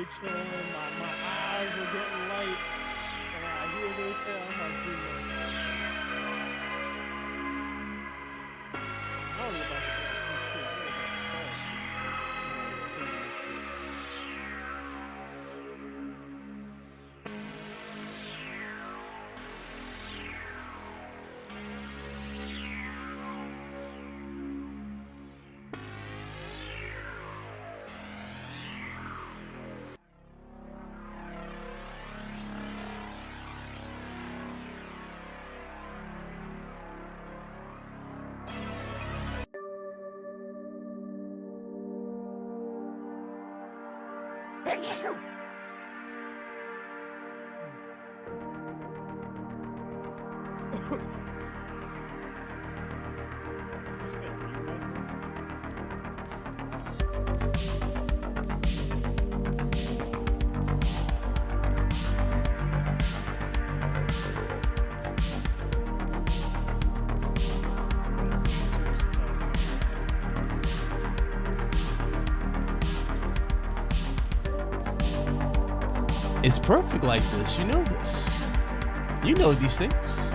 reached on, my eyes were getting light, and I hear this shit, I'm like, dude, I was about to go to sleep too. I was about to fall asleep. It's perfect like this. You know this. You know these things.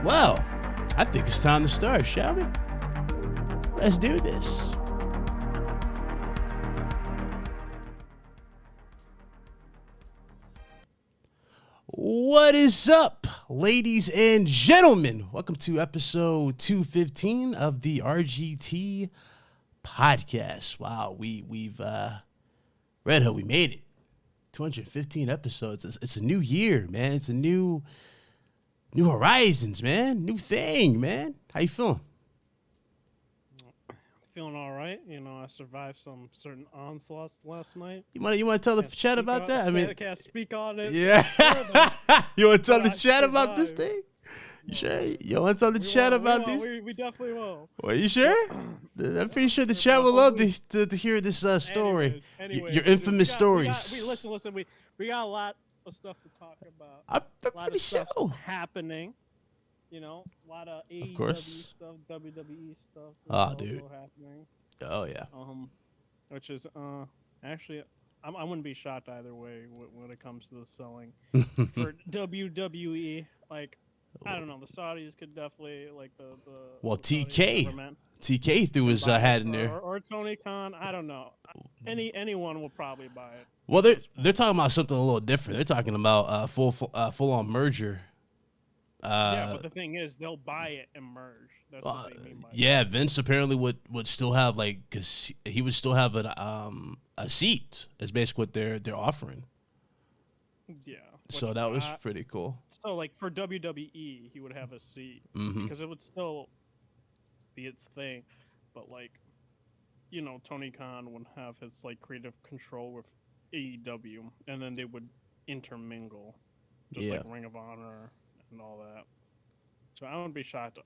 Well, I think it's time to start, shall we? Let's do this. What is up, ladies and gentlemen? Welcome to episode 215 of the RGT podcast. Wow, we've Red Hood, we made it. 215 episodes. It's a new year, man. It's a new horizons, man. New thing, man. How you feeling? Feeling all right. You know, I survived some certain onslaughts last night. You want to tell the chat about that? I mean, I can't speak on it. Yeah. You want to tell the chat about this thing? You sure? You want to tell the chat about this? We definitely will. Well, you sure? I'm pretty sure the chat will love to hear this story. Anyways, your infamous stories. Listen. We got a lot of stuff to talk about. I'm a lot pretty of stuff sure. happening. You know, a lot of AEW stuff, WWE stuff. Oh, dude. Happening. Oh yeah. Which is actually, I wouldn't be shocked either way when it comes to the selling for WWE. Like, I don't know, the Saudis could definitely Well, the TK threw his hat in there. Or Tony Khan. I don't know. Anyone will probably buy it. Well, they're talking about something a little different. They're talking about full on merger Yeah, but the thing is, they'll buy it and merge. That's what they mean by yeah, Vince apparently would still have like, because he would still have a seat. Is basically what they're offering. Yeah. So that was pretty cool. So like for WWE, he would have a seat because it would still be its thing, but like, you know, Tony Khan would have his like creative control with AEW, and then they would intermingle, just like Ring of Honor and all that. So I wouldn't be shocked.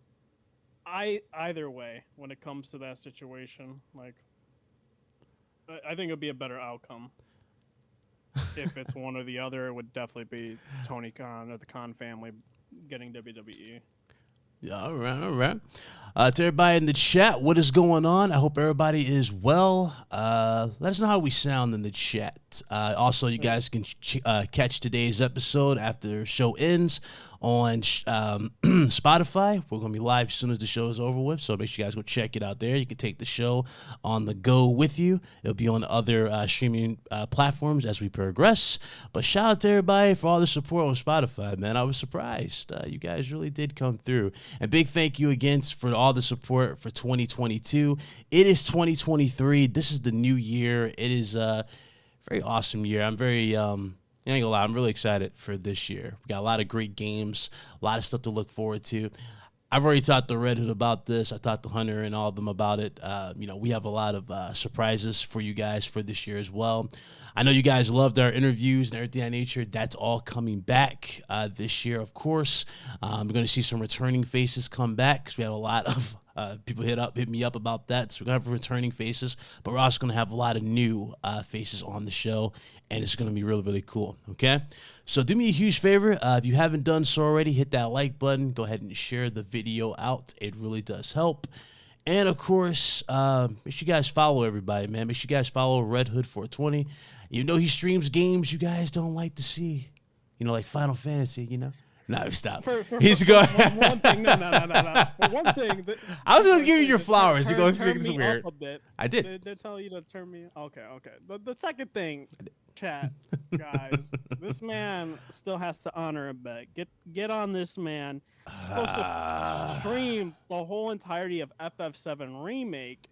Either way, when it comes to that situation, like, I think it'd be a better outcome. If it's one or the other, it would definitely be Tony Khan or the Khan family getting WWE. Yeah, all right. To everybody in the chat, what is going on? I hope everybody is well. Let us know how we sound in the chat. Also, you guys can catch today's episode after the show ends on Spotify. We're going to be live as soon as the show is over with, so make sure you guys go check it out there. You can take the show on the go with you. It'll be on other streaming platforms as we progress. But shout out to everybody for all the support on Spotify, man. I was surprised. You guys really did come through. And big thank you again for all the support for 2022. It is 2023. This is the new year. It is a very awesome year. I'm very I ain't gonna lie, I'm really excited for this year. We got a lot of great games, a lot of stuff to look forward to. I've already talked to Red Hood about this. I talked to Hunter and all of them about it. You know, we have a lot of surprises for you guys for this year as well. I know you guys loved our interviews and everything of that nature. That's all coming back this year, of course. We're going to see some returning faces come back because we have a lot of people hit me up about that. So we're going to have returning faces, but we're also going to have a lot of new faces on the show, and it's going to be really, really cool, okay? So do me a huge favor. If you haven't done so already, hit that like button. Go ahead and share the video out. It really does help. And, of course, make sure you guys follow everybody, man. Make sure you guys follow Red Hood 420. You know he streams games you guys don't like to see. You know, like Final Fantasy, you know? No, stop. He's going. One thing, no. For one thing, I was going to give you your flowers. You're going to think it's me weird. Up a bit. I did. They're telling you to turn me. Okay. The second thing, chat, guys, this man still has to honor a bet. Get on this man. He's supposed to stream the whole entirety of FF7 Remake,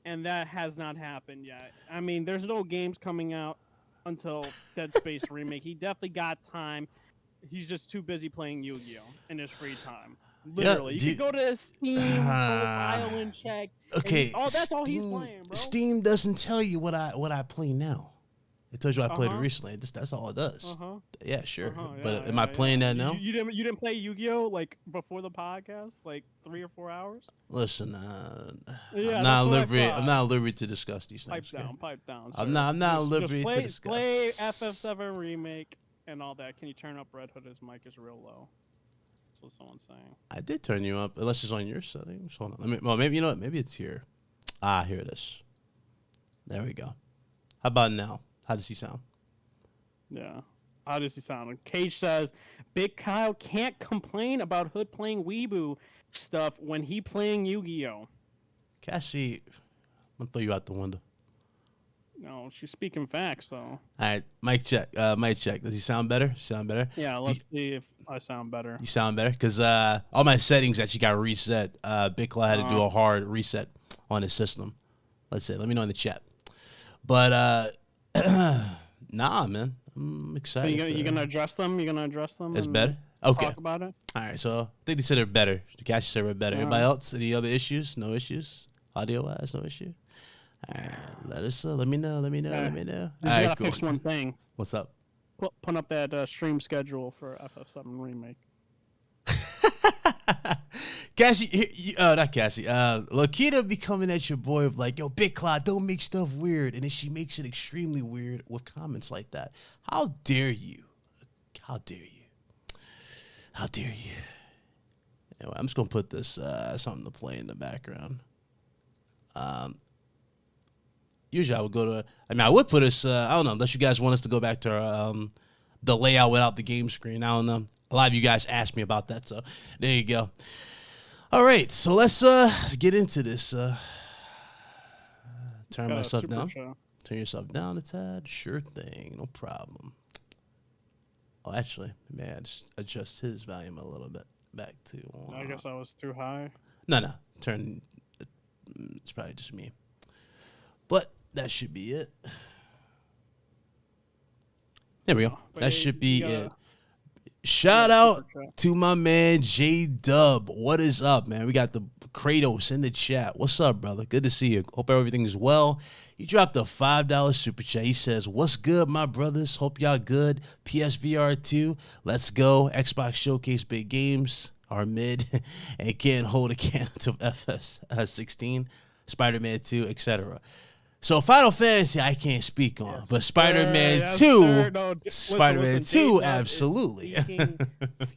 and that has not happened yet. I mean, there's no games coming out until Dead Space Remake. He definitely got time. He's just too busy playing Yu-Gi-Oh! In his free time. Literally. Yeah, you can go to his Steam profile and check. Okay. And that's all he's playing, bro. Steam doesn't tell you what I play now. It tells you I played it recently. That's all it does. Yeah, sure. But am I playing that now? You didn't play Yu-Gi-Oh! Like before the podcast, like 3 or 4 hours? Listen, I'm not at liberty to discuss these things. Pipe down. Sir. I'm not at liberty to discuss. Play FF7 Remake and all that. Can you turn up Red Hood? His mic is real low. That's what someone's saying. I did turn you up, unless it's on your settings. Hold on. Well, maybe, you know what? Maybe it's here. Here it is. There we go. How about now? How does he sound? Yeah. How does he sound? Cage says, Big Kyle can't complain about Hood playing Weeaboo stuff when he playing Yu-Gi-Oh! Cassie, I'm going to throw you out the window. No, she's speaking facts, though. All right, mic check. Mic check. Does he sound better? Yeah, let's see if I sound better. You sound better? Because all my settings actually got reset. Big Claw had to do a hard reset on his system. Let's see. Let me know in the chat. But, nah, man. I'm excited. So you gonna address them? You gonna address them? It's better? Okay. Talk about it? All right, so I think they said they're better. Cassie said we're better. Everybody else? Any other issues? No issues? Audio-wise, no issue? All right, let me know. Let me know. You gotta fix one thing. What's up? Put up that stream schedule for FF7 Remake. Cassie, not Cassie. Lakita be coming at your boy of like, yo, Big Cloud, don't make stuff weird, and then she makes it extremely weird with comments like that. How dare you? How dare you? How dare you? Anyway, I'm just gonna put this something to play in the background. Usually I would go to, I would put us, I don't know, unless you guys want us to go back to our, the layout without the game screen. I don't know. A lot of you guys asked me about that, so there you go. All right, so let's get into this. Turn myself down. Turn yourself down a tad. Sure thing, no problem. Oh, actually, maybe I just adjust his volume a little bit. back to. I guess I was too high. No. Turn. It's probably just me. But that should be it. There we go. That should be it. Shout out to my man J-Dub. What is up, man? We got the Kratos in the chat. What's up, brother? Good to see you. Hope everything is well. He dropped a $5 super chat. He says, what's good, my brothers? Hope y'all good. PSVR 2. Let's go. Xbox Showcase big games are mid and can't hold a candle to FS 16, Spider-Man 2, etc. So Final Fantasy I can't speak on, yes, but Spider-Man 2, no, Spider-Man 2, absolutely.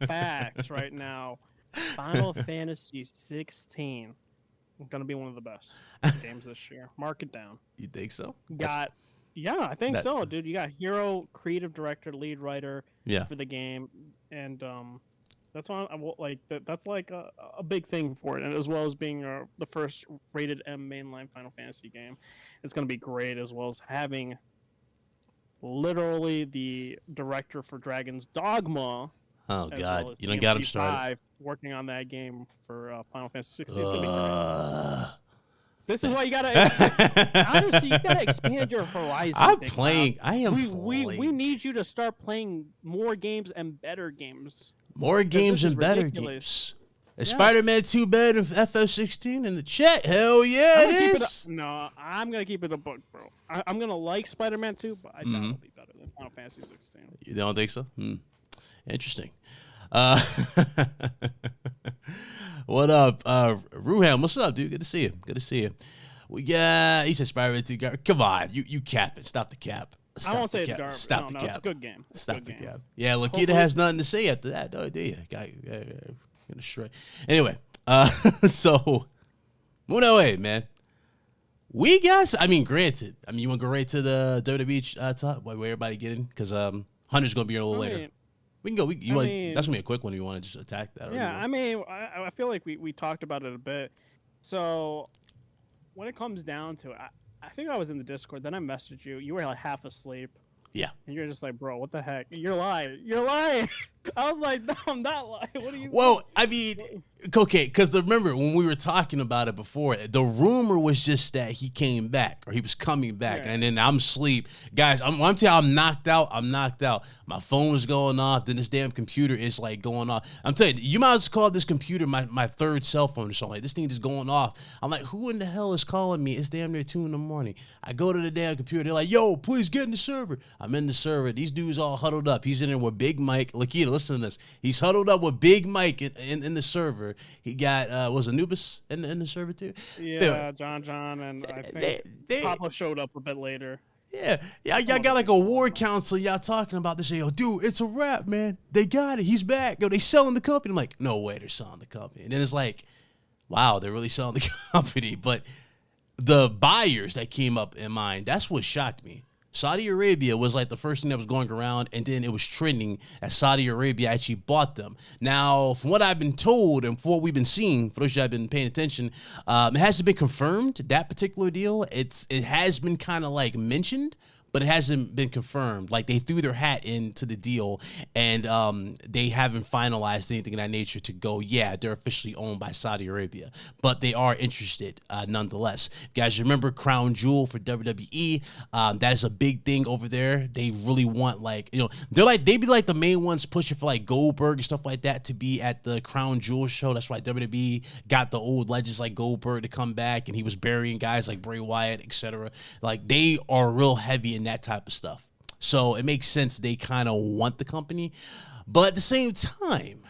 Facts right now. Final Fantasy 16 is gonna be one of the best games this year. Mark it down. You think so? Yeah, I think so, dude. You got hero, creative director, lead writer for the game, and that's why I like that. That's like a big thing for it, and as well as being the first rated M mainline Final Fantasy game, it's going to be great. As well as having literally the director for Dragon's Dogma. Oh God, you don't got him started. Working on that game for Final Fantasy 16. It's gonna be great. This is why you gotta honestly, you gotta expand your horizon. I'm playing. I am. We need you to start playing more games and better games. More games and better games. Is Spider-Man 2 better than FF16 in the chat? Hell yeah, it is. No, I'm going to keep it a book, bro. I'm going to like Spider-Man 2, but I doubt it'll be better than Final Fantasy 16. You don't think so? Interesting. What up? Ruham, what's up, dude? Good to see you. Good to see you. We got, he said Spider-Man 2. Come on, you capping. Stop the cap. I won't say it's garbage. Stop the cap. It's a good game. Stop the cap. Yeah, Lakita has nothing to say after that, though, do you? Gonna shred. Anyway, so moving away, man. We got. I mean, granted. I mean, you want to go right to the WWE top where everybody get in because Hunter's gonna be here a little later. We can go. That's gonna be a quick one. If you want to just attack that. Yeah, I mean, I feel like we talked about it a bit. So when it comes down to it, I think I was in the Discord. Then I messaged you. You were like half asleep. Yeah. And you're just like, bro, what the heck? You're lying. You're lying. I was like, no, I'm not lying. What are you? Well, I mean, okay, because remember when we were talking about it before, the rumor was just that he came back or he was coming back, and then I'm asleep. Guys, I'm telling you, I'm knocked out. I'm knocked out. My phone is going off. Then this damn computer is like going off. I'm telling you, you might as well call this computer my third cell phone or something. Like, this thing is going off. I'm like, who in the hell is calling me? It's damn near 2 a.m. I go to the damn computer. They're like, yo, please get in the server. I'm in the server. These dudes all huddled up. He's in there with Big Mike. Lakita, listen to this. He's huddled up with Big Mike in the server. He got was Anubis in the server too. Yeah, John, and I think Papa showed up a bit later. Yeah, y'all got like a war council. Y'all talking about this. Yo, dude, it's a wrap, man. They got it. He's back. Yo, they selling the company. I'm like, no way, they're selling the company. And then it's like, wow, they're really selling the company. But the buyers that came up in mind, that's what shocked me. Saudi Arabia was like the first thing that was going around, and then it was trending as Saudi Arabia actually bought them. Now, from what I've been told and for what we've been seeing, for those of you that have been paying attention, it hasn't been confirmed, that particular deal. It has been kind of like mentioned, but it hasn't been confirmed. Like, they threw their hat into the deal, and they haven't finalized anything of that nature to go, yeah, they're officially owned by Saudi Arabia. But they are interested nonetheless. Guys, remember Crown Jewel for WWE? That is a big thing over there. They really want, like, you know, they be like the main ones pushing for like Goldberg and stuff like that to be at the Crown Jewel show. That's why WWE got the old legends like Goldberg to come back, and he was burying guys like Bray Wyatt, etc. Like, they are real heavy in that type of stuff. So it makes sense they kind of want the company. But at the same time,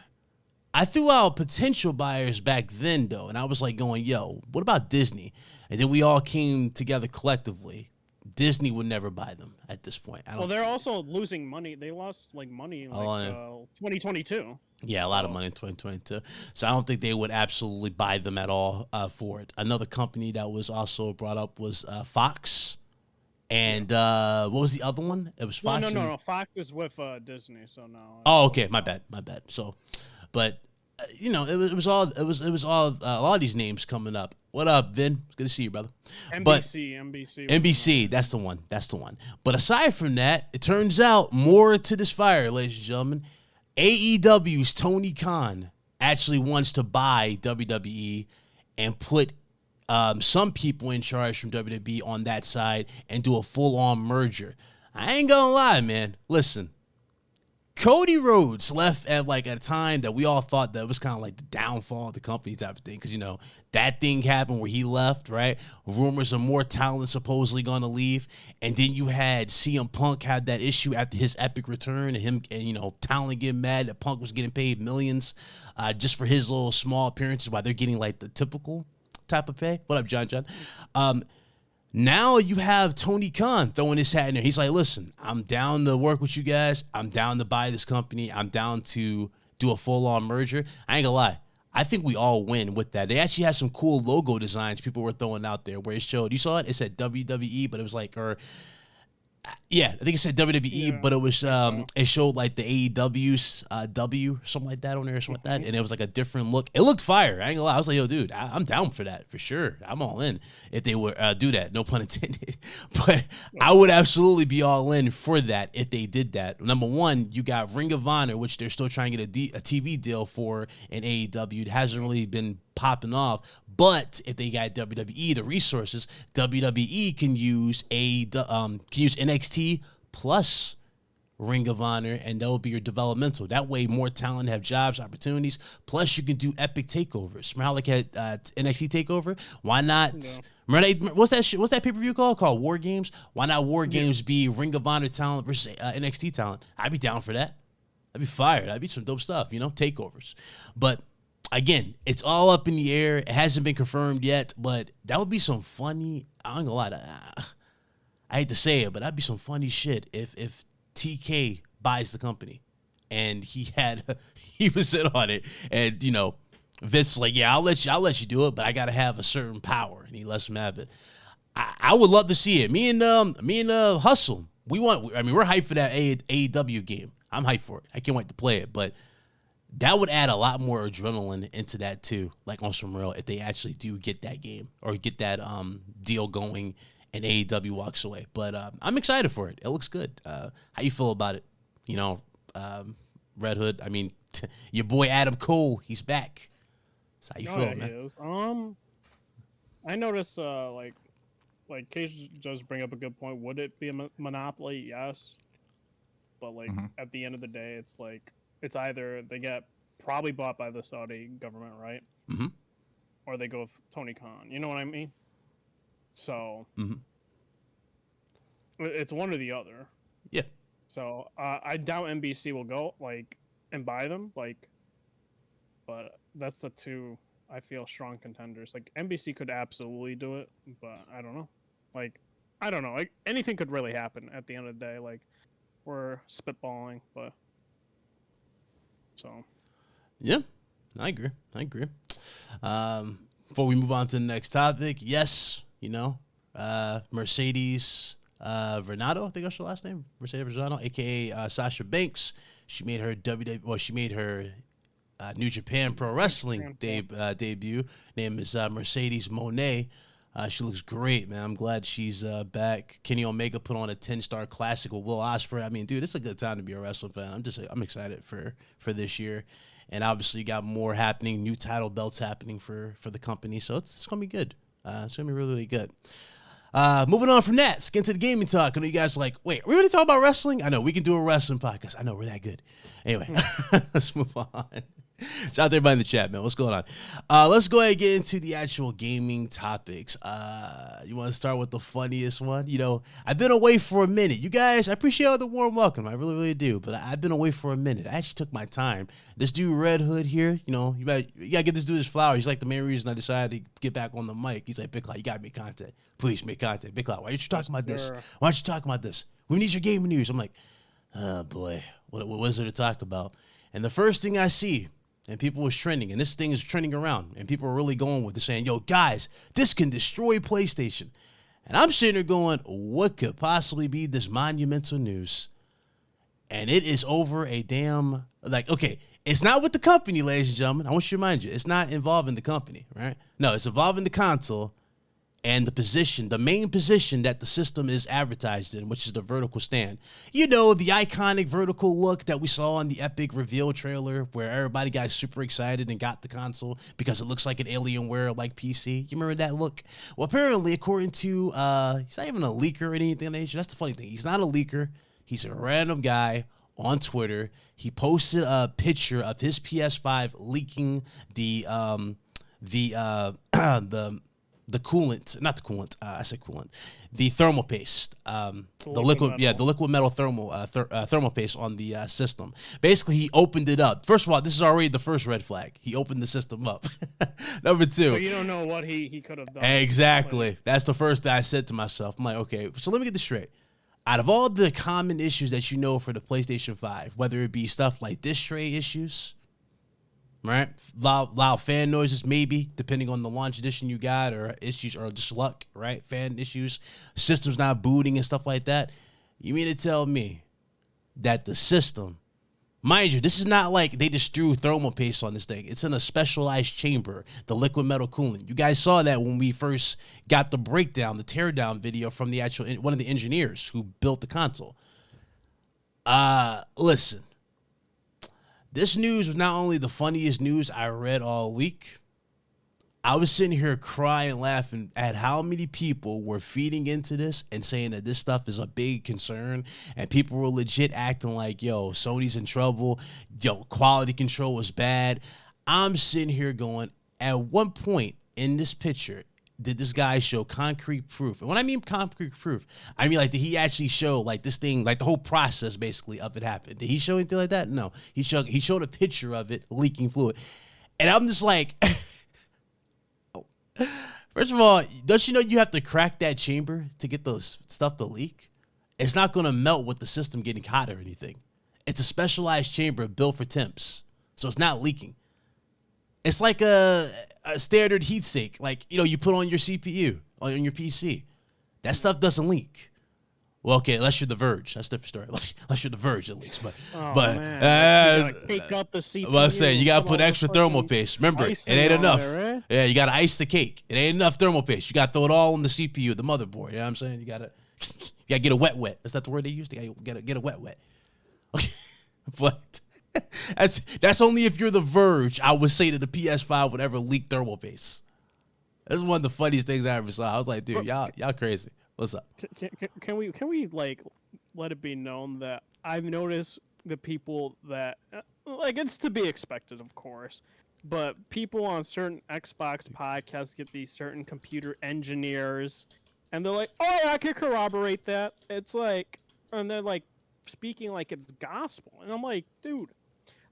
I threw out potential buyers back then, though, and I was like going, yo, what about Disney? And then we all came together collectively. Disney would never buy them at this point. Well, they're also losing money. They lost like money in 2022. Yeah, a lot of money in 2022. So I don't think they would absolutely buy them at all for it. Another company that was also brought up was Fox. And what was the other one? It was Fox. No. Fox is with Disney, so no. Oh, okay, my bad. So, but you know, it was all a lot of these names coming up. What up, Vin? Good to see you, brother. NBC. That's the one. But aside from that, it turns out more to this fire, ladies and gentlemen. AEW's Tony Khan actually wants to buy WWE and put some people in charge from WWE on that side and do a full-on merger. I ain't gonna lie, man. Listen, Cody Rhodes left at like a time that we all thought that was kind of like the downfall of the company type of thing. Because, you know, that thing happened where he left, right? Rumors of more talent supposedly going to leave. And then you had CM Punk had that issue after his epic return and him, and, you know, talent getting mad that Punk was getting paid millions just for his little small appearances while they're getting like the typical type of pay. What up, John? Now you have Tony Khan throwing his hat in there. He's like, listen, I'm down to work with you guys. I'm down to buy this company. I'm down to do a full-on merger. I ain't gonna lie. I think we all win with that. They actually had some cool logo designs people were throwing out there where it showed, you saw it? It said WWE, but it was like, yeah, I think it said WWE, but it was it showed like the AEW's W, something like that on there or something like that, and it was like a different look. It looked fire. I ain't gonna lie. I was like, yo, dude, I'm down for that for sure. I'm all in if they would do that. No pun intended. But I would absolutely be all in for that if they did that. Number one, you got Ring of Honor, which they're still trying to get a TV deal for in AEW. It hasn't really been popping off. But if they got WWE, the resources, WWE can use NXT plus Ring of Honor, and that will be your developmental. That way, more talent have jobs, opportunities. Plus, you can do epic takeovers. Remember how like had NXT takeover? Why not? Yeah. Remember what's that pay-per-view called War Games? Why not War Games be Ring of Honor talent versus NXT talent? I'd be down for that. I'd be fired. That'd be some dope stuff, you know, takeovers. But again, it's all up in the air. It hasn't been confirmed yet, but that would be some funny. I ain't gonna lie. I hate to say it, but that'd be some funny shit if TK buys the company and he was in on it, and you know, Vince like, yeah, I'll let you do it, but I gotta have a certain power, and he lets him have it. I would love to see it. Me and Hustle, we're hyped for that AEW game. I'm hyped for it. I can't wait to play it, but that would add a lot more adrenaline into that too, like on some real, if they actually do get that game or get that deal going and AEW walks away. But I'm excited for it. It looks good. How you feel about it? You know, Red Hood, I mean, your boy Adam Cole, he's back. So how you feel, man? Is. I noticed, like Cage does bring up a good point. Would it be a monopoly? Yes. But, like, at the end of the day, it's like, it's either they get probably bought by the Saudi government, right? Mm-hmm. Or they go with Tony Khan. You know what I mean? So it's one or the other. Yeah. So I doubt NBC will go like and buy them, like. But that's the two I feel strong contenders. Like NBC could absolutely do it, but I don't know. Like I don't know. Like anything could really happen at the end of the day. Like we're spitballing, but. So, yeah, I agree. Before we move on to the next topic, yes, you know, Mercedes Vernado, I think that's her last name, Mercedes Vernado, aka Sasha Banks. She made her New Japan Pro Wrestling debut. Name is Mercedes Moné. She looks great, man. I'm glad she's back. Kenny Omega put on a 10-star classic with Will Ospreay. I mean, dude, it's a good time to be a wrestling fan. I'm excited for this year. And obviously you got more happening, new title belts happening for the company. So it's going to be good. It's going to be really, really good. Moving on from that, let's get into the gaming talk. I know you guys are like, wait, are we going to talk about wrestling? I know, we can do a wrestling podcast. I know, we're that good. Anyway, let's move on. Shout out to everybody in the chat, man. What's going on? Let's go ahead and get into the actual gaming topics. You want to start with the funniest one? You know, I've been away for a minute. You guys, I appreciate all the warm welcome. I really, really do. But I've been away for a minute. I actually took my time. This dude, Red Hood here, you know, you gotta get this dude his flowers. He's like the main reason I decided to get back on the mic. He's like, Big Cloud, you gotta make content. Please make content. Big Cloud, why aren't you talking about this? Why aren't you talking about this? We need your gaming news. I'm like, oh boy, what is there to talk about? And the first thing I see, and people was trending, and this thing is trending around, and people are really going with it, saying, yo, guys, this can destroy PlayStation. And I'm sitting there going, what could possibly be this monumental news? And it is over a damn, like, okay, it's not with the company, ladies and gentlemen. I want you to remind you, it's not involving the company, right? No, it's involving the console, and the main position that the system is advertised in, which is the vertical stand. You know, the iconic vertical look that we saw in the epic reveal trailer where everybody got super excited and got the console because it looks like an Alienware-like PC. You remember that look? Well, apparently, according to, he's not even a leaker or anything of that nature. That's the funny thing. He's not a leaker. He's a random guy on Twitter. He posted a picture of his PS5 leaking the coolant, not the coolant, I said coolant, the thermal paste, the liquid metal thermal paste on the system. Basically, he opened it up. First of all, this is already the first red flag. He opened the system up. Number two. So you don't know what he could have done. Exactly. That's the first thing I said to myself. I'm like, okay, so let me get this straight. Out of all the common issues that you know for the PlayStation 5, whether it be stuff like disc tray issues, right? Loud fan noises, maybe, depending on the launch edition you got, or issues, or just luck, right? Fan issues, systems not booting and stuff like that. You mean to tell me that the system, mind you, this is not like they just threw thermal paste on this thing. It's in a specialized chamber, the liquid metal coolant. You guys saw that when we first got the breakdown, the teardown video from the actual, one of the engineers who built the console. Listen. This news was not only the funniest news I read all week, I was sitting here crying, laughing at how many people were feeding into this and saying that this stuff is a big concern, and people were legit acting like, yo, Sony's in trouble, yo, quality control was bad. I'm sitting here going, at one point in this picture, did this guy show concrete proof? And when I mean concrete proof, I mean, like, did he actually show, like, this thing, like, the whole process, basically, of it happened? Did he show anything like that? No. He showed a picture of it leaking fluid. And I'm just like, first of all, don't you know you have to crack that chamber to get those stuff to leak? It's not going to melt with the system getting hot or anything. It's a specialized chamber built for temps, so it's not leaking. It's like a standard heatsink, like, you know, you put on your CPU, on your PC. That stuff doesn't leak. Well, okay, unless you're the Verge. That's a different story. Unless you're the Verge, at least. But you gotta take up the CPU. Well, I say, you got to put extra thermal paste. Remember, it ain't enough. There, right? Yeah, you got to ice the cake. It ain't enough thermal paste. You got to throw it all on the CPU, the motherboard. You know what I'm saying? You got to get a wet. Is that the word they used? You got to get a wet. Okay. But that's only if you're the Verge, I would say that the PS5 would ever leak thermal paste. This is one of the funniest things I ever saw. I was like, dude, y'all crazy. What's up? Can we like let it be known that I've noticed the people that, like, it's to be expected, of course, but people on certain Xbox podcasts get these certain computer engineers, and they're like, oh yeah, I can corroborate that. It's like, and they're like speaking like it's gospel, and I'm like, dude,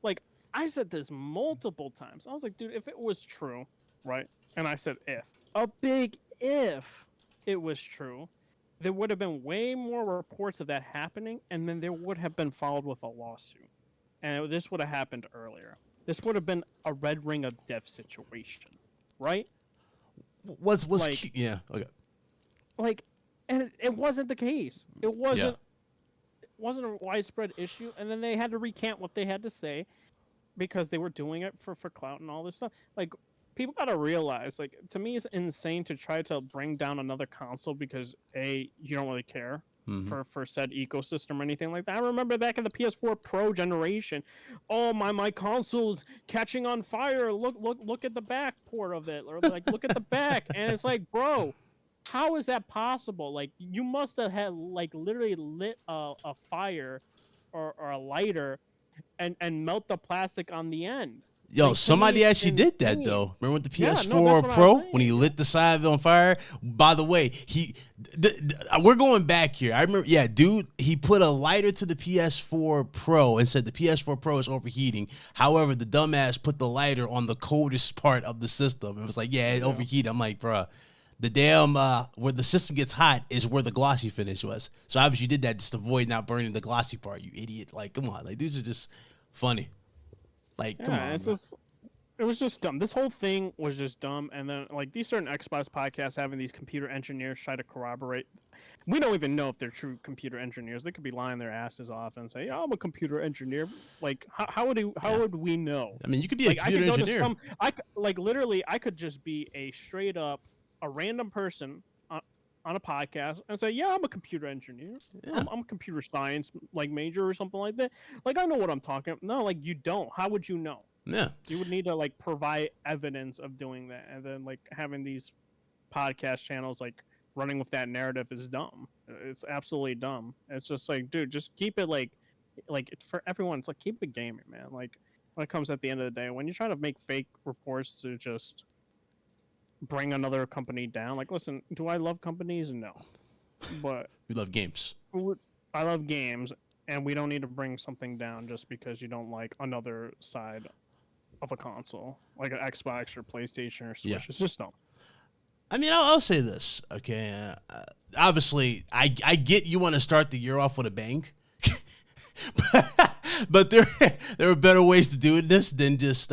like, I said this multiple times. I was like, dude, if it was true, right? And I said if, a big if it was true, there would have been way more reports of that happening, and then there would have been followed with a lawsuit. And this would have happened earlier. This would have been a red ring of death situation, right? What's like, yeah, okay. Like, and it wasn't the case. It wasn't. It wasn't a widespread issue, and then they had to recant what they had to say because they were doing it for clout and all this stuff. Like, people gotta realize, like, to me, it's insane to try to bring down another console because A, you don't really care for said ecosystem or anything like that. I remember back in the PS4 Pro generation, oh, my console's catching on fire. Look at the back port of it, or like look at the back, and it's like, bro, how is that possible? Like, you must have had, like, literally lit a fire or a lighter and melt the plastic on the end. Yo, like, somebody actually did that, though. Remember with the PS4 Pro when he lit the side of it on fire? By the way, we're going back here. I remember, yeah, dude, he put a lighter to the PS4 Pro and said the PS4 Pro is overheating. However, the dumbass put the lighter on the coldest part of the system. It was like, yeah, it overheated. I'm like, bruh. The damn, where the system gets hot is where the glossy finish was. So obviously you did that just to avoid not burning the glossy part, you idiot. Like, come on. Like, dudes are just funny. Like, come on. It was just dumb. This whole thing was just dumb. And then, like, these certain Xbox podcasts having these computer engineers try to corroborate. We don't even know if they're true computer engineers. They could be lying their asses off and say, I'm a computer engineer. Like, how would we know? I mean, you could be a computer engineer. Literally, I could just be a straight up a random person on a podcast and say, "Yeah, I'm a computer engineer. Yeah. I'm a computer science like major or something like that." Like I know what I'm talking. No, like you don't. How would you know? Yeah. You would need to like provide evidence of doing that, and then like having these podcast channels like running with that narrative is dumb. It's absolutely dumb. It's just like, dude, just keep it like for everyone. It's like keep it gaming, man. Like when it comes at the end of the day, when you try to make fake reports to just bring another company down, like listen, do I love companies? No, but We love games. I love games, and we don't need to bring something down just because you don't like another side of a console, like an Xbox or PlayStation or Switch. Yeah. It's just dumb. I mean, I'll say this, okay? Obviously, I get you want to start the year off with a bang, but there are better ways to do this than just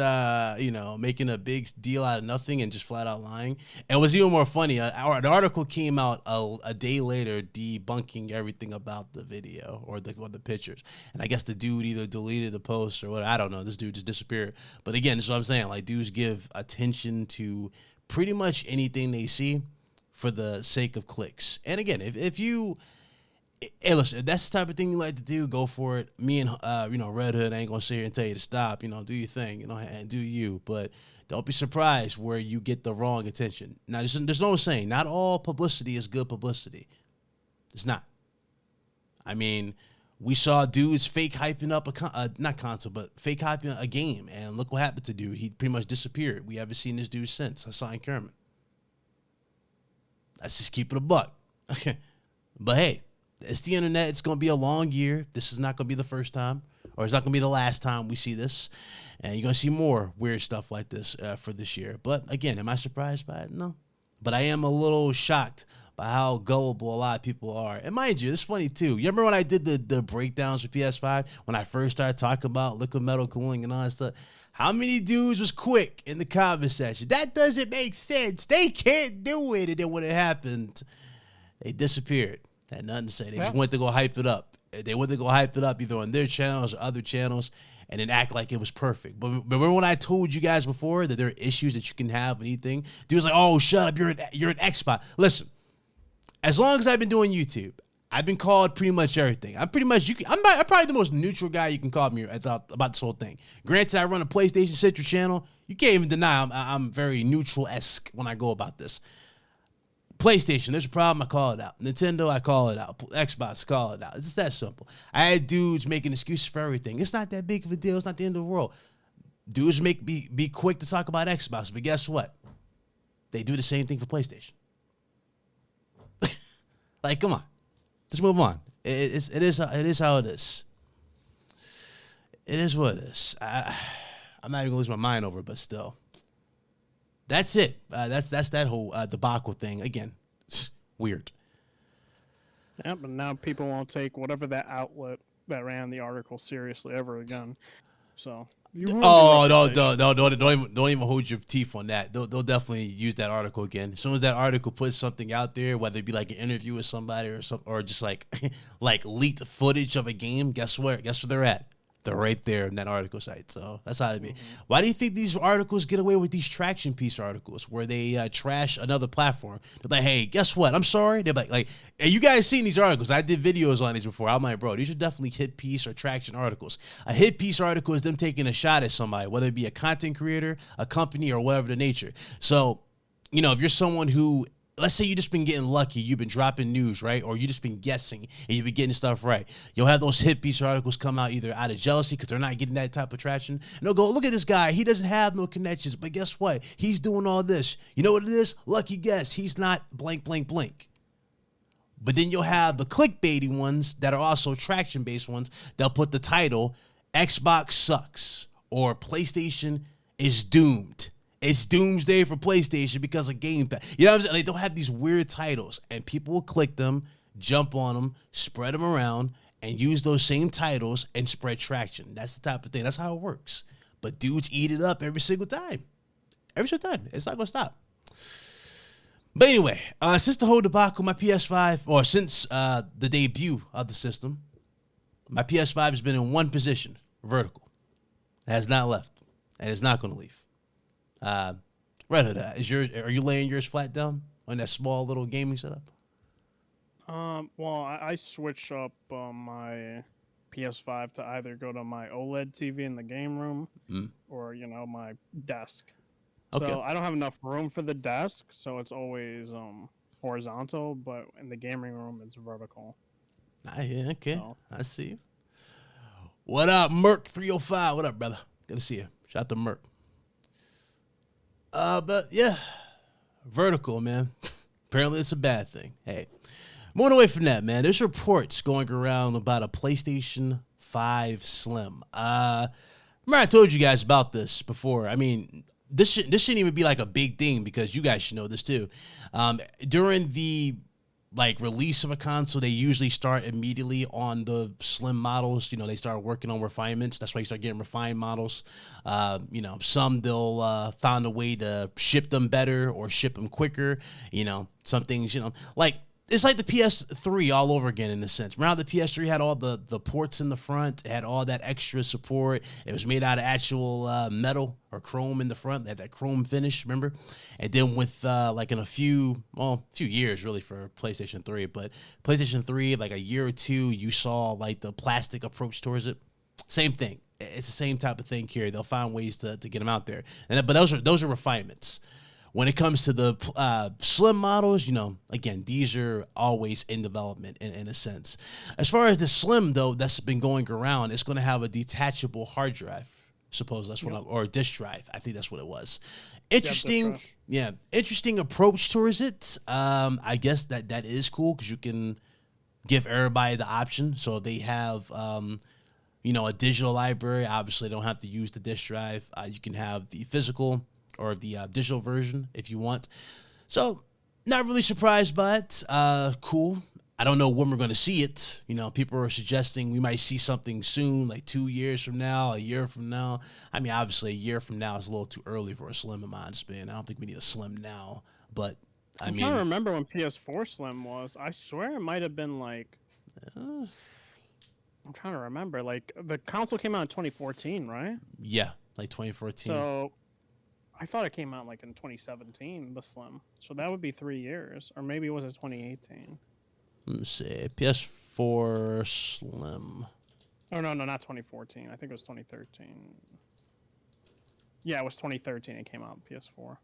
making a big deal out of nothing and just flat out lying. And it was even more funny. An article came out a day later debunking everything about the video or the pictures. And I guess the dude either deleted the post or what. I don't know. This dude just disappeared. But again, this is what I'm saying. Like, dudes give attention to pretty much anything they see for the sake of clicks. And again, if you, hey, listen, if that's the type of thing you like to do, go for it. Me and Red Hood ain't gonna sit here and tell you to stop. Do your thing, and do you. But don't be surprised where you get the wrong attention. Now, there's no saying not all publicity is good publicity. It's not. I mean, we saw dudes fake hyping up not console, but fake hyping a game, and look what happened to dude. He pretty much disappeared. We haven't seen this dude since. Hassan Kerman. Let's just keep it a buck. Okay, but hey, it's the internet. It's gonna be a long year. This is not gonna be the first time, or it's not gonna be the last time we see this, and you're gonna see more weird stuff like this for this year. But again, am I surprised by it? No, but I am a little shocked by how gullible a lot of people are. And mind you, it's funny too. You remember when I did the breakdowns for PS5, when I first started talking about liquid metal cooling and all that stuff? How many dudes was quick in the comment section? That doesn't make sense. They can't do it. And then when it happened, they disappeared. Had nothing to say. They just went to go hype it up. They went to go hype it up either on their channels or other channels and then act like it was perfect. But remember when I told you guys before that there are issues that you can have with anything? Dude's like, oh, shut up. You're an Xbox. Listen. As long as I've been doing YouTube, I've been called pretty much everything. I'm probably the most neutral guy you can call me about this whole thing. Granted, I run a PlayStation Central channel. You can't even deny I'm very neutral-esque when I go about this. PlayStation, there's a problem, I call it out. Nintendo, I call it out. Xbox, I call it out. It's just that simple. I had dudes making excuses for everything. It's not that big of a deal. It's not the end of the world. Dudes be quick to talk about Xbox, but guess what? They do the same thing for PlayStation. Like, come on, let's move on. It is how it is. It is what it is. I'm not even gonna lose my mind over it, but still, that's it. That's that whole debacle thing again. It's weird. Yeah, but now people won't take whatever that outlet that ran the article seriously ever again. So. Don't even hold your teeth on that. They'll definitely use that article again. As soon as that article puts something out there, whether it be like an interview with somebody or just like leaked footage of a game, guess where they're at? They're right there in that article site. So that's how it be. Mm-hmm. Why do you think these articles get away with these traction piece articles where they trash another platform? They're like, hey, guess what? I'm sorry. They're like, hey, you guys seen these articles? I did videos on these before. I'm like, bro, these are definitely hit piece or traction articles. A hit piece article is them taking a shot at somebody, whether it be a content creator, a company, or whatever the nature. So, if you're someone who, let's say you just been getting lucky, you've been dropping news, right? Or you just been guessing and you've been getting stuff right. You'll have those hit piece articles come out either out of jealousy because they're not getting that type of traction. And they'll go, look at this guy. He doesn't have no connections, but guess what? He's doing all this. You know what it is? Lucky guess. He's not blank, blank, blank. But then you'll have the clickbaity ones that are also traction-based ones. They'll put the title, Xbox sucks, or PlayStation is doomed. It's doomsday for PlayStation because of Game Pass. You know what I'm saying? They don't have these weird titles, and people will click them, jump on them, spread them around, and use those same titles and spread traction. That's the type of thing. That's how it works. But dudes eat it up every single time. Every single time. It's not going to stop. But anyway, since the whole debacle, my PS5, or since the debut of the system, my PS5 has been in one position, vertical. It has not left, and it's not going to leave. Red Hood, are you laying yours flat down on that small little gaming setup? Well, I switch up my PS5 to either go to my OLED TV in the game room or, my desk. Okay. So I don't have enough room for the desk, so it's always horizontal, but in the gaming room, it's vertical. Yeah, okay. So. I see you. What up, Merc305? What up, brother? Good to see you. Shout out to Merc. But yeah, vertical, man. Apparently it's a bad thing. Hey, moving away from that, man. There's reports going around about a PlayStation 5 Slim. Remember I told you guys about this before. I mean, this shouldn't even be like a big thing because you guys should know this too. During the release of a console, they usually start immediately on the slim models. They start working on refinements. That's why you start getting refined models. Some they'll find a way to ship them better or ship them quicker. Some things, it's like the PS3 all over again in a sense. Remember how the PS3 had all the ports in the front, it had all that extra support. It was made out of actual metal or chrome in the front. They had that chrome finish, remember? And then with in a few years really for PlayStation 3, but PlayStation 3, like a year or two, you saw the plastic approach towards it. Same thing. It's the same type of thing here. They'll find ways to get them out there. But those are refinements. When it comes to the slim models, again, these are always in development in a sense. As far as the slim, though, that's been going around, it's going to have a detachable hard drive. Suppose that's what or disk drive. I think that's what it was. Interesting. Yeah. Interesting approach towards it. I guess that is cool because you can give everybody the option. So they have, a digital library. Obviously, they don't have to use the disk drive. You can have the physical or the digital version if you want. So, not really surprised by it. Cool. I don't know when we're going to see it. People are suggesting we might see something soon, like 2 years from now, a year from now. I mean, obviously, a year from now is a little too early for a Slim in my opinion. I don't think we need a Slim now. But, I'm trying to remember when PS4 Slim was. I swear it might have been I'm trying to remember. The console came out in 2014, right? Yeah, 2014. So I thought it came out in 2017, the Slim. So that would be 3 years. Or maybe it was 2018. Let me see. PS4 Slim. Oh, no, not 2014. I think it was 2013. Yeah, it was 2013 it came out, PS4.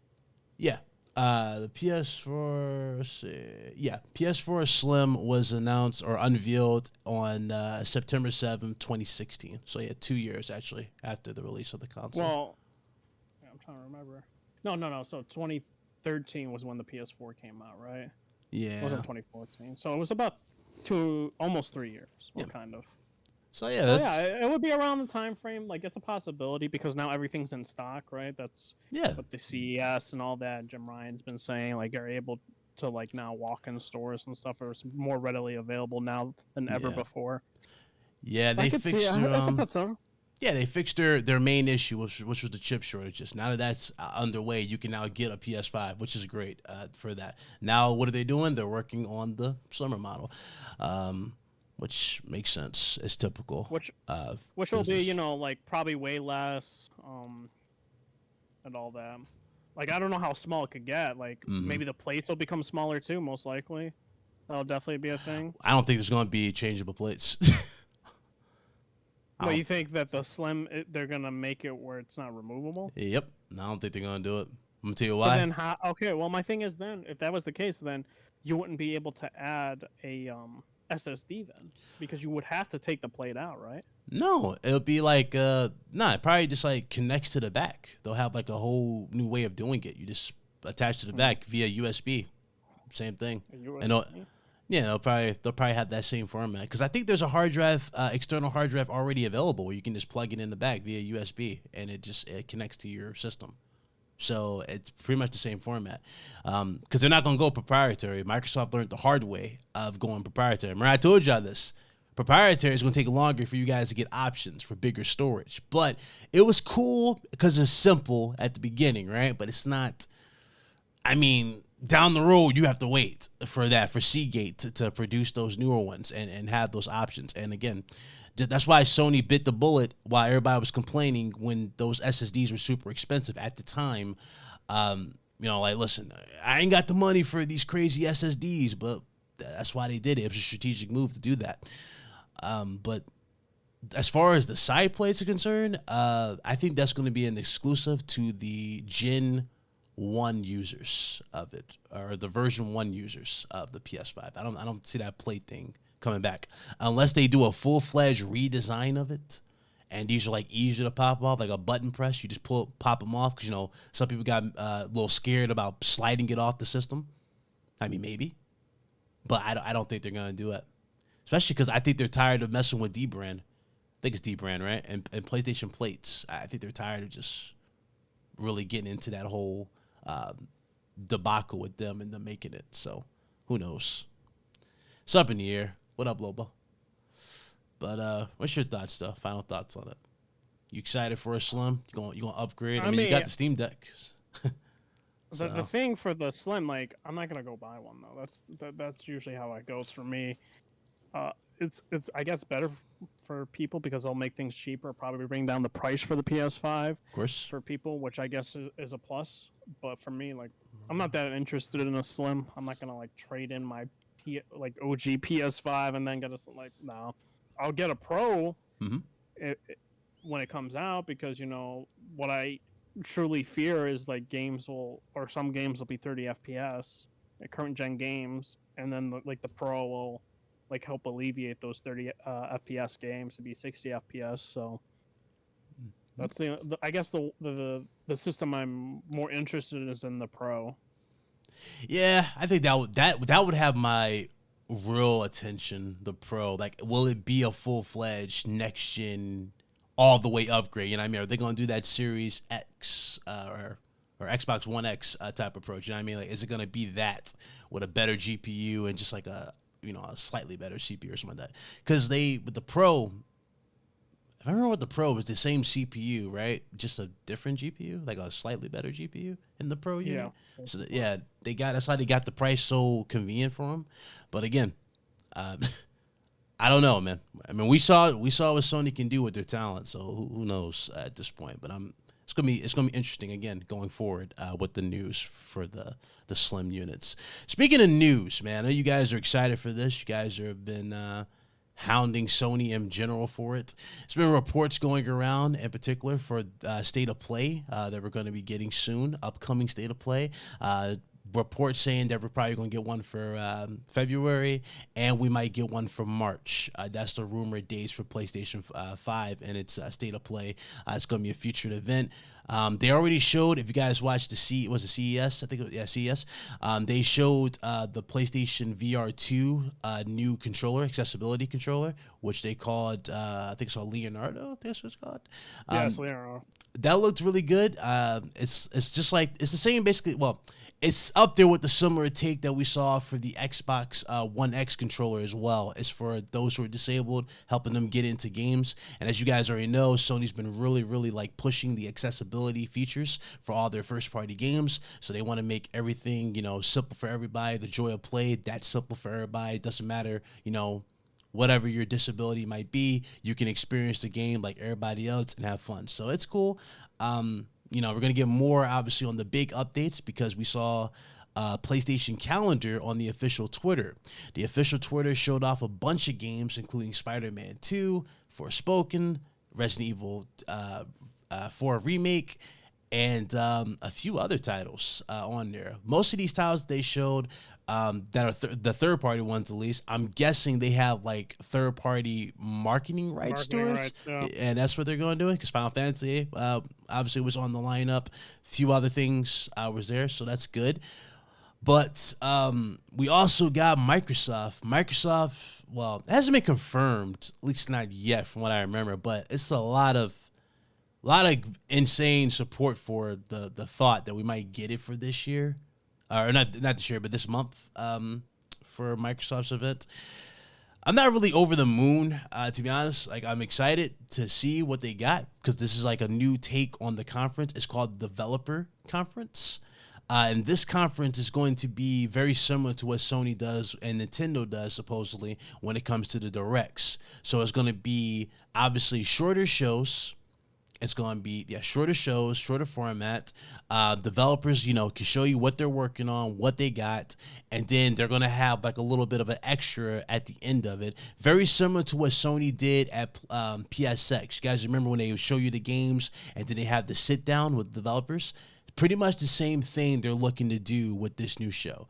Yeah. The PS4, let's see. Yeah, PS4 Slim was announced or unveiled on September 7th, 2016. So, yeah, 2 years, actually, after the release of the console. Well, I'm trying to remember. No. So 2013 was when the PS4 came out, right? Yeah. It wasn't 2014. So it was about almost 3 years, kind of. So yeah, it would be around the time frame. It's a possibility because now everything's in stock, right? That's what the CES and all that. Jim Ryan's been saying you're able to now walk in stores and stuff. It's more readily available now than ever before. Yeah, they fixed they fixed their main issue, which was the chip shortages. Now that that's underway, you can now get a PS5, which is great for that. Now, what are they doing? They're working on the slimmer model, which makes sense. It's typical. Which will be, probably way less and all that. I don't know how small it could get. Maybe the plates will become smaller too, most likely. That'll definitely be a thing. I don't think there's going to be changeable plates. Well, you think that the Slim, they're going to make it where it's not removable? Yep. I don't think they're going to do it. I'm going to tell you why. But then okay, well, my thing is then, if that was the case, then you wouldn't be able to add a SSD then, because you would have to take the plate out, right? No, it'll be it probably just connects to the back. They'll have a whole new way of doing it. You just attach to the back via USB. Same thing. Yeah, they'll probably have that same format because I think there's a hard drive, external hard drive already available where you can just plug it in the back via USB and it connects to your system. So it's pretty much the same format because they're not going to go proprietary. Microsoft learned the hard way of going proprietary. Remember, I told y'all this. Proprietary is going to take longer for you guys to get options for bigger storage, but it was cool because it's simple at the beginning, right? But it's not. I mean, down the road, you have to wait for Seagate to produce those newer ones and have those options. And again, that's why Sony bit the bullet while everybody was complaining when those SSDs were super expensive at the time. you know, like, listen, I ain't got the money for these crazy SSDs, but that's why they did it. It was a strategic move to do that. But as far as the side plates are concerned, I think that's going to be an exclusive to the Gen 1 users of it, or the version 1 users of the PS5. I don't see that plate thing coming back unless they do a full-fledged redesign of it. And these are like easier to pop off, like a button press. You just pop them off because, you know, some people got a little scared about sliding it off the system. I mean, maybe. But I don't think they're going to do it. Especially because I think they're tired of messing with D-Brand. I think it's D-Brand, right? And PlayStation plates. I think they're tired of just really getting into that whole debacle with them and them making it. So, who knows? It's up in the air. What up, Lobo? But what's your thoughts, though? Final thoughts on it? You excited for a Slim? You gonna upgrade? I mean, you got the Steam Deck. So. The thing for the Slim, like, I'm not gonna go buy one though. That's usually how it goes for me. It's I guess better for people because they'll make things cheaper. Probably bring down the price for the PS5. Of course. For people, which I guess is a plus. But for me, like, I'm not that interested in a Slim. I'm not gonna like trade in my OG PS5 and then get a like no. I'll get a Pro when it comes out because, you know, what I truly fear is like some games will be 30 FPS, like current gen games, and then like the Pro will like help alleviate those 30 FPS games to be 60 FPS. So that's I guess the system I'm more interested in is in the Pro. Yeah, I think that would have my real attention, the Pro. Like, will it be a full-fledged next-gen all-the-way upgrade? You know what I mean? Are they going to do that Series X or Xbox One X type approach? You know what I mean? Like, is it going to be that with a better GPU and just like a slightly better CPU or something like that? Because with the Pro, if I remember what the Pro was, the same CPU, right? Just a different GPU, like a slightly better GPU in the Pro unit. Yeah. So that's why they got the price so convenient for them. But again, I don't know, man. I mean, we saw what Sony can do with their talent. So who knows at this point? But it's gonna be interesting again going forward with the news for the Slim units. Speaking of news, man, I know you guys are excited for this. You guys have been hounding Sony in general for it. There's been reports going around, in particular for State of Play that we're going to be getting soon, upcoming State of Play. Reports saying that we're probably going to get one for February, and we might get one for March. That's the rumored dates for PlayStation 5 and its State of Play. It's going to be a featured event. They already showed, if you guys watched CES? I think CES. They showed the PlayStation VR 2 new controller, accessibility controller, which they called, I think it's called Leonardo. I think that's what it's called. Yes, Leonardo. That looked really good. It's just like, it's the same basically. Well, it's up there with the similar take that we saw for the Xbox One X controller as well. It's for those who are disabled, helping them get into games. And as you guys already know, Sony's been really, really like pushing the accessibility features for all their first-party games. So they want to make everything, simple for everybody. The joy of play, that's simple for everybody. It doesn't matter, whatever your disability might be, you can experience the game like everybody else and have fun. So it's cool. We're going to get more, obviously, on the big updates because we saw PlayStation Calendar on the official Twitter. The official Twitter showed off a bunch of games, including Spider-Man 2, Forspoken, Resident Evil 4 Remake, and a few other titles on there. Most of these titles they showed that are the third-party ones, at least, I'm guessing they have, like, third-party marketing rights to it. Yeah. And that's what they're going to do, because Final Fantasy, obviously, was on the lineup. A few other things was there, so that's good. But we also got Microsoft. Microsoft, well, it hasn't been confirmed, at least not yet from what I remember, but it's a lot of insane support for the thought that we might get it for this year. Or not this year, but this month for Microsoft's event. I'm not really over the moon, to be honest. Like, I'm excited to see what they got because this is like a new take on the conference. It's called Developer Conference. And this conference is going to be very similar to what Sony does and Nintendo does, supposedly, when it comes to the directs. So it's going to be, obviously, shorter shows It's going to be shorter shows, shorter format. Developers, can show you what they're working on, what they got, and then they're going to have like a little bit of an extra at the end of it. Very similar to what Sony did at PSX. You guys remember when they show you the games and then they have the sit down with developers? Pretty much the same thing they're looking to do with this new show.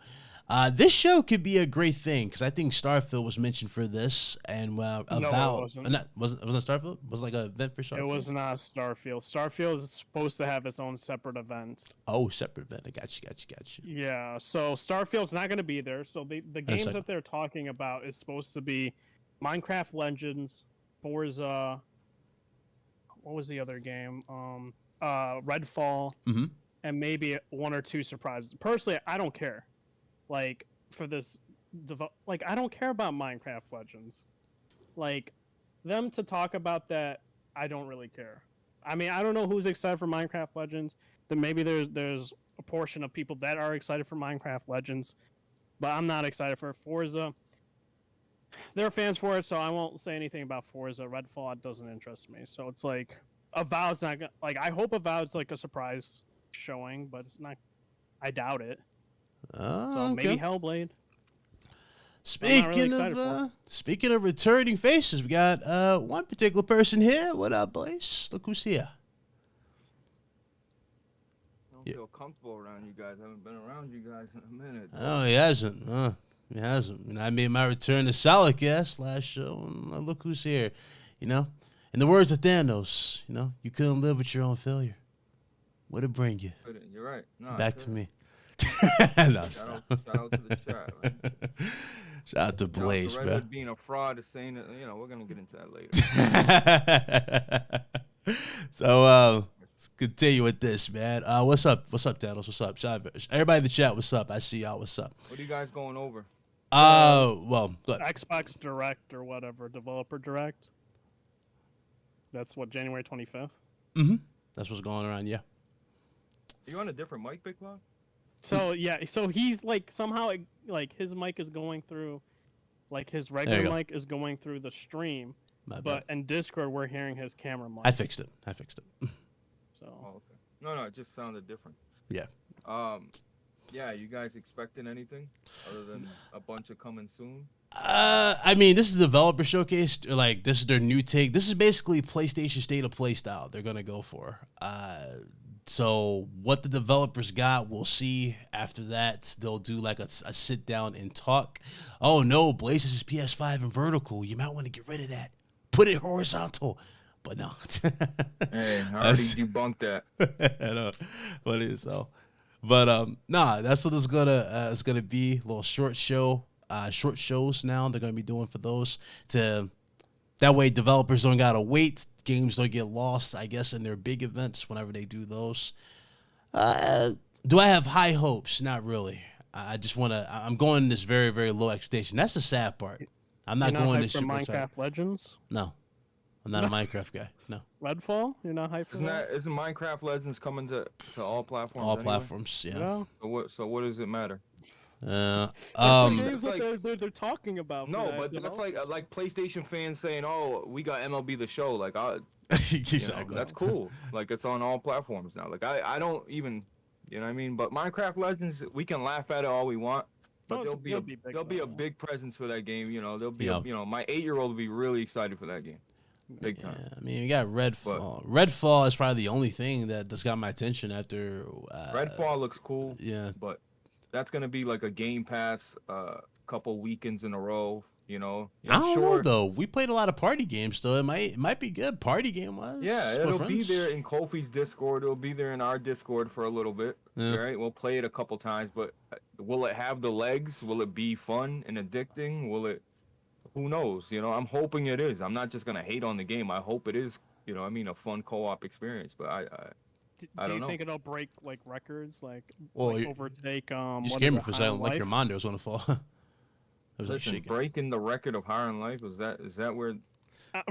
This show could be a great thing because I think Starfield was mentioned for this, and No, it wasn't. Wasn't Starfield? Was it like an event for Starfield? It was not Starfield. Starfield is supposed to have its own separate event. Oh, separate event. I got you. Yeah, so Starfield's not going to be there. So the games that they're talking about is supposed to be Minecraft Legends, Forza. What was the other game? Redfall, and maybe one or two surprises. Personally, I don't care. Like for this, I don't care about Minecraft Legends. Like them to talk about that, I don't really care. I mean, I don't know who's excited for Minecraft Legends. Then maybe there's a portion of people that are excited for Minecraft Legends, but I'm not excited for Forza. There are fans for it, so I won't say anything about Forza. Redfall doesn't interest me, so it's like Avowed's not gonna, like. I hope Avowed's like a surprise showing, but it's not. I doubt it. So maybe Hellblade. Speaking of returning faces, we got one particular person here. What up, boys? Look who's here. I don't feel comfortable around you guys. I haven't been around you guys in a minute. Oh, he hasn't. He hasn't. I made my return to Soulslike last show, and look who's here. In the words of Thanos, you couldn't live with your own failure. What'd it bring you? You're right. No, back to me. Shout out to the chat, man. Shout out to Blaze, bro. Being a fraud is saying that, we're going to get into that later. So, let's continue with this, man. What's up? What's up, Thanos? What's up? Everybody in the chat, what's up? I see y'all. What's up? What are you guys going over? Well, good. Xbox Direct or whatever, Developer Direct. That's what, January 25th? That's what's going around, yeah. Are you on a different mic, Big Cloud? So yeah, so he's like somehow like his mic is going through, like his regular mic is going through the stream, but in Discord we're hearing his camera mic. I fixed it. So. Oh, okay. No, it just sounded different. Yeah. Yeah, you guys expecting anything other than a bunch of coming soon? I mean, this is the developer showcase. Like, this is their new take. This is basically PlayStation State of Play style they're gonna go for. So what the developers got, we'll see. After that, they'll do like a sit down and talk. Oh no, Blaze is PS5 and vertical. You might want to get rid of that. Put it horizontal. But no. Hey, I already debunked that. I know. But it's so. But nah, that's what it's gonna be. A little short show. Short shows now they're gonna be doing for those to. That way, developers don't gotta wait. Games don't get lost, I guess, in their big events whenever they do those. Do I have high hopes? Not really. I just want to. I'm going this very, very low expectation. That's the sad part. I'm not going this super hyped for Minecraft Legends. No, I'm not a Minecraft guy. No. Redfall? You're not hyped for that? Isn't Minecraft Legends coming to all platforms? All platforms, yeah. No? So what does it matter? They're talking about. No, but that's like PlayStation fans saying, "Oh, we got MLB The Show." Like, exactly. That's cool. Like, it's on all platforms now. Like, I don't even, you know what I mean? But Minecraft Legends, we can laugh at it all we want, but there'll be a big presence for that game. There'll be my 8-year-old will be really excited for that game. Big time. Yeah, I mean, you got Redfall. Redfall is probably the only thing that just got my attention after. Redfall looks cool. Yeah, but that's gonna be like a Game Pass, couple weekends in a row. I don't know though. We played a lot of party games, though. It might be good. Party game wise. Yeah, it'll be there in Kofi's Discord. It'll be there in our Discord for a little bit. Yeah. Right, we'll play it a couple times, but will it have the legs? Will it be fun and addicting? Will it? Who knows? I'm hoping it is. I'm not just gonna hate on the game. I hope it is. A fun co-op experience. But I don't know. Do you think it'll break like records, like overtake? You scared me for saying like your Mondo was gonna fall. Listen, breaking the record of Higher in Life, is that where?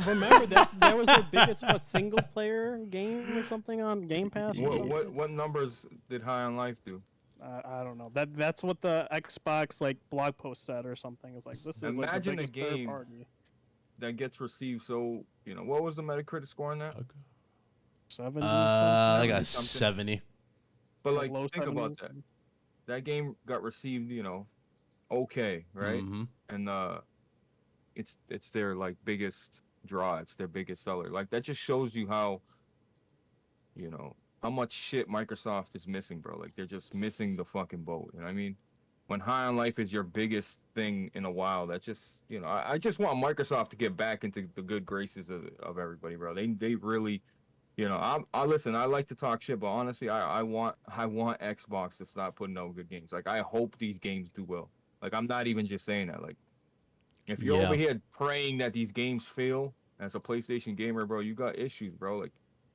Remember that was their biggest single player game or something on Game Pass. What numbers did Higher in Life do? I don't know. That's what the Xbox like blog post said or something. It's like this is imagine like the a game that gets received. So what was the Metacritic score on that? 70 I got something. 70. But Like like, low think about that. 70s. That game got received, okay, right? Mhm. And it's their like biggest draw. It's their biggest seller. Like that just shows you how, how much shit Microsoft is missing, bro. Like they're just missing the fucking boat. You know what I mean? When High on Life is your biggest thing in a while, that just, I just want Microsoft to get back into the good graces of everybody, bro. They really, I listen. I like to talk shit, but honestly, I want Xbox to stop putting out good games. Like I hope these games do well. Like I'm not even just saying that. Like if you're over here praying that these games fail as a PlayStation gamer, bro, you got issues, bro. Like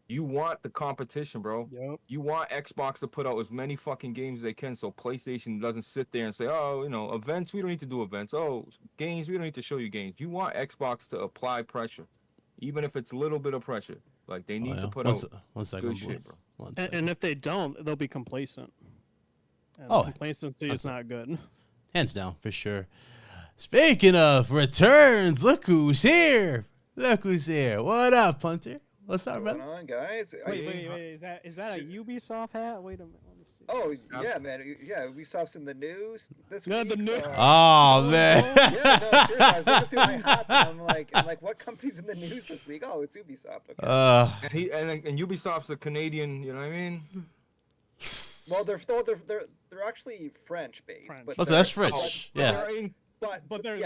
you want the competition, bro. Yep. You want Xbox to put out as many fucking games as they can, so PlayStation doesn't sit there and say, oh, events, we don't need to do events. Oh, games, we don't need to show you games. You want Xbox to apply pressure, even if it's a little bit of pressure. Like they need to put out good shit, bro. And if they don't, they'll be complacent. And complacency is not good. Hands down, for sure. Speaking of returns, look who's here. What up, Punter? What's up, brother? What's going on, guys? Wait. Is that a Ubisoft hat? Wait a minute. Let me see. Oh, yeah, man. Yeah, Ubisoft's in the news this Yeah, week. the news. Oh, man. Yeah, no, seriously. I was looking through my hats and I'm like, what company's in the news this week? Oh, it's Ubisoft. Okay. And Ubisoft's a Canadian, you know what I mean? Well, they're actually French based. But that's French. Yeah. But they're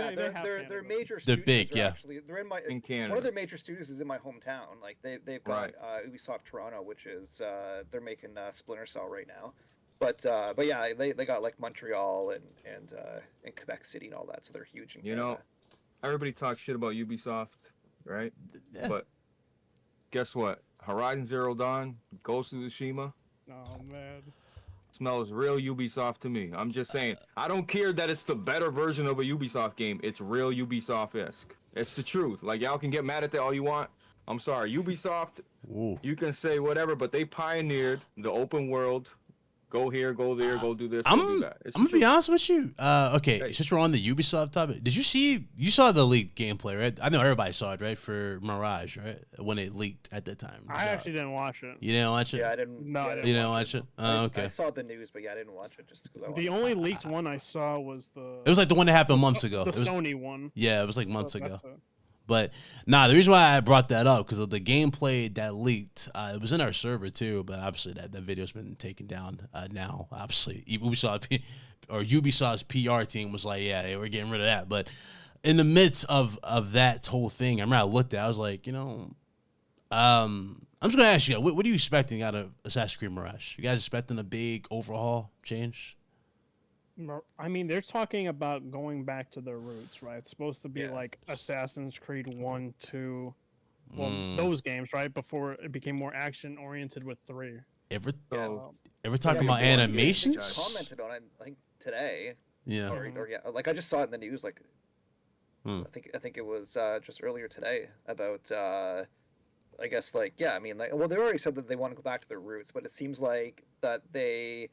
major. They're big, yeah. Actually, they're in Canada. One of their major studios is in my hometown. Like they've got Ubisoft Toronto, which is they're making Splinter Cell right now. But yeah, they got like Montreal and Quebec City and all that, so they're huge in Canada. Everybody talks shit about Ubisoft, right? Yeah. But guess what? Horizon Zero Dawn, Ghost of Tsushima. Oh man. Smells real Ubisoft to me. I'm just saying. I don't care that it's the better version of a Ubisoft game. It's real Ubisoft-esque. It's the truth. Like, y'all can get mad at that all you want. I'm sorry. Ubisoft, you can say whatever, but they pioneered the open world. Go here, go there, go do this, go do that. I'm going to be honest with you. Okay, since we're on the Ubisoft topic, you saw the leaked gameplay, right? I know everybody saw it, right? For Mirage, right? When it leaked at the time. I actually didn't watch it. You didn't watch it? Yeah, I didn't. No, I didn't. You didn't watch it? Okay. I saw the news, but yeah, I didn't watch it just because The only leaked one I saw was It was like the one that happened months ago. The Sony one. Yeah, it was like months ago. But the reason why I brought that up, because of the gameplay that leaked, it was in our server too, but obviously that video's been taken down now. Obviously, Ubisoft's PR team was like, yeah, they were getting rid of that. But in the midst of that whole thing, I remember I looked at it, I was like, I'm just going to ask you, what are you expecting out of Assassin's Creed Mirage? You guys expecting a big overhaul change? I mean, they're talking about going back to their roots, right? It's supposed to be like Assassin's Creed 1, 2, those games, right? Before it became more action-oriented with 3. Ever talking about animations? I commented on it like today. Yeah. Or like I just saw it in the news. Like I think it was just earlier today about. I guess like I mean like they already said that they want to go back to their roots, but it seems like that they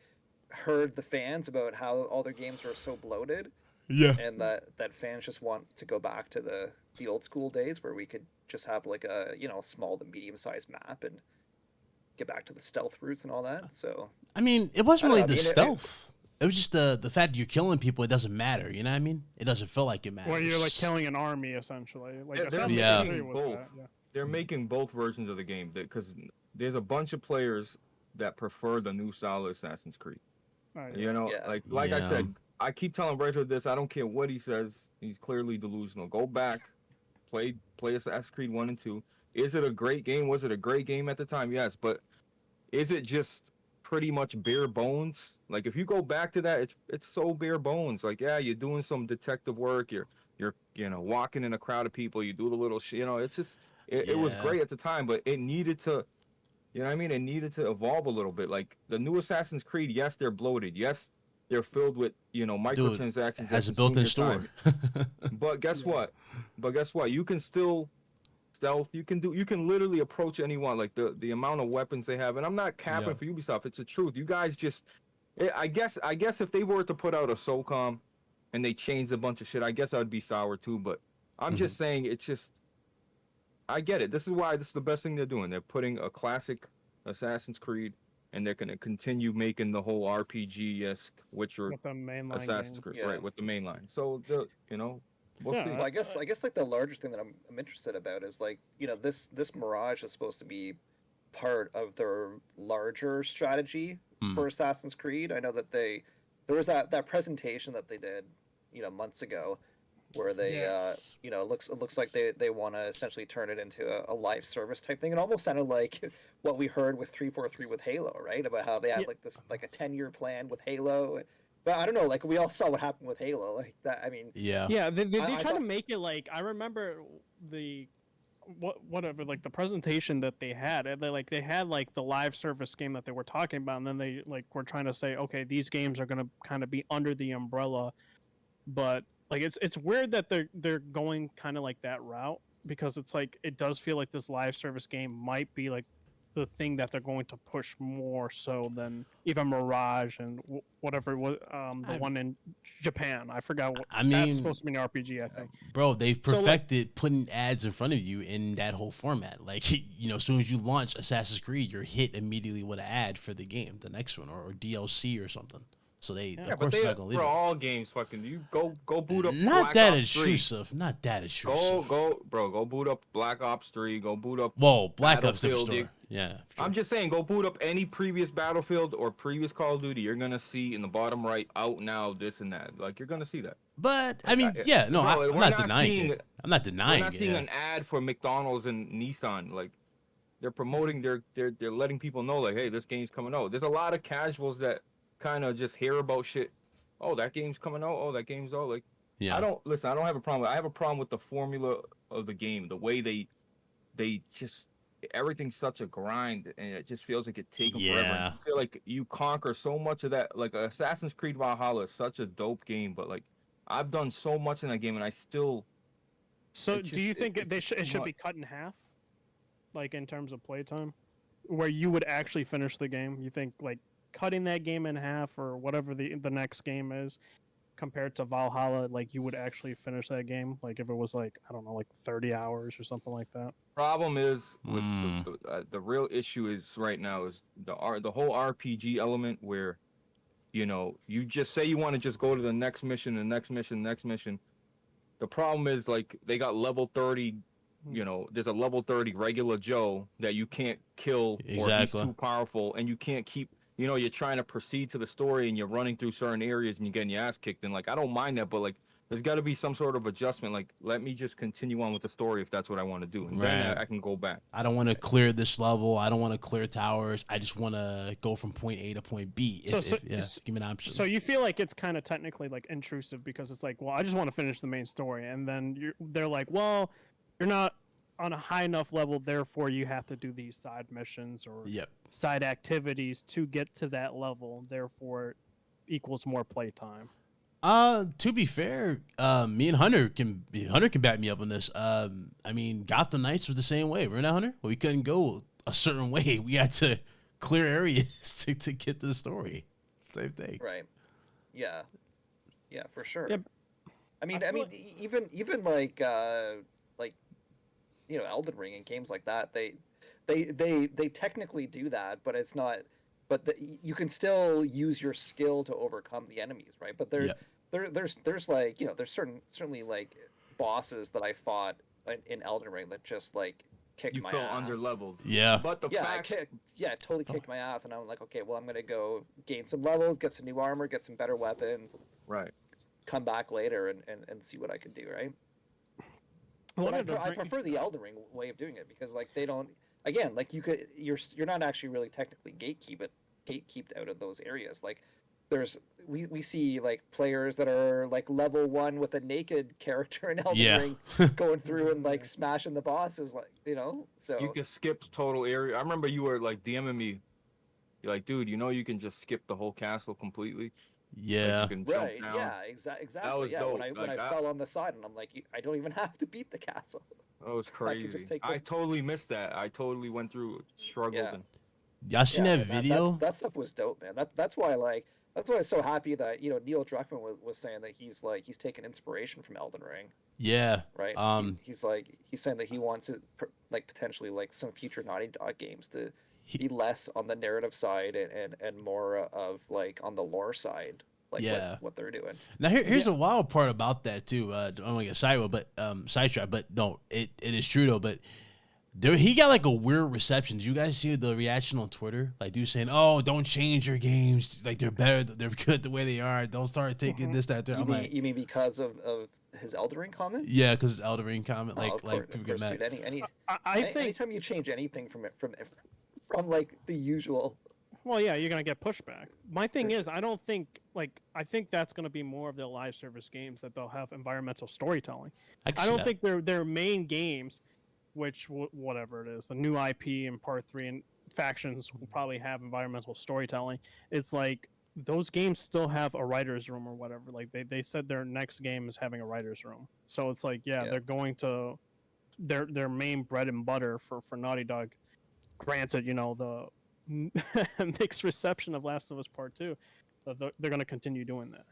heard the fans about how all their games are so bloated. Yeah. And that fans just want to go back to the old school days where we could just have like a small to medium sized map and get back to the stealth roots and all that. So I mean, it wasn't really the stealth. It was just the fact that you're killing people. It doesn't matter. You know what I mean? It doesn't feel like it matters. Well, you're like killing an army essentially. Like they're making both. They're making both versions of the game because there's a bunch of players that prefer the new style of Assassin's Creed. Like I said, I keep telling Rachel this. I don't care what he says. He's clearly delusional. Go back, play Assassin's Creed 1 and 2. Is it a great game? Was it a great game at the time? Yes, but is it just pretty much bare bones? Like if you go back to that, it's so bare bones. Like you're doing some detective work. You're walking in a crowd of people. You do the little shit. It's just it was great at the time, but it needed to. You know what I mean? It needed to evolve a little bit. Like the new Assassin's Creed, yes, they're bloated. Yes, they're filled with, microtransactions. Dude, has a built-in store. But guess what? You can still stealth. You can literally approach anyone. Like the amount of weapons they have. And I'm not capping for Ubisoft. It's the truth. You guys just, I guess if they were to put out a SOCOM and they changed a bunch of shit, I guess I would be sour too. But I'm just saying it's just, I get it. This is the best thing they're doing. They're putting a classic Assassin's Creed, and they're gonna continue making the whole RPG-esque Witcher with the mainline Assassin's game. Creed, right? With the main line. So we'll Yeah, see. Well, I guess like the larger thing that I'm interested about is like, this Mirage is supposed to be part of their larger strategy for Assassin's Creed. I know that there was that presentation that they did, months ago, where they it looks like they want to essentially turn it into a live service type thing. It almost sounded like what we heard with 343 with Halo, right? About how they had like this like a 10-year plan with Halo. But I don't know, like we all saw what happened with Halo, like that. I mean, yeah, they I try to make it like, I remember whatever, like the presentation that they had, and they had like the live service game that they were talking about, and then they like were trying to say, okay, these games are gonna kind of be under the umbrella, but like it's weird that they're going kind of like that route, because it's like it does feel like this live service game might be like the thing that they're going to push more so than even Mirage and whatever the one in Japan. I forgot what. I mean, that's supposed to be an RPG, I think. Bro, they've perfected putting ads in front of you in that whole format. Like, as soon as you launch Assassin's Creed, you're hit immediately with an ad for the game, the next one, or DLC or something. So of course they're not gonna leave for it. all games, fucking you go boot up. Not Black that Ops 3. intrusive. Not that intrusive. Go boot up Black Ops 3. Go boot up. Whoa, Black Ops different Battlefield. story. Yeah. Sure. I'm just saying, go boot up any previous Battlefield or previous Call of Duty. You're gonna see in the bottom right, out now, this and that. Like, you're gonna see that. But I mean, yeah, no, I'm not denying it. I'm not denying it. We're not seeing an ad for McDonald's and Nissan. Like, they're promoting. They're letting people know, like, hey, this game's coming out. There's a lot of casuals that kind of just hear about shit. Oh, that game's coming out. Oh, that game's out. Like, yeah. I don't have a problem. I have a problem with the formula of the game. The way they just, everything's such a grind, and it just feels like it takes forever. And I feel like you conquer so much of that. Like, Assassin's Creed Valhalla is such a dope game, but like, I've done so much in that game, and I still. So, do you think it should be cut in half, like in terms of playtime, where you would actually finish the game? You think like cutting that game in half, or whatever the next game is, compared to Valhalla, like you would actually finish that game, like if it was like, I don't know, like 30 hours or something like that? Problem is with the real issue is right now is the whole RPG element, where you just say you want to just go to the next mission, The problem is, like, they got level 30, there's a level 30 regular Joe that you can't kill, or he's too powerful, and you can't keep, you're trying to proceed to the story and you're running through certain areas and you're getting your ass kicked. And like, I don't mind that, but like, there's got to be some sort of adjustment. Like, let me just continue on with the story if that's what I want to do, and then I can go back. I don't want to clear this level. I don't want to clear towers. I just want to go from point A to point B. Give me an option. So you feel like it's kind of technically like intrusive, because it's like, well, I just want to finish the main story, and then they're like, well, you're not on a high enough level, therefore you have to do these side missions or side activities to get to that level, therefore equals more playtime. To be fair, me and Hunter can back me up on this. I mean, Gotham Knights was the same way. Remember that, Hunter? We couldn't go a certain way. We had to clear areas to get to the story. Same thing. Right. Yeah. Yeah, for sure. Yep. I mean, even like Elden Ring and games like that, they technically do that, but it's not. But you can still use your skill to overcome the enemies, right? But there's like, there's certainly like bosses that I fought in Elden Ring that just like kicked my ass. You felt under-leveled. Yeah. But the fact... it totally kicked my ass, and I'm like, okay, well, I'm gonna go gain some levels, get some new armor, get some better weapons. Right. Come back later and see what I can do, right? But I prefer the Elden Ring way of doing it, because like they don't, again, like you're not actually really technically gatekeeped out of those areas. Like we see like players that are like level 1 with a naked character in Elden Ring going through and like smashing the bosses, like, so you can skip total area. I remember you were like DMing me, you're like, dude, you can just skip the whole castle completely. Yeah. Like, right. Yeah. Exactly. That was dope. When I fell on the side, and I'm like, I don't even have to beat the castle. That was crazy. I totally missed that. I totally went through, struggled. Yeah. And... Y'all seen that video? That stuff was dope, man. That's why I was so happy that Neil Druckmann was saying that he's taking inspiration from Elden Ring. Yeah. right? He's saying that he wants it like potentially like some future Naughty Dog games to be less on the narrative side and more of like on the lore side, like what they're doing. Now here's a wild part about that too. I don't want to get sidetracked, but no, it is true though. But he got like a weird reception. Did you guys see the reaction on Twitter? Like dude saying, "Oh, don't change your games. Like they're better. They're good the way they are. Don't start taking this, that, there." You mean because of his Elden Ring comment? Yeah, because his Elden Ring comment, people get mad. I think anytime you change anything from like the usual. Well, yeah, you're gonna get pushback. My thing is, I think that's gonna be more of their live service games that they'll have environmental storytelling. I don't think their main games, which whatever it is, the new IP and Part 3 and factions will probably have environmental storytelling. It's like those games still have a writer's room or whatever. Like they said their next game is having a writer's room. So it's like, they're going to their main bread and butter for Naughty Dog. Granted, the mixed reception of Last of Us Part 2, they're going to continue doing that.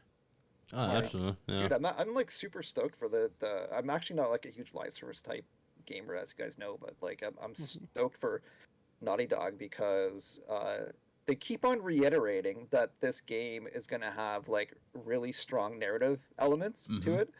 Oh, absolutely. Yeah. Dude, I'm like super stoked for the I'm actually not like a huge live service type gamer, as you guys know, but like I'm stoked for Naughty Dog because they keep on reiterating that this game is going to have like really strong narrative elements to it,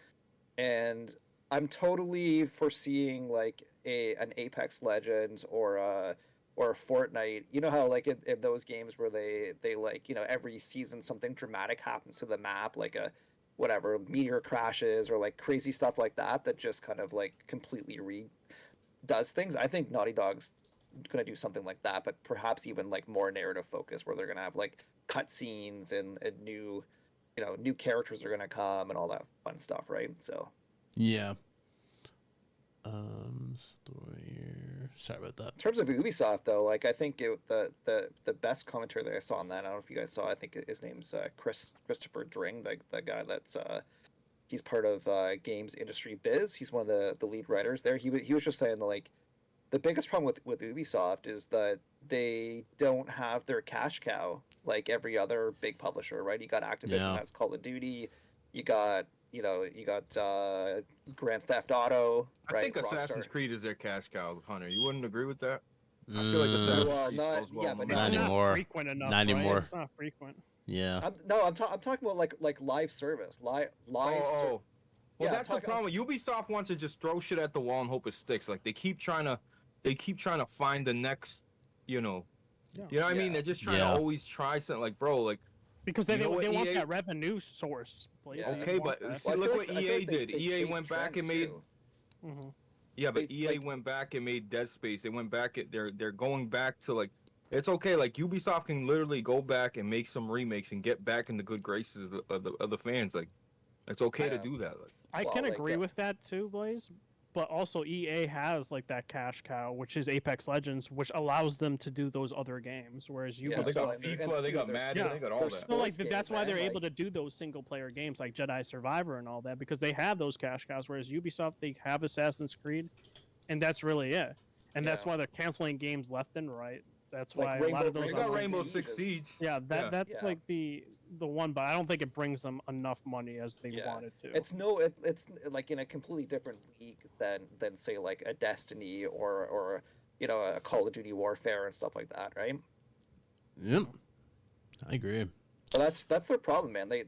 and I'm totally foreseeing like an Apex Legends or a Fortnite. You know how like in those games where they like, every season something dramatic happens to the map, like a whatever meteor crashes or like crazy stuff like that just kind of like completely does things. I think Naughty Dog's gonna do something like that, but perhaps even like more narrative focus, where they're gonna have like cutscenes and new new characters are gonna come and all that fun stuff, right? So yeah. Story here. Sorry about that. In terms of Ubisoft, though, like I think the best commentary that I saw on that, I don't know if you guys saw. I think his name's Christopher Dring, the guy that's he's part of Games Industry Biz. He's one of the lead writers there. He was just saying that like the biggest problem with Ubisoft is that they don't have their cash cow like every other big publisher, right? You got Activision, that's Call of Duty. You got Grand Theft Auto. I think Assassin's Creed is their cash cow, Hunter. You wouldn't agree with that? I feel like Assassin's Creed but not anymore. Not frequent enough. Not anymore. It's not frequent. Yeah. I'm talking about like live service. Live. Well, that's the problem. Ubisoft wants to just throw shit at the wall and hope it sticks. Like they keep trying to find the next, you know what I mean? They're just trying to always try something. Like, bro, like. Because they want that revenue source. Yeah. Okay, but see, look what EA did. EA went back and made. Yeah, but EA went back and made Dead Space. They went back. They're going back to like. It's okay. Like Ubisoft can literally go back and make some remakes and get back in the good graces of the fans. Like, it's okay to do that. Like, I can agree with that too, Blaze. But also EA has like that cash cow, which is Apex Legends, which allows them to do those other games. Whereas Ubisoft, they got FIFA, they got Madden, they got all that. So like that's why they're able to do those single player games like Jedi Survivor and all that, because they have those cash cows. Whereas Ubisoft, they have Assassin's Creed, and that's really it. And that's why they're canceling games left and right. That's why a lot of those. They got Rainbow Six Siege. Yeah, that's like the one, but I don't think it brings them enough money as they wanted to. It's like in a completely different league than say like a Destiny or a Call of Duty Warfare and stuff like that, right? Yep, I agree. Well, that's their problem, man. They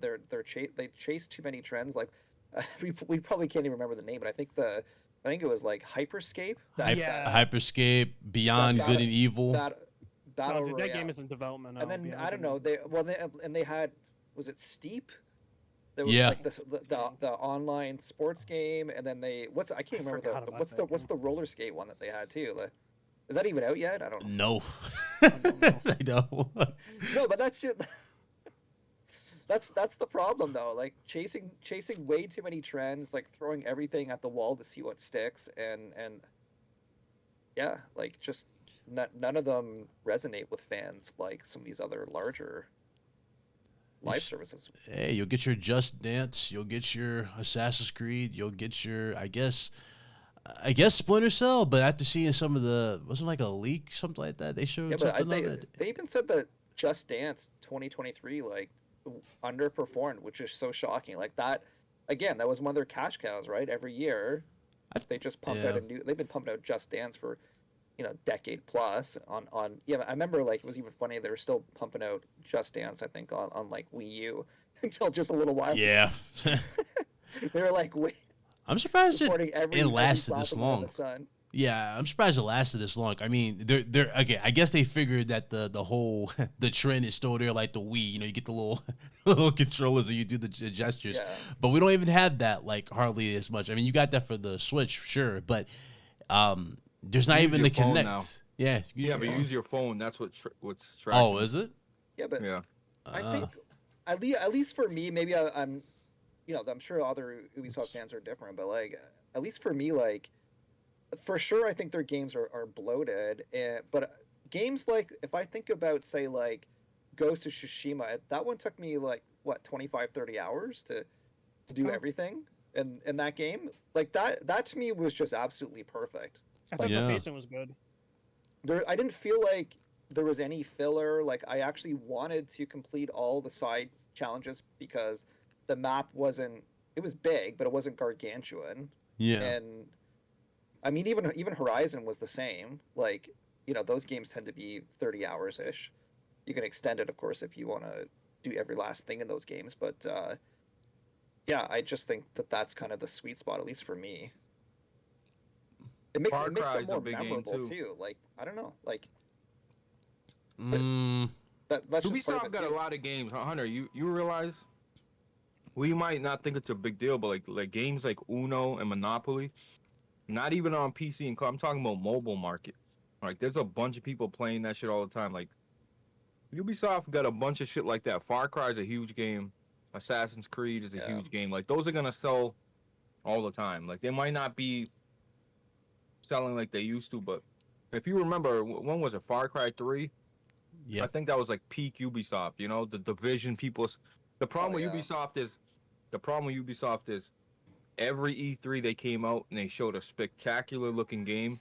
chase too many trends. Like we probably can't even remember the name, but I think it was like Hyperscape. Hyperscape, Beyond Good and Evil. Battle Royale. That game is in development now. And then I don't know. They had, was it Steep? There was like the online sports game, and then I can't remember what's the roller skate one that they had too. Like, is that even out yet? I don't know. No. I know. No, but that's just that's the problem though. Like chasing way too many trends, like throwing everything at the wall to see what sticks, and like just none of them resonate with fans like some of these other larger live services. Hey, you'll get your Just Dance, you'll get your Assassin's Creed, you'll get your I guess Splinter Cell, but after seeing some of wasn't like a leak, something like that, they showed something of it. They even said that Just Dance 2023 like underperformed, which is so shocking. Like again, that was one of their cash cows, right? Every year, they just pumped out a new. They've been pumping out Just Dance for, decade plus on. Yeah, I remember like it was even funny. They were still pumping out Just Dance, I think, on like Wii U until just a little while. Yeah. They were like, wait. I'm surprised it lasted this long. Yeah, I'm surprised it lasted this long. I mean, they're okay. I guess they figured that the whole the trend is still there, like the Wii. You get the little controllers and you do the gestures. Yeah. But we don't even have that like hardly as much. I mean, you got that for the Switch, sure, but there's not even the Kinect. Now. Yeah. Yeah, but use your phone. That's what's tracking. Oh, is it? Yeah, but yeah. I think at least for me, maybe I'm, I'm sure other Ubisoft fans are different, but like at least for me, like. For sure, I think their games are bloated, but games like, if I think about, say, like, Ghost of Tsushima, that one took me, like, what, 25, 30 hours to do everything in that game? Like, that to me was just absolutely perfect. I thought the pacing was good. I didn't feel like there was any filler. Like, I actually wanted to complete all the side challenges because the map wasn't... It was big, but it wasn't gargantuan. Yeah. And... I mean, even Horizon was the same. Like, those games tend to be 30 hours-ish. You can extend it, of course, if you want to do every last thing in those games. But, yeah, I just think that's kind of the sweet spot, at least for me. It makes them more memorable, too. Like, I don't know. Like, that's Ubisoft got a lot of games. Hunter, you realize? We might not think it's a big deal, but, like games like Uno and Monopoly... Not even on PC and I'm talking about mobile market. Like, there's a bunch of people playing that shit all the time. Like, Ubisoft got a bunch of shit like that. Far Cry is a huge game. Assassin's Creed is a huge game. Like, those are gonna sell all the time. Like, they might not be selling like they used to, but if you remember, when was it? Far Cry 3? Yeah. I think that was like peak Ubisoft. The Division people. The problem with Ubisoft is. Every E3 they came out and they showed a spectacular looking game,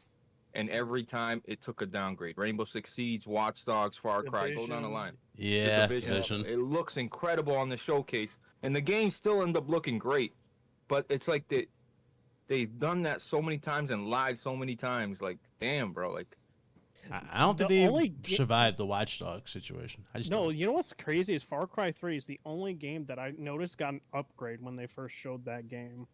and every time it took a downgrade. Rainbow Six Siege, Watch Dogs, Far Cry, go down the line. Yeah, Division. It looks incredible on the showcase, and the games still end up looking great, but it's like they've done that so many times and lied so many times. Like, damn, bro. Like, I don't think they survived the Watch Dogs situation. You know what's crazy is Far Cry 3 is the only game that I noticed got an upgrade when they first showed that game.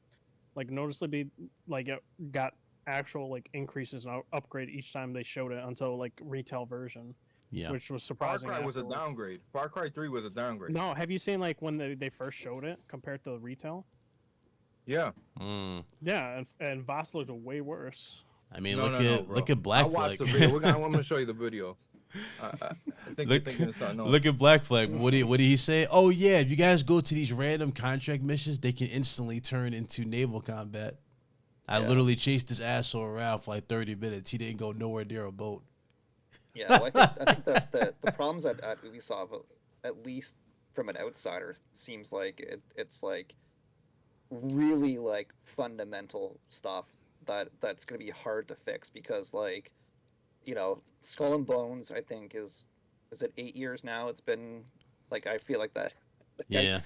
Like, noticeably, like, it got actual, like, increases and upgrade each time they showed it until, like, retail version. Yeah. Which was surprising. Far Cry was a downgrade. Far Cry 3 was a downgrade. No, have you seen, like, when they first showed it compared to the retail? Yeah. Yeah, and Voss looked way worse. I mean, look at Black Flag. I watched the video. I'm going to show you the video. I think you're thinking of something else. Look at Black Flag. What did he say? Oh yeah, if you guys go to these random contract missions, they can instantly turn into naval combat. I literally chased this asshole around for like 30 minutes. He didn't go nowhere near a boat. Yeah, well, I think the problems at Ubisoft, at least from an outsider, seems like it's like really like fundamental stuff that's going to be hard to fix because like. Skull and Bones, I think, is it 8 years now? It's been, like, I feel like that. Yeah.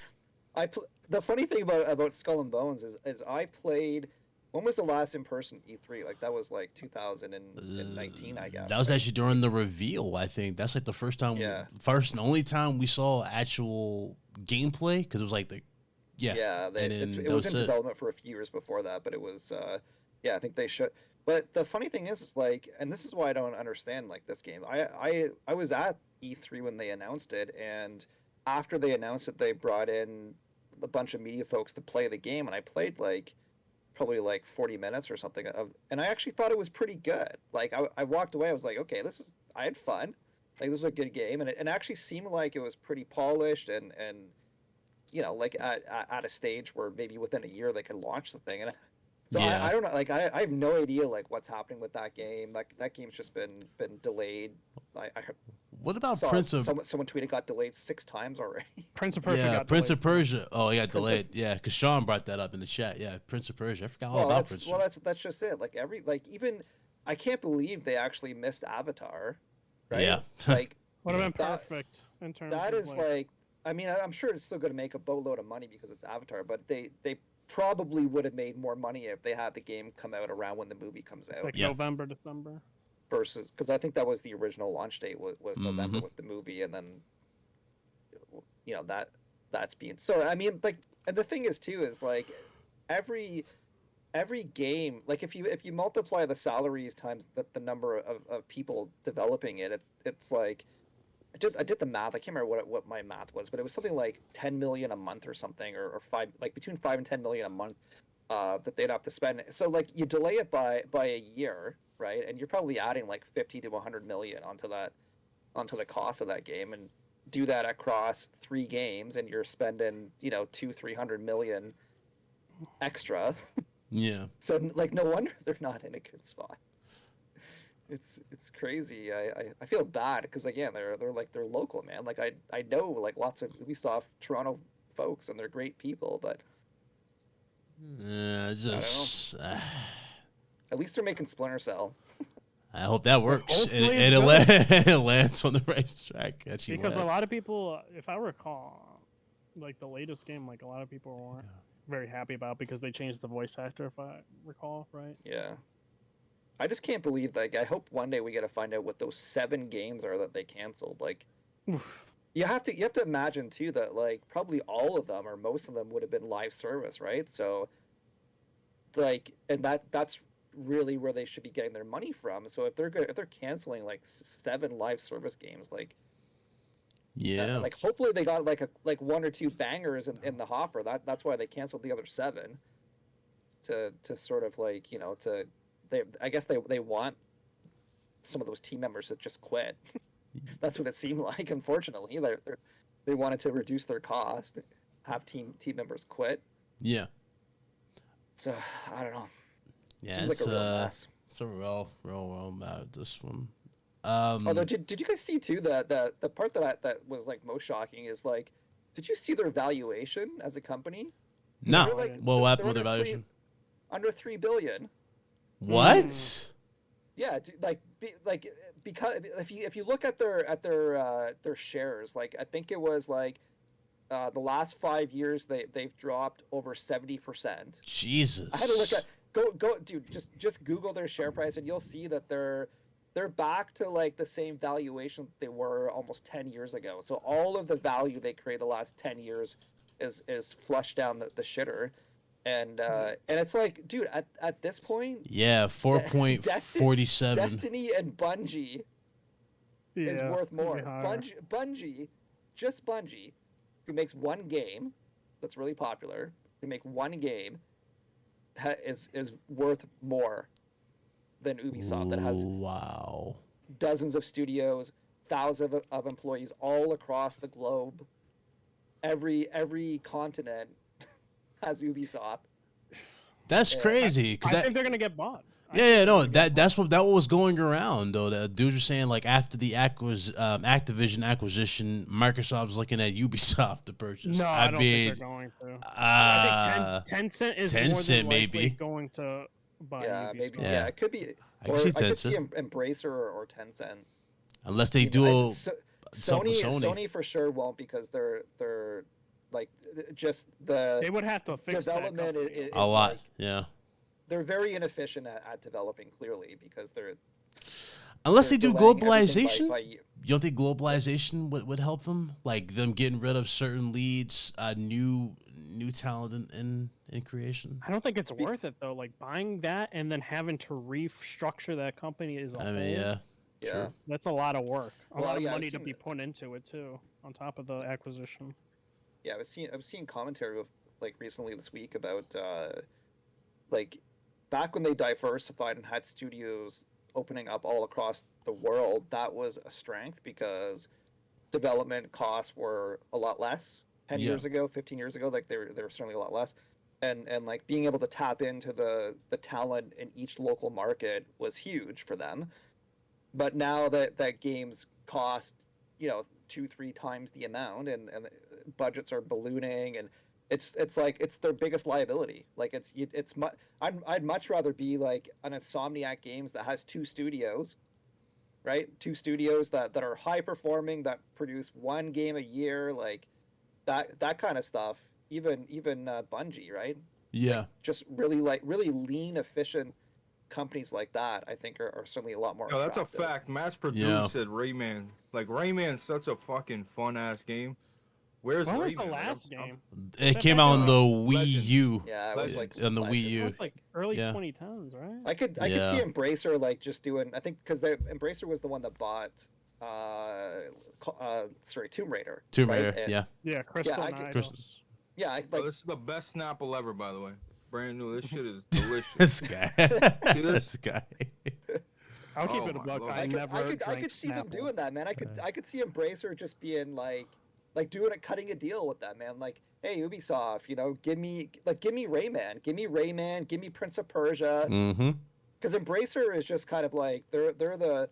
The funny thing about Skull and Bones is I played, when was the last in-person E3? Like, that was, like, 2019, I guess. That was actually during the reveal, I think. That's, like, the first and only time we saw actual gameplay, because it was, like, it was in development for a few years before that, but it was, I think they should... But the funny thing is like, and this is why I don't understand like this game. I was at E3 when they announced it, and after they announced it, they brought in a bunch of media folks to play the game, and I played like probably like 40 minutes or something and I actually thought it was pretty good. Like I walked away, I was like, okay, I had fun. Like this was a good game, and it actually seemed like it was pretty polished and like at a stage where maybe within a year they could launch the thing. And so I don't know, like I have no idea like what's happening with that game. Like that game's just been delayed. What about someone tweeted got delayed 6 times already. Prince of Persia. Yeah, Prince of Persia. Oh, he got delayed. Yeah, because Sean brought that up in the chat. Yeah, Prince of Persia. I forgot all about Prince. Well, that's just it. Like even I can't believe they actually missed Avatar. Right? Yeah. Like would have been perfect in terms. That is like. I mean, I'm sure it's still going to make a boatload of money because it's Avatar, but they probably would have made more money if they had the game come out around when the movie comes out. Like November, December. Versus, because I think that was the original launch date was November with the movie, and then that's being so. I mean, like, and the thing is too is like every game, like if you multiply the salaries times the number of people developing it, it's like I did the math. I can't remember what my math was, but it was something like 10 million a month or something, or between 5 and 10 million a month that they'd have to spend. So like you delay it by a year, right? And you're probably adding like 50 to 100 million onto the cost of that game, and do that across 3 games, and you're spending 200-300 million extra. Yeah. So like no wonder they're not in a good spot. It's crazy. I feel bad because again they're local, man. Like I know like lots of Ubisoft Toronto folks, and they're great people, but just at least they're making Splinter Cell. I hope that works and Hopefully it lands on the right track. Because a lot of people, if I recall, like the latest game, like a lot of people weren't very happy about because they changed the voice actor, if I recall, right? Yeah. I just can't believe, like, I hope one day we get to find out what those 7 games are that they canceled. Like, you have to imagine too that like probably all of them or most of them would have been live service, right? So, like, and that's really where they should be getting their money from. So if they're canceling like 7 live service games, like, like hopefully they got like 1 or 2 bangers in the hopper. That's why they canceled the other 7 to sort of like I guess they want some of those team members to just quit. That's what it seemed like. Unfortunately, they wanted to reduce their cost, have team members quit. Yeah. So I don't know. Yeah, seems like a real mess. It's a real about this one. Although, did you guys see too that the part that was like most shocking is like, did you see their valuation as a company? No. Like, what happened with their valuation? Under $3 billion. What? Yeah, because if you look at their shares, like I think it was like the last 5 years they've dropped over 70%. Jesus. I had to look at go dude, just Google their share price and you'll see that they're back to like the same valuation they were almost 10 years ago. So all of the value they created the last 10 years is flushed down the shitter. And it's like, dude, at this point, 4.47. Destiny and Bungie is worth more. Bungie, just Bungie, who makes one game that's really popular, who make one game, is worth more than Ubisoft, that has dozens of studios, thousands of employees all across the globe. Every continent has Ubisoft. That's crazy. I think they're gonna get bought. That's what was going around though. The dudes were saying like after the Activision acquisition, Microsoft was looking at Ubisoft to purchase. No, I don't think they're going to. I think Tencent is more than likely going to buy Ubisoft. Maybe. Yeah, it could be. I could see Embracer or Tencent. Unless they Sony for sure won't, because they're like just they would have to fix development is a lot. Like, yeah, they're very inefficient at developing, clearly, because unless they do globalization. You don't think globalization would help them, like them getting rid of certain leads, new talent in creation? I don't think it's worth it though. Like buying that and then having to restructure that company is Sure. That's a lot of work. A lot of money to be put into it too, on top of the acquisition. Yeah, I was seeing commentary of like recently this week about like back when they diversified and had studios opening up all across the world, that was a strength because development costs were a lot less 10 years ago, 15 years ago. Like they were certainly a lot less, and like being able to tap into the talent in each local market was huge for them. But now that games cost 2-3 times the amount, and budgets are ballooning, and it's like it's their biggest liability. Like I'd much rather be like an Insomniac Games that has 2 studios, right? 2 studios that are high performing, that produce 1 game a year, like that kind of stuff. Even Bungie, right? Yeah. Just really lean, efficient companies like that, I think are certainly a lot more. No, that's a attractive. fact. Mass produced said Rayman. Like Rayman's such a fucking fun ass game. Where's When was Rayman? the Like, last game? It that came back out in on the- the Wii Legend. U. Yeah, it was like on the Wii Legend. U. It was like early Yeah. 2010s, right? I could see Embracer like just doing. I think because Embracer was the one that bought, Tomb Raider. Tomb right? Raider. And- Yeah. Yeah, Crystal I Knight. Crystal- Yeah, Oh, this is the best Snapple ever, by the way. Brand new. This shit is delicious. This guy. This guy. I'll keep Oh it a my buck. Lord. I never I drank could see them Snapple. doing that, man. I could see Embracer just being like cutting a deal with that, man. Like, hey, Ubisoft, give me Rayman, give me Prince of Persia, Mm-hmm. because Embracer is just kind of like they're the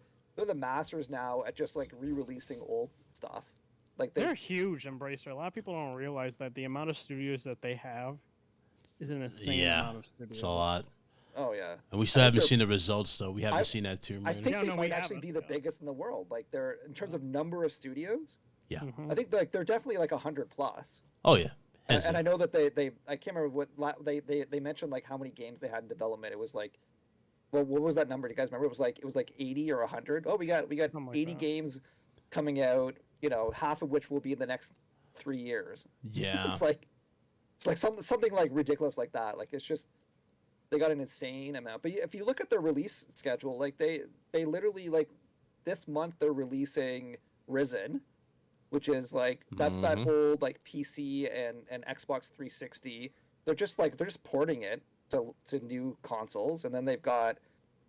masters now at just like re-releasing old stuff. Like They're huge, Embracer. A lot of people don't realize that the amount of studios that they have is an insane amount of studios. It's a lot. Oh yeah. And we still I haven't think seen the results, though. We haven't I- seen that Tomb I Raider. think Yeah, they no, we might actually haven't, be the yeah. biggest in the world. Like they're in terms of number of studios. Yeah. Mhm. I think they're definitely like 100 plus. Oh, yeah. And I know that they I can't remember what they mentioned like how many games they had in development. It was like, well, what was that number? Do you guys remember? It was like 80 or 100. Oh, we got Something like 80 that. games coming out. Half of which will be in the next 3 years. Yeah. It's like something like ridiculous like that. Like it's just they got an insane amount. But if you look at their release schedule, like they literally like this month they're releasing Risen, which is like that's that old like PC and Xbox 360. They're just porting it to new consoles, and then they've got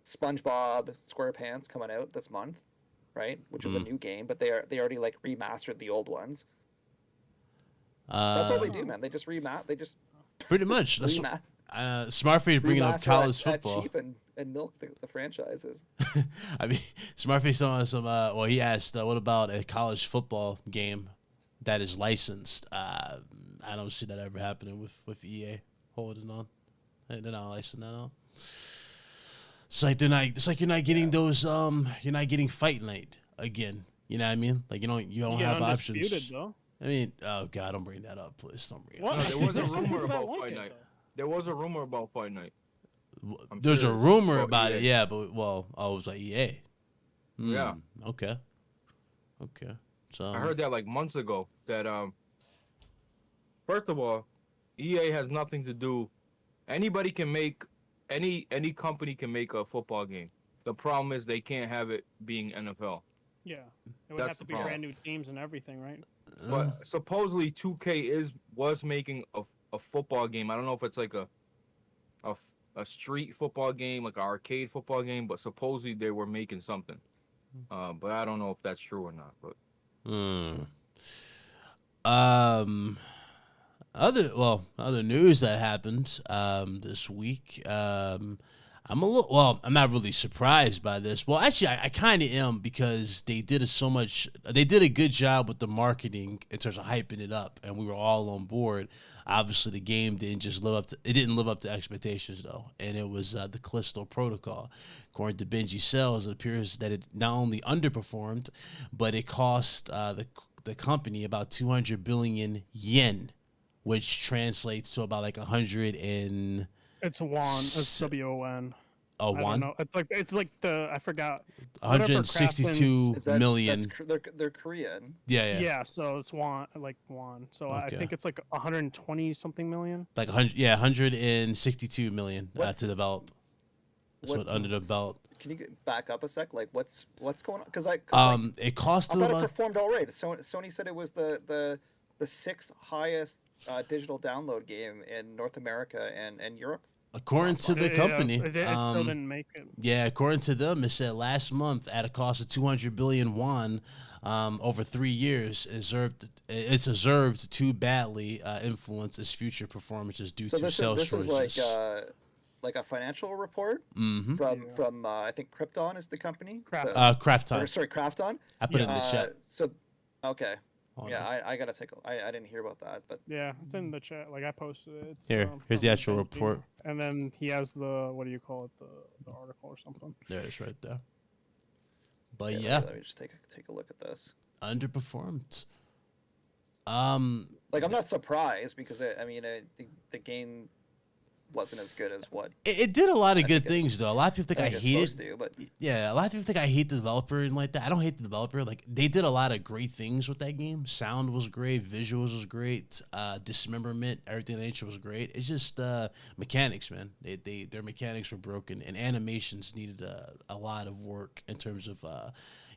SpongeBob SquarePants coming out this month, right? Which is a new game, but they already like remastered the old ones. That's all they do, man. They just Pretty much. That's remaster. Smartface bringing up college at football. cheap and milk the franchises. I mean, Smartface on some. Well, he asked, "What about a college football game that is licensed?" I don't see that ever happening with EA holding on. They're not licensing that on. It's like they're not. It's like you're not getting those. You're not getting Fight Night again. You know what I mean? Like you don't Yeah, have Undisputed, options. though. I mean, oh god, don't bring that up, please. Don't bring it What? up. No, there was a There's some rumor people that about like Fight it, Night. though. There was a rumor about Fight Night. I'm There's a sure rumor it's about EA. it, yeah, but it was like EA. Yeah. Okay. So I heard that like months ago. That first of all, EA has nothing to do. Anybody can make any company can make a football game. The problem is they can't have it being NFL. Yeah, it would That's have to the be problem. brand new teams and everything, right? But supposedly 2K was making a football game. I don't know if it's like a street football game, like an arcade football game, but supposedly they were making something. But I don't know if that's true or not. But other news that happened this week. I'm not really surprised by this. Well, actually, I kind of am, because they did a good job with the marketing in terms of hyping it up, and we were all on board. Obviously, the game didn't live up to expectations, though, and it was the Callisto Protocol. According to Benji Sales, it appears that it not only underperformed, but it cost the company about 200 billion yen, which translates to about like 100 and It's WON. It's WON. I don't won. know. It's like I forgot. 162 million. They're Korean. Yeah. Yeah, so it's WON, like WON. So I Okay. think it's like 120 something million. Like 162 million What's- to develop. That's what under the belt. Can you back up a sec? Like what's going on? Because It cost I them thought it about performed all right. Sony said it was the sixth highest digital download game in North America and Europe. according to the company. It still didn't make it. Yeah, according to them, it said last month at a cost of 200 billion won, over 3 years, it's observed to badly influence its future performances due So to this sales is shortages. like a financial report Mm-hmm. from I think Krypton is the company. Kraft. Craft Or, time. sorry, Krafton. I put it in the chat. So okay. Hold Yeah, on. I gotta take a. I didn't hear about that, but Yeah, it's in the chat. Like I posted it. It's, Here's the from actual Benji. report. And then he has the what do you call it? The article or something. There it is right there. But yeah, yeah, let me just take a look at this. underperformed. Like I'm not surprised because the game wasn't as good as what. It did a lot of good things though. A lot of people think I hate it. To, but... Yeah, a lot of people think I hate the developer and like that. I don't hate the developer. Like they did a lot of great things with that game. Sound was great, visuals was great, dismemberment, everything in nature was great. It's just mechanics, man. Their mechanics were broken, and animations needed a lot of work in terms of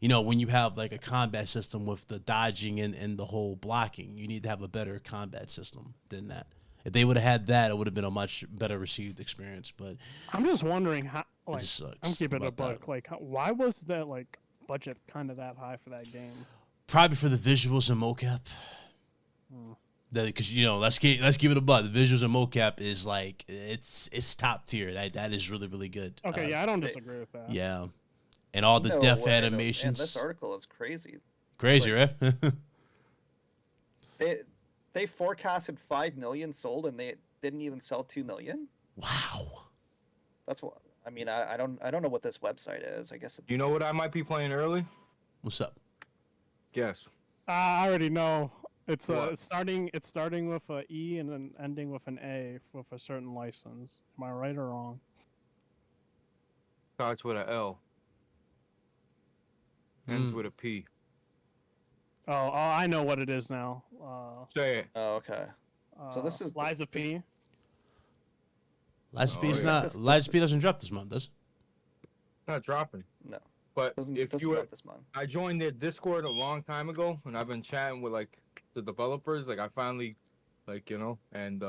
when you have like a combat system with the dodging and the whole blocking, you need to have a better combat system than that. If they would have had that, it would have been a much better received experience. But I'm just wondering how. Like, I'm sucks keeping it a about that. buck. Like, why was that like budget kind of that high for that game? Probably for the visuals and mocap. Because let's give it a butt. The visuals and mocap is like it's top tier. That is really really good. Okay, I don't disagree with that. Yeah, and all the death animations. And this article is crazy. Crazy, like, right? They forecasted 5 million sold, and they didn't even sell 2 million. Wow. That's what I mean. I don't know what this website is. I guess. You know what I might be playing early? What's up? Yes. I already know. It's starting with a E and then ending with an A with a certain license. Am I right or wrong? Starts with a L. Ends with a P. Oh, I know what it is now. Say it. Oh, okay. So this is Liza P. Liza P is not. Liza P doesn't drop this month, does it? Not dropping. No. But Doesn't if you drop this month. I joined their Discord a long time ago, and I've been chatting with like the developers. Like I finally, and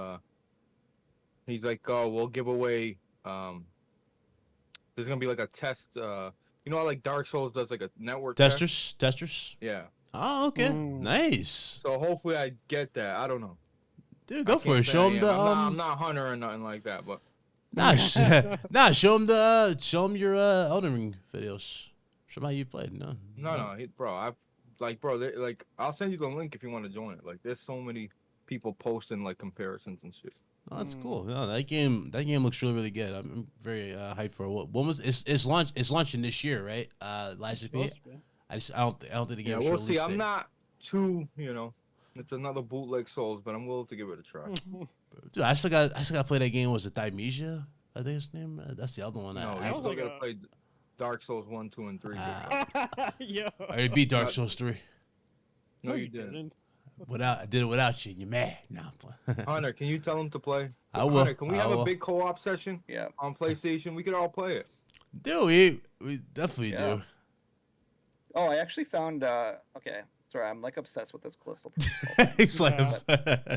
he's like, "Oh, we'll give away. There's gonna be like a test. How like Dark Souls does like a network Testers. Yeah. Oh, okay. Nice. So hopefully I get that. I don't know. Dude, go for it. Show him the. I'm not Hunter or nothing like that, but. Show him your Elden Ring videos. Show him how you played. No, I'll send you the link if you want to join it. Like, there's so many people posting like comparisons and shit. Oh, that's cool. No, that game looks really really good. I'm very hyped for it. When was it's launching this year, right? Liza P. I don't think the game. Yeah, we'll see. I'm not too, it's another bootleg Souls, but I'm willing to give it a try. Dude, I still got to play that game. Was it Dimesia? I think his name. That's the other one. No, I still got to play Dark Souls 1, 2, and 3. Yo. I already beat Dark Souls 3. No, you didn't. I did it without you. You're mad. Nah, Hunter, can you tell him to play? I will. Hunter, can we have a big co-op session? Yeah. On PlayStation, we could all play it. Dude, we definitely do. Oh, I actually found. Okay, sorry, I'm like obsessed with this Callisto Protocol. He's like,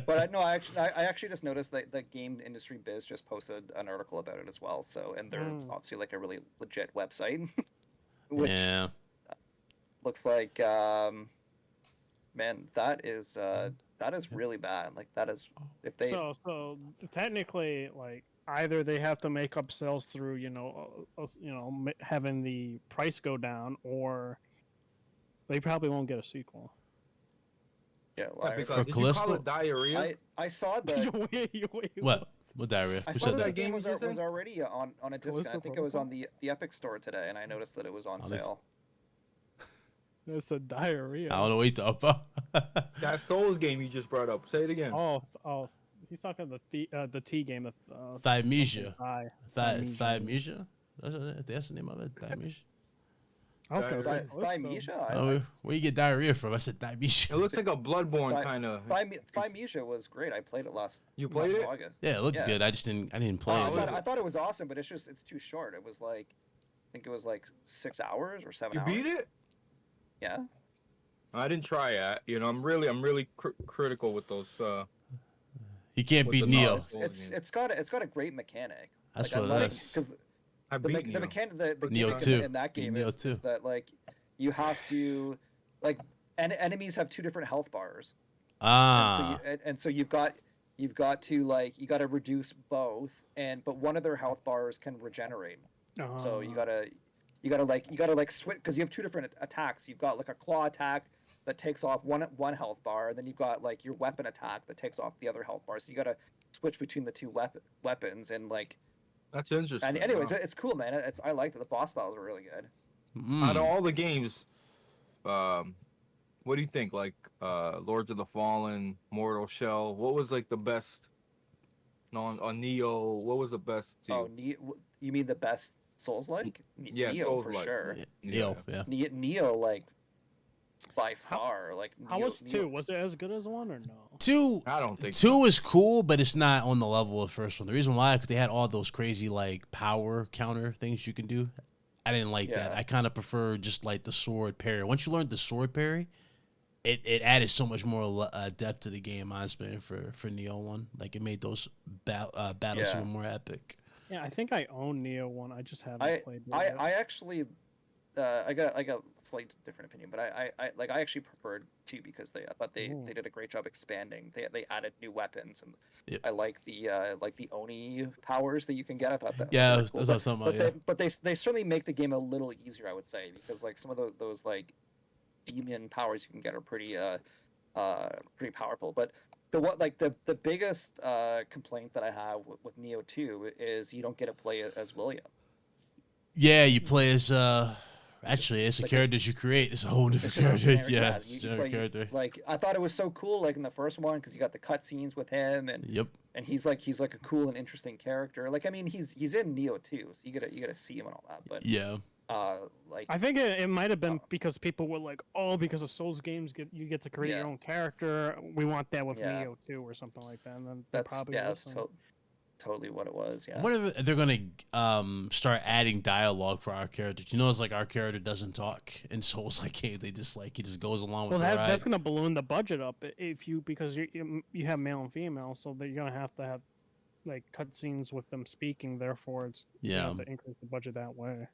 but I actually just noticed that Game Industry Biz just posted an article about it as well. So, and they're obviously like a really legit website, which looks like, man, that is really bad. Like that is if they. So technically, like either they have to make up sales through having the price go down, or they probably won't get a sequel. Yeah, well, for did Callisto? You call it diarrhea? I saw that. Wait, what diarrhea? I saw that game was already on a discount. I think it was on the Epic Store today, and I noticed that it was on sale. That's a diarrhea. I don't know what you're talking about. That Souls game you just brought up. Say it again. Oh, he's talking the T game. Thymesia. Thymesia. That's the name of it. Thymesia. I was gonna say Thymesia. Where you get diarrhea from? I said Thymesia. It looks like a Bloodborne kind of. Thymesia was great. I played it last. You played it? August. Yeah, it looked good. I didn't play it. I thought it was awesome, but it's too short. It was like, I think it was like 6 hours or 7 hours. You beat it? Yeah. I didn't try it. I'm really critical with those. He can't beat Neo. It's got a great mechanic. That's what it is. Because the mechanic Neo 2 in that game is that like you have to enemies have 2 different health bars. And so you've got to reduce both, but one of their health bars can regenerate. So you gotta switch, because you have 2 different attacks. You've got like a claw attack that takes off one health bar, and then you've got like your weapon attack that takes off the other health bar. So you gotta switch between the 2 weapons, and like. That's interesting. And anyways, it's cool, man. I liked it. The boss battles were really good. Out of all the games, what do you think? Like Lords of the Fallen, Mortal Shell. What was like the best No, on Neo, what was the best to Oh, you? you mean the best Souls-like? Yeah, Neo for Soulslike. sure. Neo, yeah. Neo, like by How- far, like How Neo, was 2? Was it as good as 1 or no? Two, I don't think two so. is cool, but it's not on the level of the first one. The reason why, because they had all those crazy like power counter things you can do. I didn't like that. Yeah. I kind of prefer just like the sword parry. Once you learned the sword parry, it added so much more depth to the game. Honestly, for Neo 1, like it made those battles Yeah. even more epic. Yeah, I think I own Neo 1. I just haven't I played it I yet. I actually I got a slight different opinion, but I actually preferred 2 because I thought they did a great job expanding. They added new weapons, and Yep. I like the Oni powers that you can get. I thought that Yeah, was really that's what I'm talking about. but they certainly make the game a little easier, I would say, because like some of those like demon powers you can get are pretty powerful. But the biggest complaint that I have with Neo 2 is you don't get to play as William. Yeah, you play as actually it's a Like character you create. It's a whole different It's just a character. generic, Yeah, yeah, it's a you generic play, character. like I thought it was so cool, like in the first one, because you got the cutscenes with him, and Yep. he's like a cool and interesting character. Like I mean, he's in Neo 2, so you gotta see him and all that. But Yeah. like I think it might have been because people were like, "Oh, because of Souls games, you get to create your Yeah. own character. We want that with Yeah. Neo 2 or something like that." And then they that's probably that's listened. totally what it was. I Yeah. wonder if they're gonna start adding dialogue for our characters. You know, it's like our character doesn't talk in Souls like games. They just like he just goes along with Well, the ride. that's gonna balloon the budget up if because you have male and female, so that you're gonna have to have like cutscenes with them speaking. Therefore, it's you Yeah. have to increase the budget that way.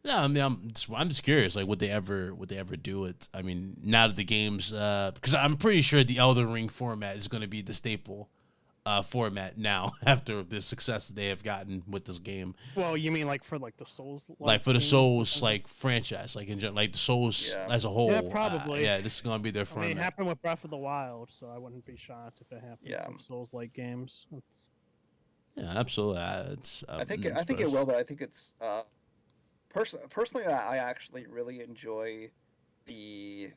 Yeah, I mean, I'm just curious. Like, would they ever do it? I mean, now that the game's because I'm pretty sure the Elden Ring format is going to be the staple format now after the success that they have gotten with this game. Well, you mean like for like the Souls, Like for the games or Souls something? like franchise, like in general, like the Souls Yeah. as a whole. Yeah, probably. Yeah, this is going to be their I mean, it format. happened with Breath of the Wild, so I wouldn't be shocked if it happened Yeah. with Souls-like games. Yeah, absolutely. It's, I think it will, but I think it's personally I actually really enjoy the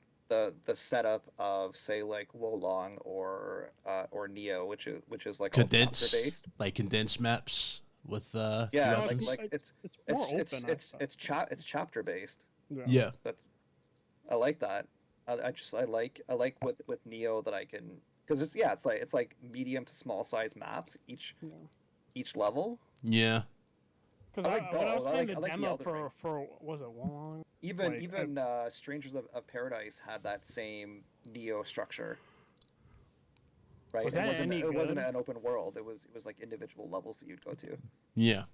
setup of say like Wolong or Neo, which is like all chapter condensed, based. like condensed maps with Yeah, few No, options. like it's more open. I thought. it's chapter based. Yeah. I like that. I like with Neo that I can, because it's like medium to small size maps each level. Yeah. Because I like when I was both. I playing like the the demo Elden Ring. for was it Wong? Even Like, Strangers of Paradise had that same Neo structure. Right. Was that any it wasn't good? an open world. It was like individual levels that you'd go to. Yeah.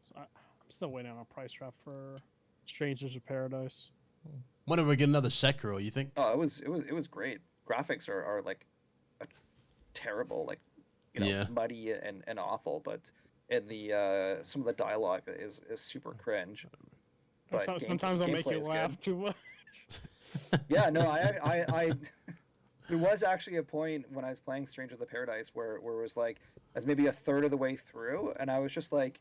So I'm still waiting on a price drop for Strangers of Paradise. When are we get another Sekiro? You think? Oh, it was great. Graphics are like terrible, like Yeah. muddy and awful, but in the some of the dialogue is super cringe. But Sometimes I'll make you gameplay is laugh good. too much. Yeah, no, I there was actually a point when I was playing Strangers of Paradise where it was like as maybe a third of the way through, and I was just like,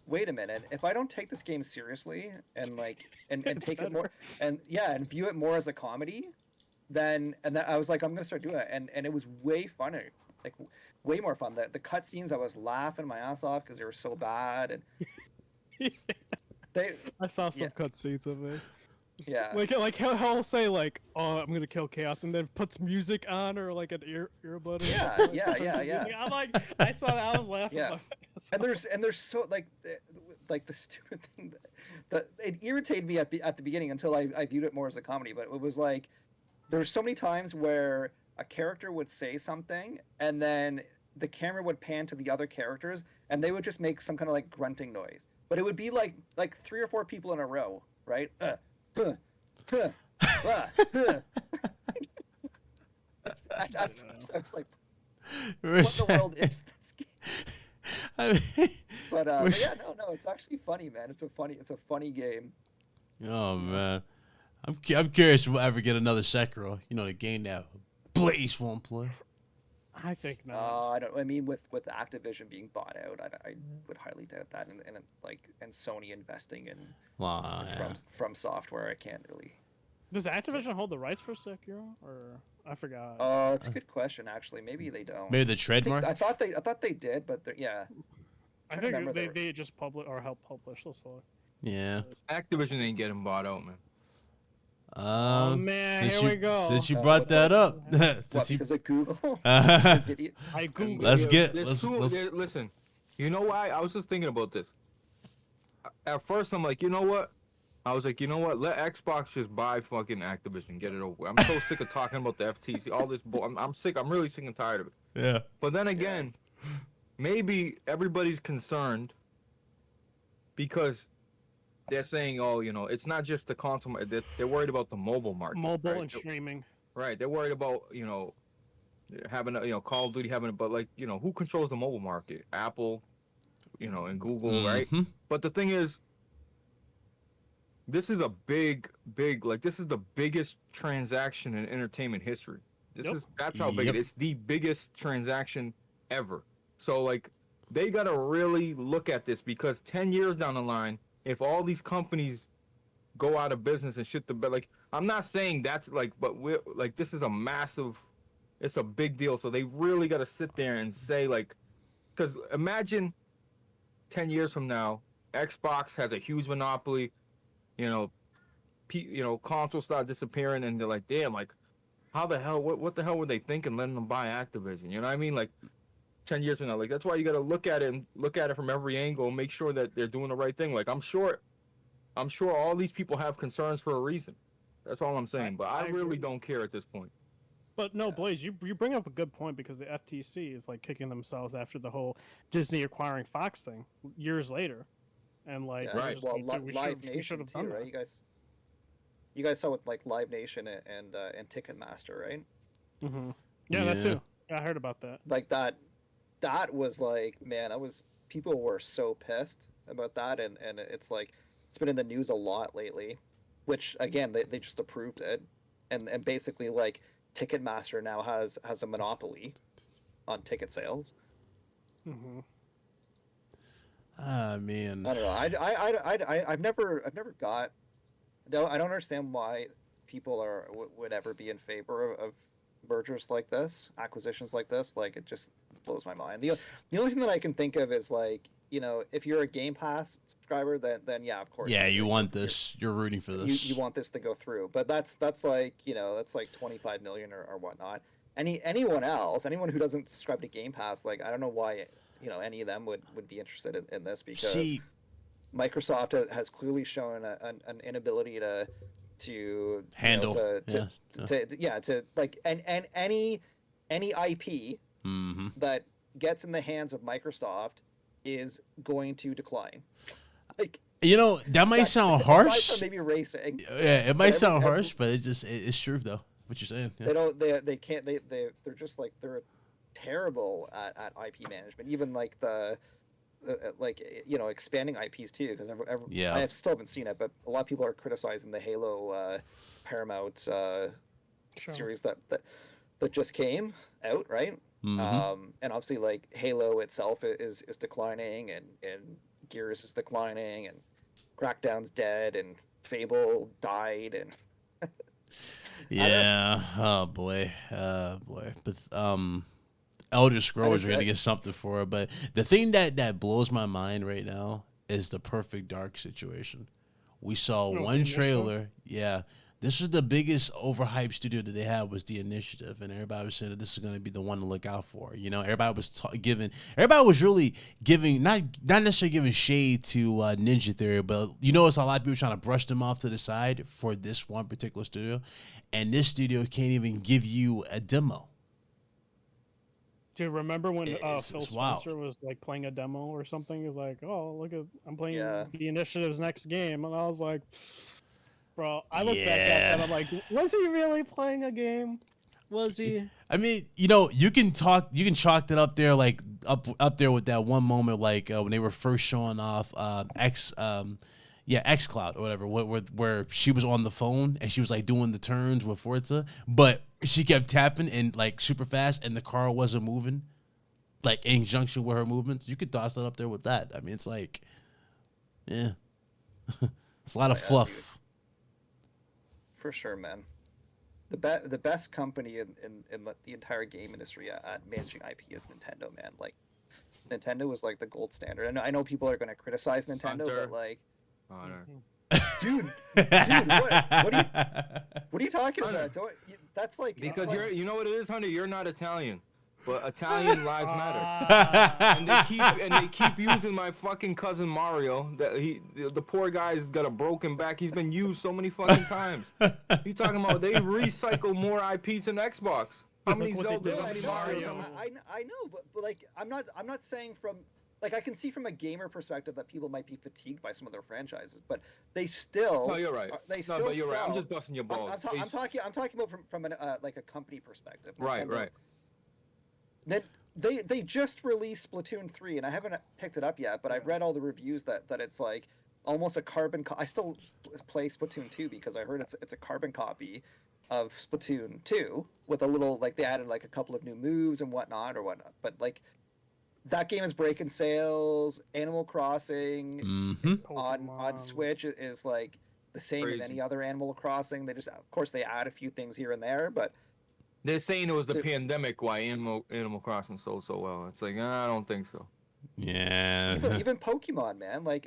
wait a minute, if I don't take this game seriously and like and It's take it better. more and view it more as a comedy, then I was like, I'm gonna start doing it, and it was way funner, like way more fun. The cutscenes, I was laughing my ass off because they were so bad, and they I saw some Yeah. cutscenes of it. Yeah. Like he'll say like, "Oh, I'm gonna kill Chaos," and then puts music on or like an earbud. or Yeah, something, yeah, turns yeah, the yeah. music- I'm like, I saw that. I was laughing. Yeah. And there's so like the stupid thing that it irritated me at the beginning until I viewed it more as a comedy. But it was like there's so many times where a character would say something and then the camera would pan to the other characters and they would just make some kind of like grunting noise. But it would be like 3 or 4 people in a row, right? I was like, what the world is this game? I mean, But yeah, no, it's actually funny, man. It's a funny game. oh man, I'm curious if we'll ever get another Sekiro. You know, the game that Blaze won't play. I think not. I don't. I mean, with Activision being bought out, I would highly doubt that, and Sony investing in Well, yeah. from software, I can't really. Does Activision hold the rights for Sekiro, or I forgot? Oh, it's a good question. Actually, maybe they don't. Maybe the trademark. I thought they did, but yeah. I think they just publish or help publish. So Yeah. Activision ain't getting bought out, man. Oh man, here we go. Since you brought that up, because of Google. I Googled. Listen. You know why? I was just thinking about this. At first, I'm like, you know what? I was like, you know what? Let Xbox just buy fucking Activision, get it over with. I'm so sick of talking about the FTC, all this I'm sick. I'm really sick and tired of it. Yeah. But then again, maybe everybody's concerned because they're saying, oh, you know, it's not just the console. They're worried about the mobile market. Mobile and streaming. Right. They're worried about, you know, having a, you know, Call of Duty having it, but like, you know, who controls the mobile market? Apple, you know, and Google, right? But the thing is, this is a big, like, this is the biggest transaction in entertainment history. That's how big it is. It's the biggest transaction ever. So, like, they got to really look at this because 10 years down the line, if all these companies go out of business and shit the bed, like, I'm not saying that's like, but we're like, this is a massive, it's a big deal. So they really got to sit there and say, like, because imagine 10 years from now, Xbox has a huge monopoly, you know, consoles start disappearing, and they're like, damn, like, how the hell, what the hell were they thinking letting them buy Activision? You know what I mean? Like, 10 years from now, like, that's why you got to look at it from every angle and make sure that they're doing the right thing. Like, I'm sure all these people have concerns for a reason. That's all I'm saying. But I really don't care at this point. But no, Blaze, you bring up a good point because the FTC is like kicking themselves after the whole Disney acquiring Fox thing years later, and like right. Well, Live Nation too, right? You guys saw with like Live Nation and Ticketmaster, right? Mm-hmm. Yeah, that too. I heard about that. Like that was like, man, people were so pissed about that, and it's like it's been in the news a lot lately, which again they just approved it, and basically like Ticketmaster now has a monopoly on ticket sales. Mm-hmm. Ah, man. I don't know. I've never got. No, I don't understand why people would ever be in favor of mergers like this, acquisitions like this. Like, it just blows my mind. The only thing that I can think of is, like, you know, if you're a Game Pass subscriber, then yeah, of course. Yeah, you want this. You're rooting for this. You want this to go through. But that's like, you know, that's like 25 million or whatnot. Anyone else, anyone who doesn't subscribe to Game Pass, like, I don't know why, you know, any of them would be interested in this, because Microsoft has clearly shown an inability to handle, to like, and any IP that gets in the hands of Microsoft is going to decline. Like, you know, that might sound harsh. Maybe racing. Yeah, it might sound harsh, but it's true though. What you're saying? Yeah. They can't. They're just like, they're terrible at IP management. Even like like, you know, expanding IPs too, because I have still haven't seen it, but a lot of people are criticizing the Halo Paramount series that just came out, right? And obviously, like, Halo itself is declining, and Gears is declining, and Crackdown's dead, and Fable died, and oh boy. But Elder Scrolls are gonna get something for it. But the thing that blows my mind right now is the Perfect Dark situation. We saw one trailer. Yeah, this was the biggest overhyped studio that they had, was The Initiative, and everybody was saying that this is gonna be the one to look out for. You know, everybody was really giving, not necessarily giving shade to Ninja Theory, but you know, it's a lot of people trying to brush them off to the side for this one particular studio, and this studio can't even give you a demo. Do you remember when Phil Spencer was like playing a demo or something? He was like, "Oh, look at, I'm playing The Initiative's next game," and I was like, "Bro," I looked back at that, I'm like, "Was he really playing a game? Was he?" I mean, you know, you can chalk it up there, like up there with that one moment, like when they were first showing off xCloud or whatever, where she was on the phone and she was like doing the turns with Forza, but she kept tapping and like super fast, and the car wasn't moving, like in conjunction with her movements. You could toss that up there with that. I mean, it's like, yeah, it's a lot of fluff. For sure, man. The best company in the entire game industry at managing IP is Nintendo, man. Like, Nintendo was like the gold standard. And I know people are going to criticize Nintendo, Hunter. but like, Honor. dude, what are you talking about? That's like Because that's like, you know what it is, Hunter? You're not Italian, but Italian lives matter. And they keep using my fucking cousin Mario. The poor guy's got a broken back. He's been used so many fucking times. You talking about they recycle more IPs than Xbox? How many Look what they Zeldas? did How on many Mario. Marios? I know, but like I'm not saying from like I can see from a gamer perspective that people might be fatigued by some of their franchises, but they still. No, you're right. They still No, but you're right. I'm sell- just busting your balls. I'm talking about from an like a company perspective. Right, Nintendo. right. Then they just released Splatoon 3, and I haven't picked it up yet, but I've read all the reviews that it's like almost a carbon. I still play Splatoon 2 because I heard it's a carbon copy of Splatoon 2 with a little like they added like a couple of new moves and whatnot. But like that game is breaking sales. Animal Crossing on Pokemon. Switch is like the same as Crazy. any other Animal Crossing. They just of course they add a few things here and there, but They're saying it was the pandemic why Animal Crossing sold so well. It's like, I don't think so. Yeah. even Pokemon, man. Like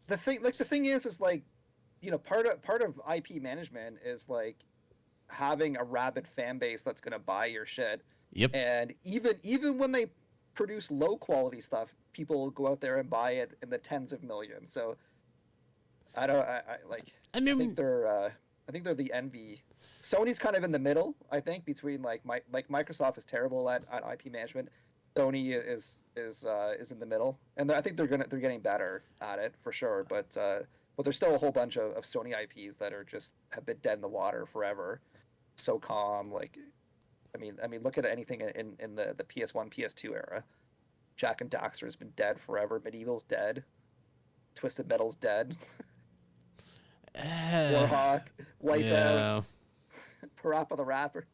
the thing is like, you know, part of IP management is like having a rabid fan base that's gonna buy your shit. Yep. And even when they produce low quality stuff, people go out there and buy it in the tens of millions. So I think they're the envy. Sony's kind of in the middle, I think, between like Microsoft is terrible at IP management. Sony is in the middle, and I think they're getting better at it for sure. But there's still a whole bunch of Sony IPs that are just have been dead in the water forever. SOCOM, like, I mean, look at anything in the PS1, PS2 era. Jack and Daxter has been dead forever. Medieval's dead. Twisted Metal's dead. Warhawk, Wipeout, Parappa the Rapper.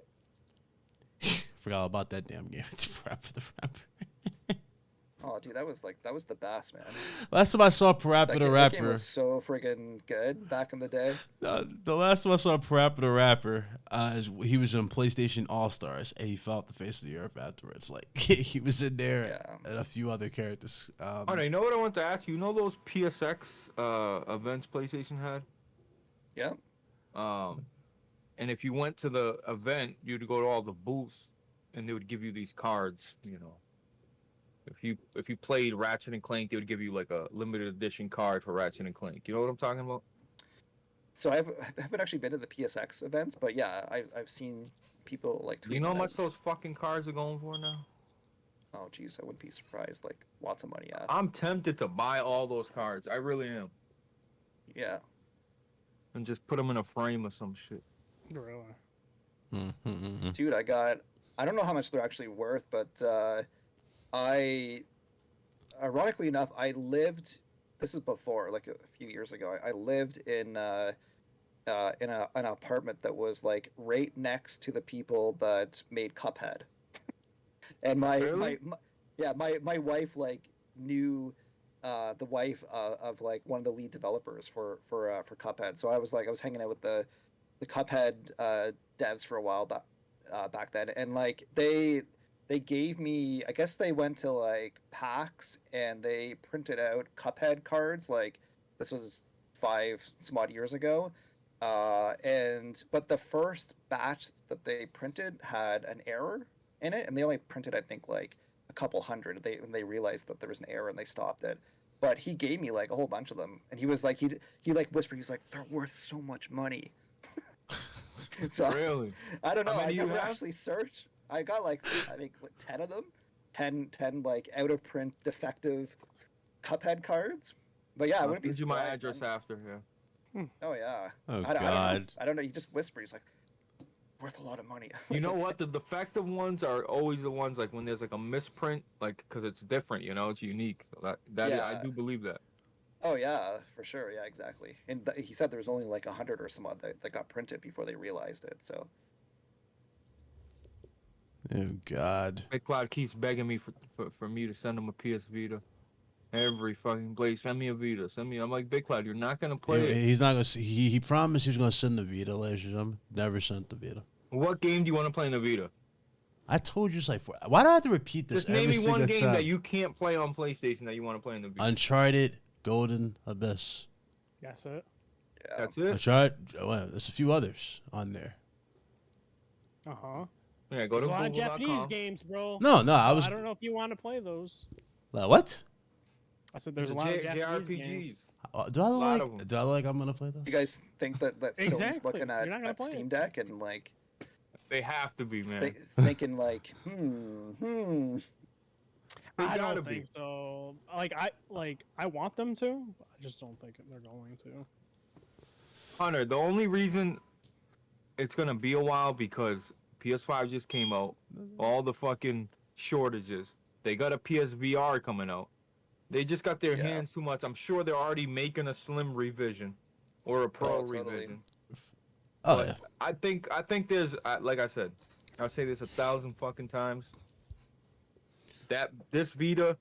Forgot all about that damn game. It's Parappa the Rapper. Oh, dude, that was the best, man. Last time I saw Parappa the That game Rapper, was so friggin' good back in the day. the last time I saw Parappa the Rapper, he was on PlayStation All Stars, and he fell off the face of the earth afterwards. Like he was in there and a few other characters. All right, you know what I want to ask you? You know those PSX events PlayStation had? Yeah. And if you went to the event, you'd go to all the booths, and they would give you these cards. You know, if you played Ratchet and Clank, they would give you like a limited edition card for Ratchet and Clank. You know what I'm talking about? So I haven't actually been to the PSX events, but yeah, I've seen people like. Do you know how much those fucking cards are going for now? Oh, geez, I wouldn't be surprised. Like lots of money. Yeah. I'm tempted to buy all those cards. I really am. Yeah. And just put them in a frame or some shit. Really? Dude, I don't know how much they're actually worth, but ironically enough, this is before, like a few years ago, I lived in an apartment that was like right next to the people that made Cuphead. And my wife like knew the wife of like one of the lead developers for Cuphead. So I was hanging out with the Cuphead devs for a while back then, and like they gave me, I guess they went to like PAX and they printed out Cuphead cards. Like this was 5 some odd years ago, but the first batch that they printed had an error in it, and they only printed I think like a couple hundred. They realized that there was an error and they stopped it. But he gave me like a whole bunch of them, and he was like he like whispered, he's like, they're worth so much money. So Really? I don't know. I many you never have? actually searched. I got like I think like 10 of them, 10 like out of print defective Cuphead cards. But yeah, I I'll wouldn't be send you my surprised, address man. after. Yeah. Oh yeah. Oh I God. don't know. He just whispered. He's like, worth a lot of money. You know what? The defective ones are always the ones like when there's like a misprint, like because it's different. You know, it's unique. So that Yeah. I do believe that. Oh yeah, for sure. Yeah, exactly. And he said there was only like 100 or some odd that got printed before they realized it. So. Oh God. Big Cloud keeps begging me for me to send him a PS Vita. Every fucking play. Send me a Vita. Send me. I'm like, Big Cloud, you're not gonna play it. He's not gonna. He promised he was gonna send the Vita, ladies and gentlemen. Never sent the Vita. What game do you want to play in the Vita? I told you just like, why do I have to repeat this Just name every me single one game time? that you can't play on PlayStation that you want to play in the Vita. Uncharted, Golden Abyss. That's it. Yeah. That's it. Uncharted. Well, there's a few others on there. Yeah, go to There's a lot of Japanese Google.com. games, bro. No, I don't know if you want to play those. What? I said there's a lot of Japanese games. Do I look lot like? of 'em. Do I look like I'm gonna play those? You guys think that Sony's Exactly. looking You're not gonna at play Steam it. Deck and like They have to be, man. thinking like, They I gotta don't be. think so. I want them to. But I just don't think they're going to. Hunter, the only reason it's gonna be a while because PS5 just came out. All the fucking shortages. They got a PSVR coming out. They just got their Yeah. hands too much. I'm sure they're already making a slim revision or a pro totally. revision. Oh But yeah. I think there's like I said, I'll say this 1,000 fucking times. That this Vita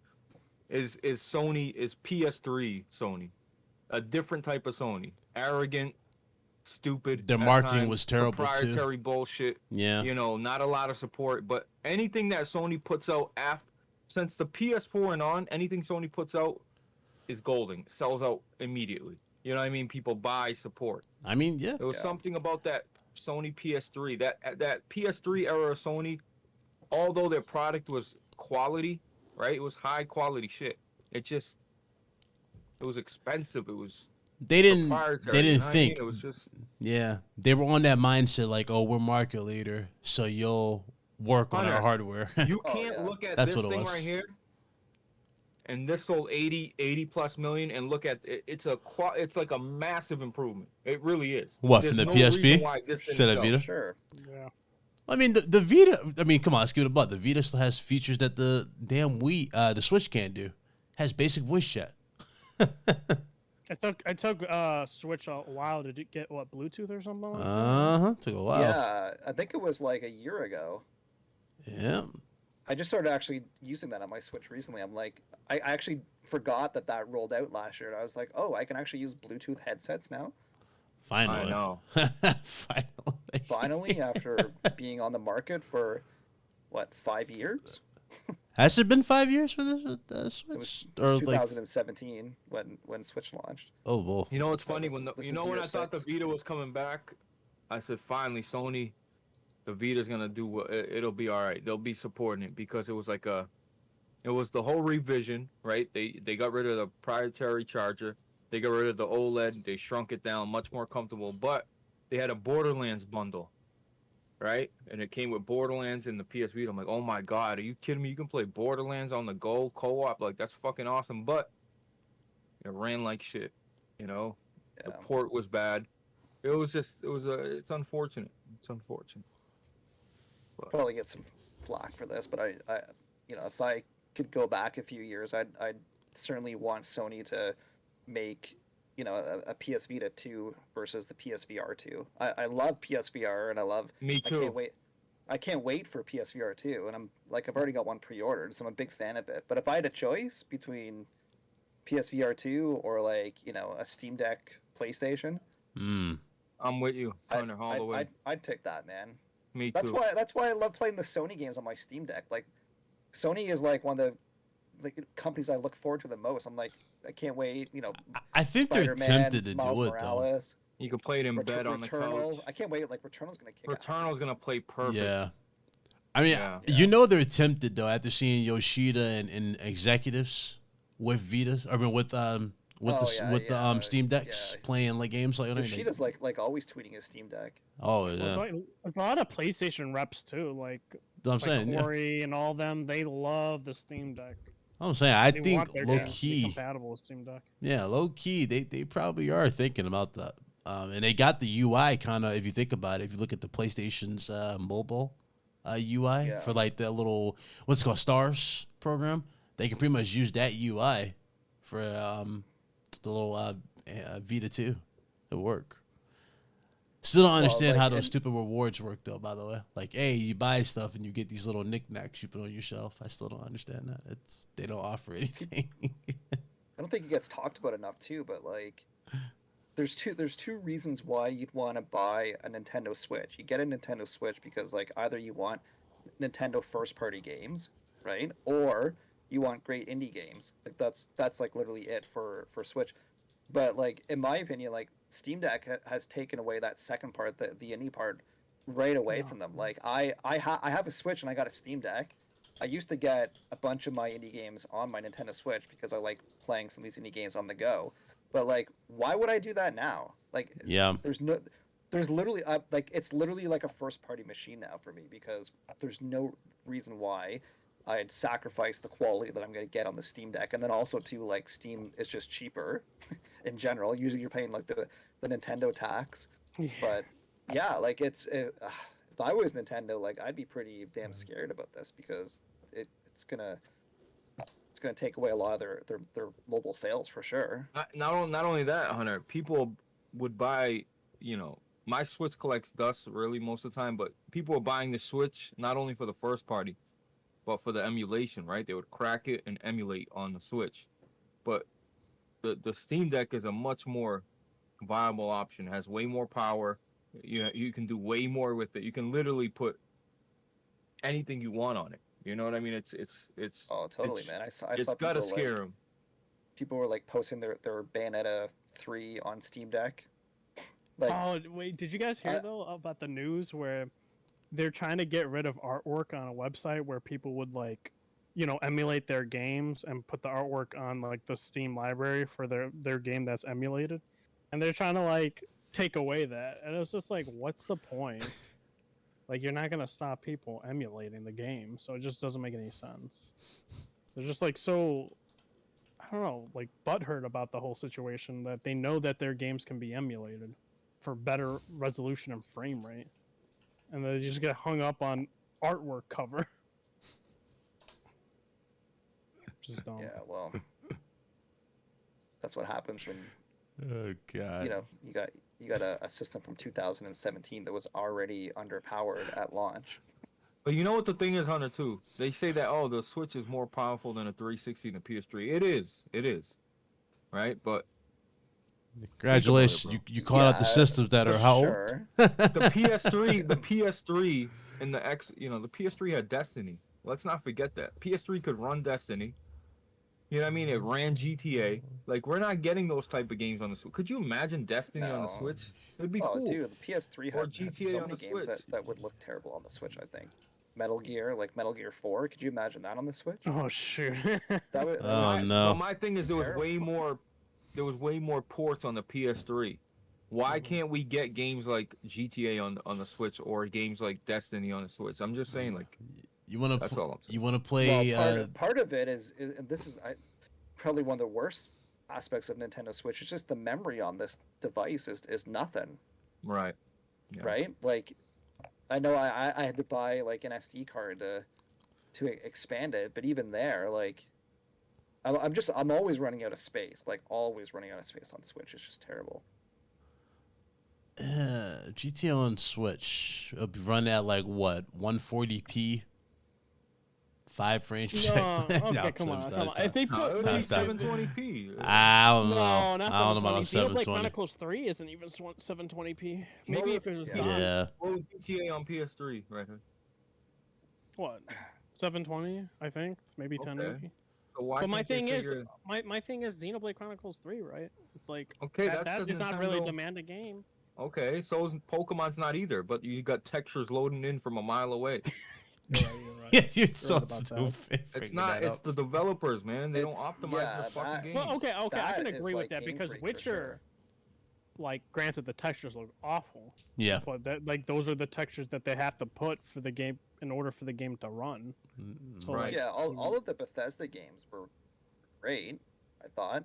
is Sony, is PS3 Sony, a different type of Sony, arrogant, stupid. Their at marketing times, was terrible, too. proprietary bullshit. Yeah. You know, not a lot of support. But anything that Sony puts out since the PS4 and on, anything Sony puts out is golden. It sells out immediately. You know what I mean? People buy, support. I mean, yeah. There was Yeah. something about that Sony PS3, that PS3 era of Sony, although their product was quality, right? It was high quality shit. It was expensive. It was They didn't. proprietary. They you didn't know what I think. mean? It was just Yeah, they were on that mindset like, oh, we're market leader, so you'll work on our Hunter, hardware. you Oh, can't yeah. look at That's this what it thing was. right here. And this sold 80 plus million, and look at it, it's like a massive improvement. It really is. What, There's from the no PSP reason why this to didn't the sell. Vita? sure. Yeah. I mean, the Vita. I mean, come on, let's give it a butt. The Vita still has features that the damn the Switch can't do. Has basic voice chat. It took Switch a while to get what, Bluetooth or something. Like that? Took a while. Yeah, I think it was like a year ago. Yeah. I just started actually using that on my Switch recently. I'm like, I actually forgot that rolled out last year. And I was like, oh, I can actually use Bluetooth headsets now. Finally. I know. Finally. Finally, after being on the market for what, 5 years? Has it been 5 years for this It was Switch? Or like, 2017 when Switch launched. oh well. You know what's So funny? this- this is When year I thought the 6. Vita was coming back, I said finally Sony, the Vita's gonna do what it'll be all right. They'll be supporting it because it was the whole revision, right? They got rid of the proprietary charger, they got rid of the OLED, they shrunk it down, much more comfortable. But they had a Borderlands bundle, right? And it came with Borderlands and the PS Vita. I'm like, oh my god, are you kidding me? You can play Borderlands on the go co-op, like that's fucking awesome. But it ran like shit, you know. The Yeah. port was bad. It's unfortunate. It's unfortunate. Probably get some flack for this, but I if I could go back a few years, I'd certainly want Sony to make a PS Vita 2 versus the PSVR 2. I love PSVR and I love. Me I too. can't wait. I can't wait for PSVR 2, and I've already got one pre-ordered, so I'm a big fan of it. But if I had a choice between PSVR 2 or a Steam Deck PlayStation, I'm with you, Hunter, all the way. I'd pick that, man. Me That's too. why I love playing the Sony games on my Steam Deck. Like, Sony is like one of the companies I look forward to the most. I'm like, I can't wait. I think they're Spider-Man, tempted to Miles do it though. Morales, You can play it in bed on the Returnal. couch. I can't wait. Like, Returnal's gonna kick ass. Returnal's gonna play perfect. Yeah. I mean, Yeah. you know they're tempted though after seeing Yoshida and executives with Vitas. I mean, with the Steam Decks yeah. playing like games like Yoshida's like always tweeting his Steam Deck. Oh Well, yeah. there's a lot of PlayStation reps too, like I'm saying, yeah. Corey and all them. They love the Steam Deck. I'm saying, I They think want their low games to be key, compatible with Steam Deck. yeah, low key, they probably are thinking about that. And they got the UI kind of, if you think about it, if you look at the PlayStation's mobile UI Yeah. for like the little what's it called Stars program, they can pretty much use that UI for the little Vita 2 to work. Still don't understand like, how those stupid rewards work, though. By the way, like, hey, you buy stuff and you get these little knickknacks you put on your shelf. I still don't understand that. They don't offer anything. I don't think it gets talked about enough too, but like, there's two reasons why you'd want to buy a Nintendo Switch. You get a Nintendo Switch because like either you want Nintendo first party games, right, or you want great indie games. Like that's like literally it for Switch. But like in my opinion, like Steam Deck has taken away that second part, the indie part, right away from them. Like I have a Switch and I got a Steam Deck. I used to get a bunch of my indie games on my Nintendo Switch because I like playing some of these indie games on the go. But like, why would I do that now? Like, Yeah. There's literally like it's literally like a first party machine now for me because there's no reason why I'd sacrifice the quality that I'm going to get on the Steam Deck. And then also too, like Steam is just cheaper in general. Usually you're paying like the Nintendo tax, but yeah, like if I was Nintendo, like I'd be pretty damn scared about this because it's gonna take away a lot of their mobile sales for sure. Not only that, Hunter, people would buy, my Switch collects dust really most of the time, but people are buying the Switch not only for the first party, but for the emulation, right? They would crack it and emulate on the Switch. But the Steam Deck is a much more viable option. It has way more power. You can do way more with it. You can literally put anything you want on it. You know what I mean? It's oh totally, man. I saw gotta scare them. People were like posting their Bayonetta 3 on Steam Deck. Like, oh wait, did you guys hear though about the news where they're trying to get rid of artwork on a website where people would like, emulate their games and put the artwork on like the Steam library for their game that's emulated, and they're trying to like take away that, and it's just like, what's the point? Like, you're not gonna stop people emulating the game, so it just doesn't make any sense. They're just like so, I don't know, like butthurt about the whole situation that they know that their games can be emulated for better resolution and frame rate, and they just get hung up on artwork cover. Just don't. Yeah, well, that's what happens when Oh God. you got a system from 2017 that was already underpowered at launch. But you know what the thing is, Hunter, too? They say that, the Switch is more powerful than a 360 and a PS3. It is. Right? But congratulations, you caught up the systems that are how old? Sure. the PS3 and the the PS3 had Destiny. Let's not forget that. PS3 could run Destiny. You know what I mean? It ran GTA. Like, we're not getting those type of games on the Switch. Could you imagine Destiny on the Switch? It'd be cool. Dude, the PS3 had GTA so on many the games Switch. that would look terrible on the Switch, I think. Metal Gear 4. Could you imagine that on the Switch? Oh shoot. That would, no. My thing is there was way more ports on the PS3. Why can't we get games like GTA on the Switch or games like Destiny on the Switch? I'm just saying, like, you want that's all I'm saying. You want to play? Well, part of it is this is probably one of the worst aspects of Nintendo Switch. It's just the memory on this device is nothing. Right. Yeah. Right? Like, I know I had to buy like an SD card to expand it, but even there, like, I'm always running out of space. Like, always running out of space on Switch. It's just terrible. GTA on Switch, it'll be run at like what, 140p, 5 frames per second. Okay, come on. If they put, it would be 720p. I don't know. No, not I don't know about 720p. Xenoblade 720. Chronicles 3 isn't even 720p. Maybe if it was done. Yeah. What was GTA on PS3, right? What? 720, I think. It's maybe 1080p. So why But my can't they thing is, figure- my thing is Xenoblade Chronicles 3, right? It's like, Okay, that that's does 'cause not really Nintendo- demand a game. Okay, so is Pokemon's not either, but you got textures loading in from a mile away. You're right. Yeah, you're so about that. stupid. It's bringing not. that It's up. the developers, man. They don't It's- optimize yeah, the fucking that- game. Well, okay, I can That agree is, with like, that Game because Freak for Witcher, sure. like, granted the textures look awful, Yeah. but those are the textures that they have to put for the game in order for the game to run. So Right. like, Yeah, all of the Bethesda games were great, I thought.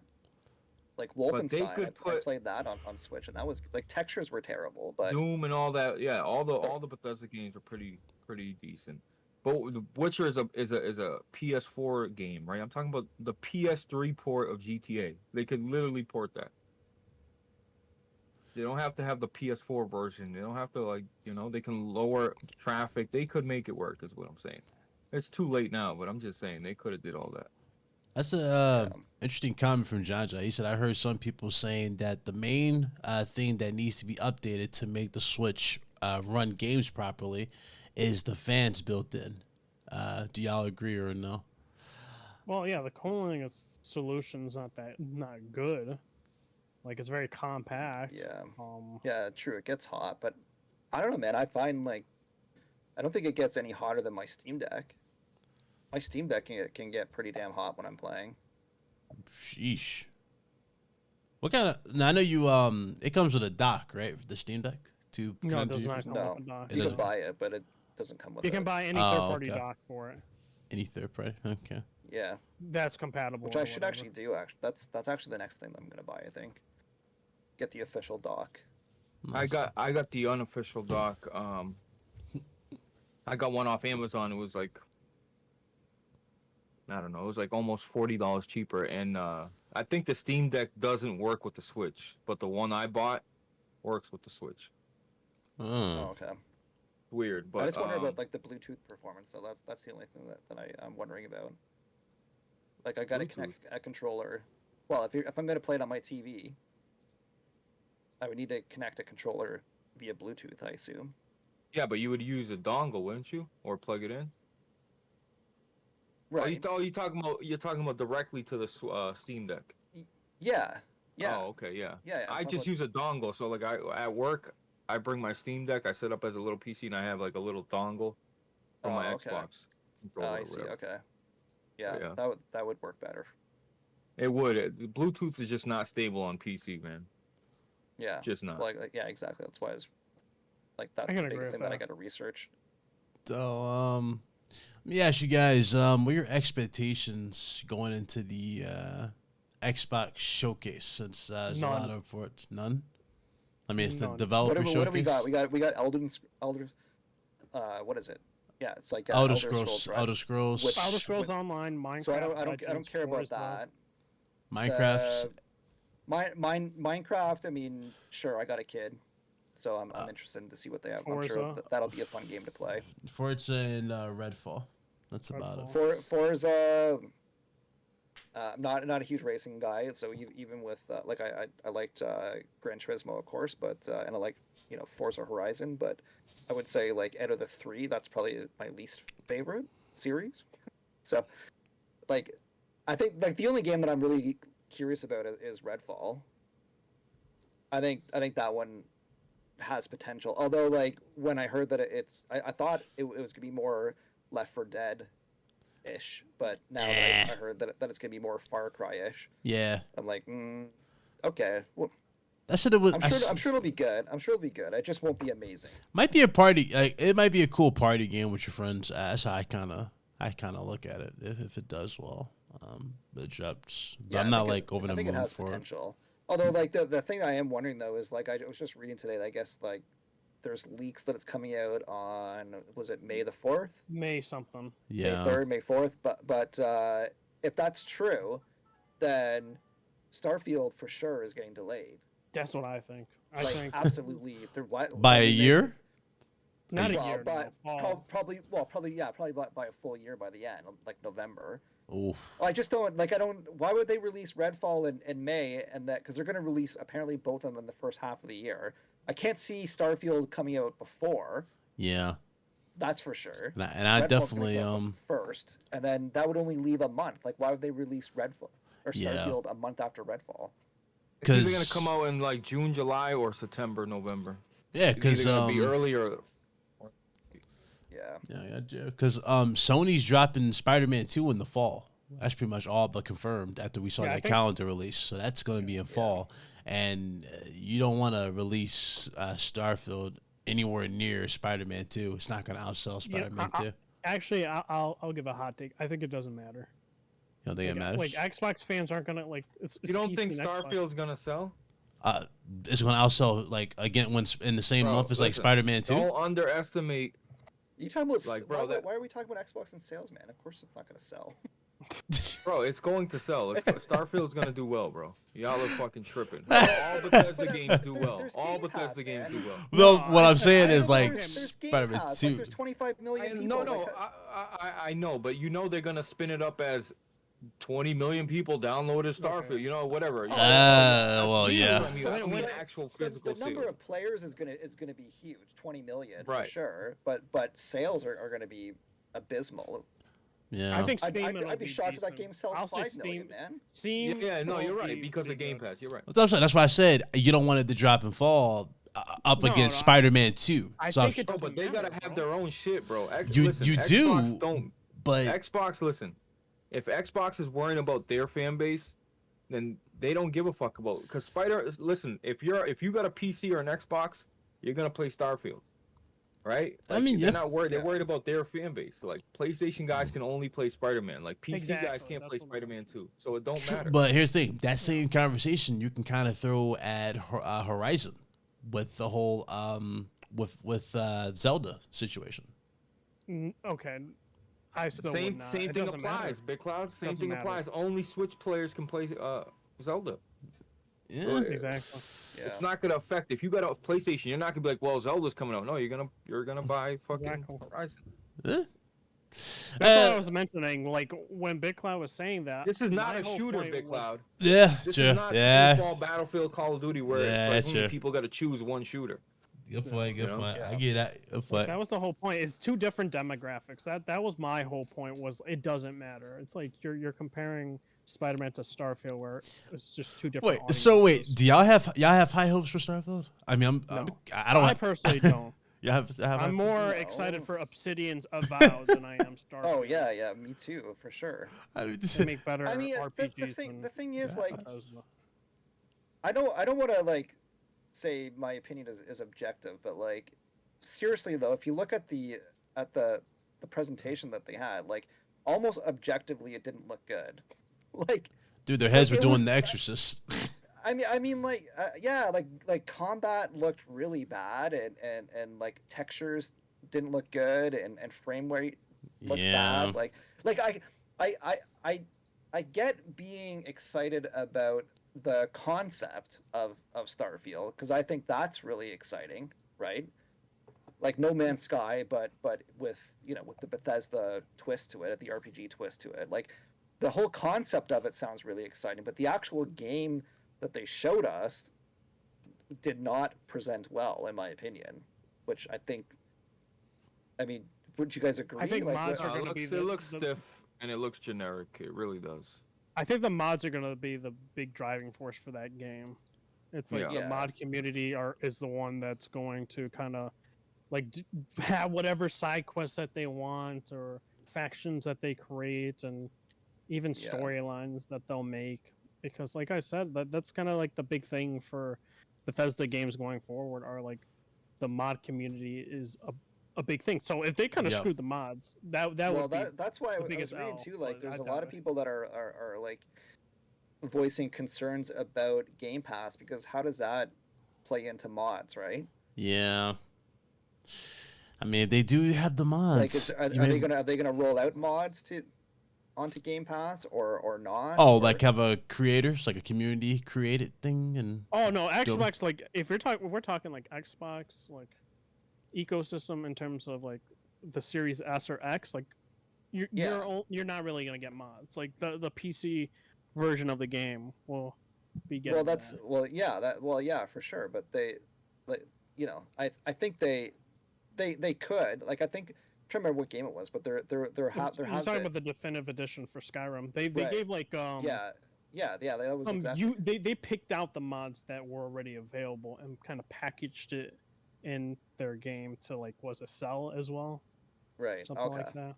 Like Wolfenstein, could I played that on Switch, and that was like textures were terrible, but Doom and all that. Yeah, all the Bethesda games are pretty decent. But The Witcher is a PS4 game, right? I'm talking about the PS3 port of GTA. They could literally port that. They don't have to have the PS4 version. They don't have to, like, they can lower traffic. They could make it work, is what I'm saying. It's too late now, but I'm just saying they could have did all that. That's a interesting comment from John. He said, I heard some people saying that the main thing that needs to be updated to make the Switch run games properly is the fans built in. Do y'all agree or no? Well, yeah, the cooling solution's not good. Like, it's very compact. Yeah. Yeah, true. It gets hot, but I don't know, man. I find, like, I don't think it gets any hotter than my Steam Deck. My Steam Deck can get pretty damn hot when I'm playing. Sheesh. What kind of... Now, I know you... It comes with a dock, right? The Steam Deck? No, it does not come with a dock. You can buy it, but it doesn't come with it. You can buy any third-party dock for it. Any third-party? Okay. Yeah. That's compatible. Which I should actually do, actually. That's actually the next thing that I'm going to buy, I think. Get the official dock. Nice. I got the unofficial dock. I got one off Amazon. It was like, I don't know, it was like almost $40 cheaper. And I think the Steam Deck doesn't work with the Switch, but the one I bought works with the Switch. Oh, okay. Weird, but I just wonder about, like, the Bluetooth performance. So that's the only thing that I'm wondering about. Like, I got to connect a controller. Well, if I'm going to play it on my TV, I would need to connect a controller via Bluetooth, I assume. Yeah, but you would use a dongle, wouldn't you, or plug it in? Right. You're talking about directly to the Steam Deck. Yeah. Yeah. Oh, okay, yeah. Yeah. I just use a dongle. So, like, at work, I bring my Steam Deck. I set up as a little PC, and I have like a little dongle for my Xbox. I see. Okay. Yeah, that would work better. It would. Bluetooth is just not stable on PC, man. Yeah. Just not. Like yeah, exactly. That's why that's the biggest thing that I got to research. So, let me ask you guys, what are your expectations going into the Xbox showcase? Since there's a lot of reports. None. I mean, it's the developer showcase. What do we got? We got Elder. What is it? Yeah, it's like Elder Scrolls. Right? Elder Scrolls. Elder Scrolls Online, Minecraft. So I don't care about that. Minecraft. Minecraft. I mean, sure, I got a kid, so I'm interested to see what they have. Forza. I'm sure that'll be a fun game to play. Forza and Redfall. That's about Redfall. it. Forza. I'm not a huge racing guy, so even with like I liked Gran Turismo, of course, but and I like Forza Horizon, but I would say, like, out of the three, that's probably my least favorite series. So, like, I think, like, the only game that I'm really curious about is Redfall. I think that one has potential. Although, like, when I heard that I thought it was gonna be more Left 4 Dead-ish, but now I heard that it's gonna be more Far Cry-ish. Yeah. I'm like, okay. Well, I said it was. I'm sure it'll be good. It just won't be amazing. Might be a party. Like, it might be a cool party game with your friends. That's how I kind of look at it. If it does well, it drops. But I'm not like over the moon for potential. Although, like, the thing I am wondering though is, like, I was just reading today that I guess, like, there's leaks that it's coming out on, was it May the 4th? May something. Yeah. May 3rd, May 4th. But if that's true, then Starfield for sure is getting delayed. That's what I think. I think absolutely. By a year? Not a year. Probably by a full year by the end, like November. Oof. I just don't why would they release Redfall in May and that, because they're going to release apparently both of them in the first half of the year. I can't see Starfield coming out before. Yeah. That's for sure. And I definitely first, and then that would only leave a month. Like, why would they release Redfall or Starfield a month after Redfall? It's either going to come out in, like, June, July, or September, November. Yeah, because it's going to be earlier. Yeah. Because Sony's dropping Spider-Man 2 in the fall. That's pretty much all but confirmed after we saw that calendar release. So that's going to be in fall. And you don't want to release Starfield anywhere near Spider-Man 2. It's not going to outsell Spider-Man 2. Actually, I'll give a hot take. I think it doesn't matter. You don't think it matters? Like, Xbox fans aren't going to, like... You don't think Starfield's going to sell? It's going to outsell, like, again, when in the same month as, like, Spider-Man 2? Don't underestimate... You talking about, like, bro? Why are we talking about Xbox and sales, man? Of course it's not going to sell. Bro, it's going to sell. Starfield's gonna do well, bro. Y'all are fucking tripping. All Bethesda games do well. All Bethesda games do well. No, what I'm saying is like there's Game Spider-Man Pass, 2. like, there's 25 million people. No, I know, but you know they're gonna spin it up as 20 million people downloaded Starfield. Okay. You know, whatever. Well, yeah. I mean actual physical the number sales. of players is gonna be huge, 20 million Right. for sure. But sales are gonna be abysmal. Yeah. I think Steam. I'd be shocked if that game sells I'll say 5 million, Steam, man. Steam. Yeah, no, you're will right be because of pretty Game good. Pass. You're right. That's why I said you don't want it to drop and fall up No, against no, Spider-Man 2. I So think it No, doesn't but they gotta matter, have bro. their own shit, bro. You Xbox do, don't. but Xbox, listen. If Xbox is worrying about their fan base, then they don't give a fuck about. Because listen, if you got a PC or an Xbox, you're gonna play Starfield, right? I mean, they're yeah. not worried. They're Yeah. worried about their fan base. Like PlayStation guys can only play Spider-Man. Like PC guys Exactly, can't that's play what I'm Spider-Man 2. So it don't matter. But here's the thing: that same conversation you can kind of throw at Horizon with the whole with Zelda situation. Okay, I still Same would not. same It thing doesn't applies. matter. Big Cloud, same Doesn't thing matter. applies. Only Switch players can play Zelda. Yeah. Exactly. Yeah. It's not gonna affect if you got a PlayStation. You're not gonna be like, well, Zelda's coming out. No, you're gonna buy fucking Exactly. Horizon. Yeah. That's what I was mentioning. Like when Big Cloud was saying that. This is not my a whole shooter, point Big was- Cloud. Yeah, This sure. is not Yeah. Fall, Battlefield, Call of Duty, where Yeah, it's like, sure. people got to choose one shooter. Good point. Good You know? point. I Yeah. get that. Good point. That was the whole point. It's two different demographics. That was my whole point. Was it doesn't matter. It's like you're comparing Spider-Man to Starfield, where it's just two different. Wait. So wait, audiences. do y'all have high hopes for Starfield? I mean, I don't. I personally don't. You have. I'm more No. excited for Obsidian's Avowed than I am Starfield. Oh yeah, me too, for sure. I mean, They make better I mean, RPGs the thing is, Yeah. like, Bethesda. I don't want to like say my opinion is objective, but like seriously though, if you look at the presentation that they had, like almost objectively, it didn't look good. Like, dude, their heads were it doing was- The Exorcist. I mean, like, yeah, like combat looked really bad, and like textures didn't look good, and frame rate looked Yeah. bad. Like I get being excited about the concept of Starfield, because I think that's really exciting, right? Like No Man's Sky, but with with the Bethesda twist to it, the RPG twist to it. Like the whole concept of it sounds really exciting, but the actual game that they showed us did not present well, in my opinion. Which I think, I mean, would you guys agree? I think like, mods what- are gonna be it the- looks the- stiff and it looks generic. It really does. I think the mods are gonna be the big driving force for that game. It's like Yeah. the mod community is the one that's going to kind of like have whatever side quests that they want or factions that they create and even Yeah. storylines that they'll make. Because like I said, that's kind of like the big thing for Bethesda games going forward are like the mod community is a big thing. So if they kind of Yeah. screwed the mods, that well, would be that's why I the was biggest reading L, too. Like, but there's I a lot doubt of it. people that are like voicing concerns about Game Pass, because how does that play into mods, right? Yeah. I mean, they do have the mods. Like, are they gonna roll out mods onto Game Pass or not? Oh, or... like have a creators, like a community created thing, and Oh no, Xbox, like if we're talking like Xbox like ecosystem in terms of like the Series S or X, like you're not really gonna get mods. Like the PC version of the game will be getting. Well, yeah, for sure. But they, like, I think they could, like, I think, I'm trying to remember what game it was, but they're You're talking about the definitive edition for Skyrim. They Right. gave like yeah, that was exactly. they picked out the mods that were already available and kind of packaged it in their game to like sell as well, Right. something Okay. like that.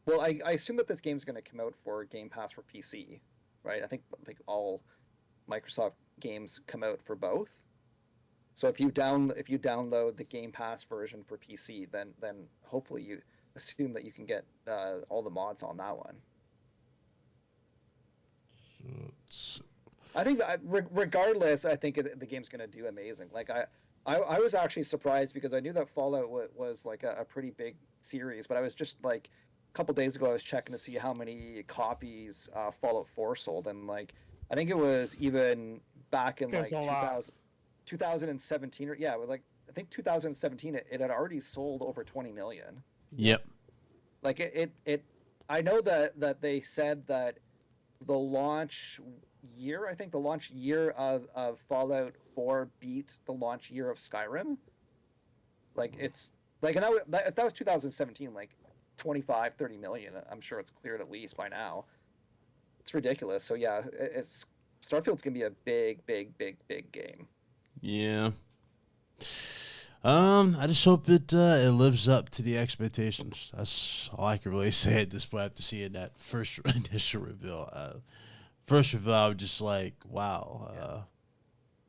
Well, I assume that this game's going to come out for Game Pass for PC, right? I think all Microsoft games come out for both. So if you download the Game Pass version for PC, then hopefully you assume that you can get all the mods on that one. I think that regardless, I think the game's going to do amazing. Like I was actually surprised because I knew that Fallout was like a pretty big series, but I was just like couple days ago I was checking to see how many copies Fallout 4 sold, and like I think it was even back in like 2017 or yeah, it was like I think 2017 it had already sold over 20 million. Yep. Like it I know that they said that the launch year, I think the launch year of Fallout 4 beat the launch year of Skyrim. Like it's like, and if that was 2017, like 25-30 million, I'm sure it's cleared at least by now. It's ridiculous. So yeah, it's Starfield's gonna be a big game. Yeah. I just hope it lives up to the expectations. That's all I can really say at this point after seeing that first initial reveal. First reveal, I was just like, wow,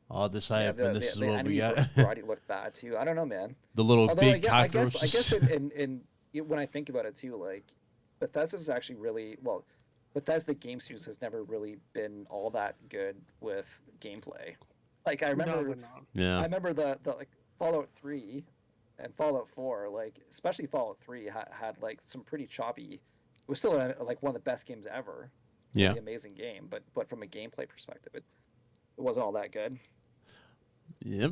all this hype, and this is what we got. Karate looked bad too. I don't know, man. The little big cockroaches. cockroaches. I guess when I think about it too, like Bethesda's actually really well. Bethesda Game Studios has never really been all that good with gameplay. Like I remember, I remember the like Fallout 3 and Fallout 4, like especially Fallout 3 had like some pretty choppy. It was still like one of the best games ever. Yeah, really amazing game, but from a gameplay perspective, it wasn't all that good. Yep.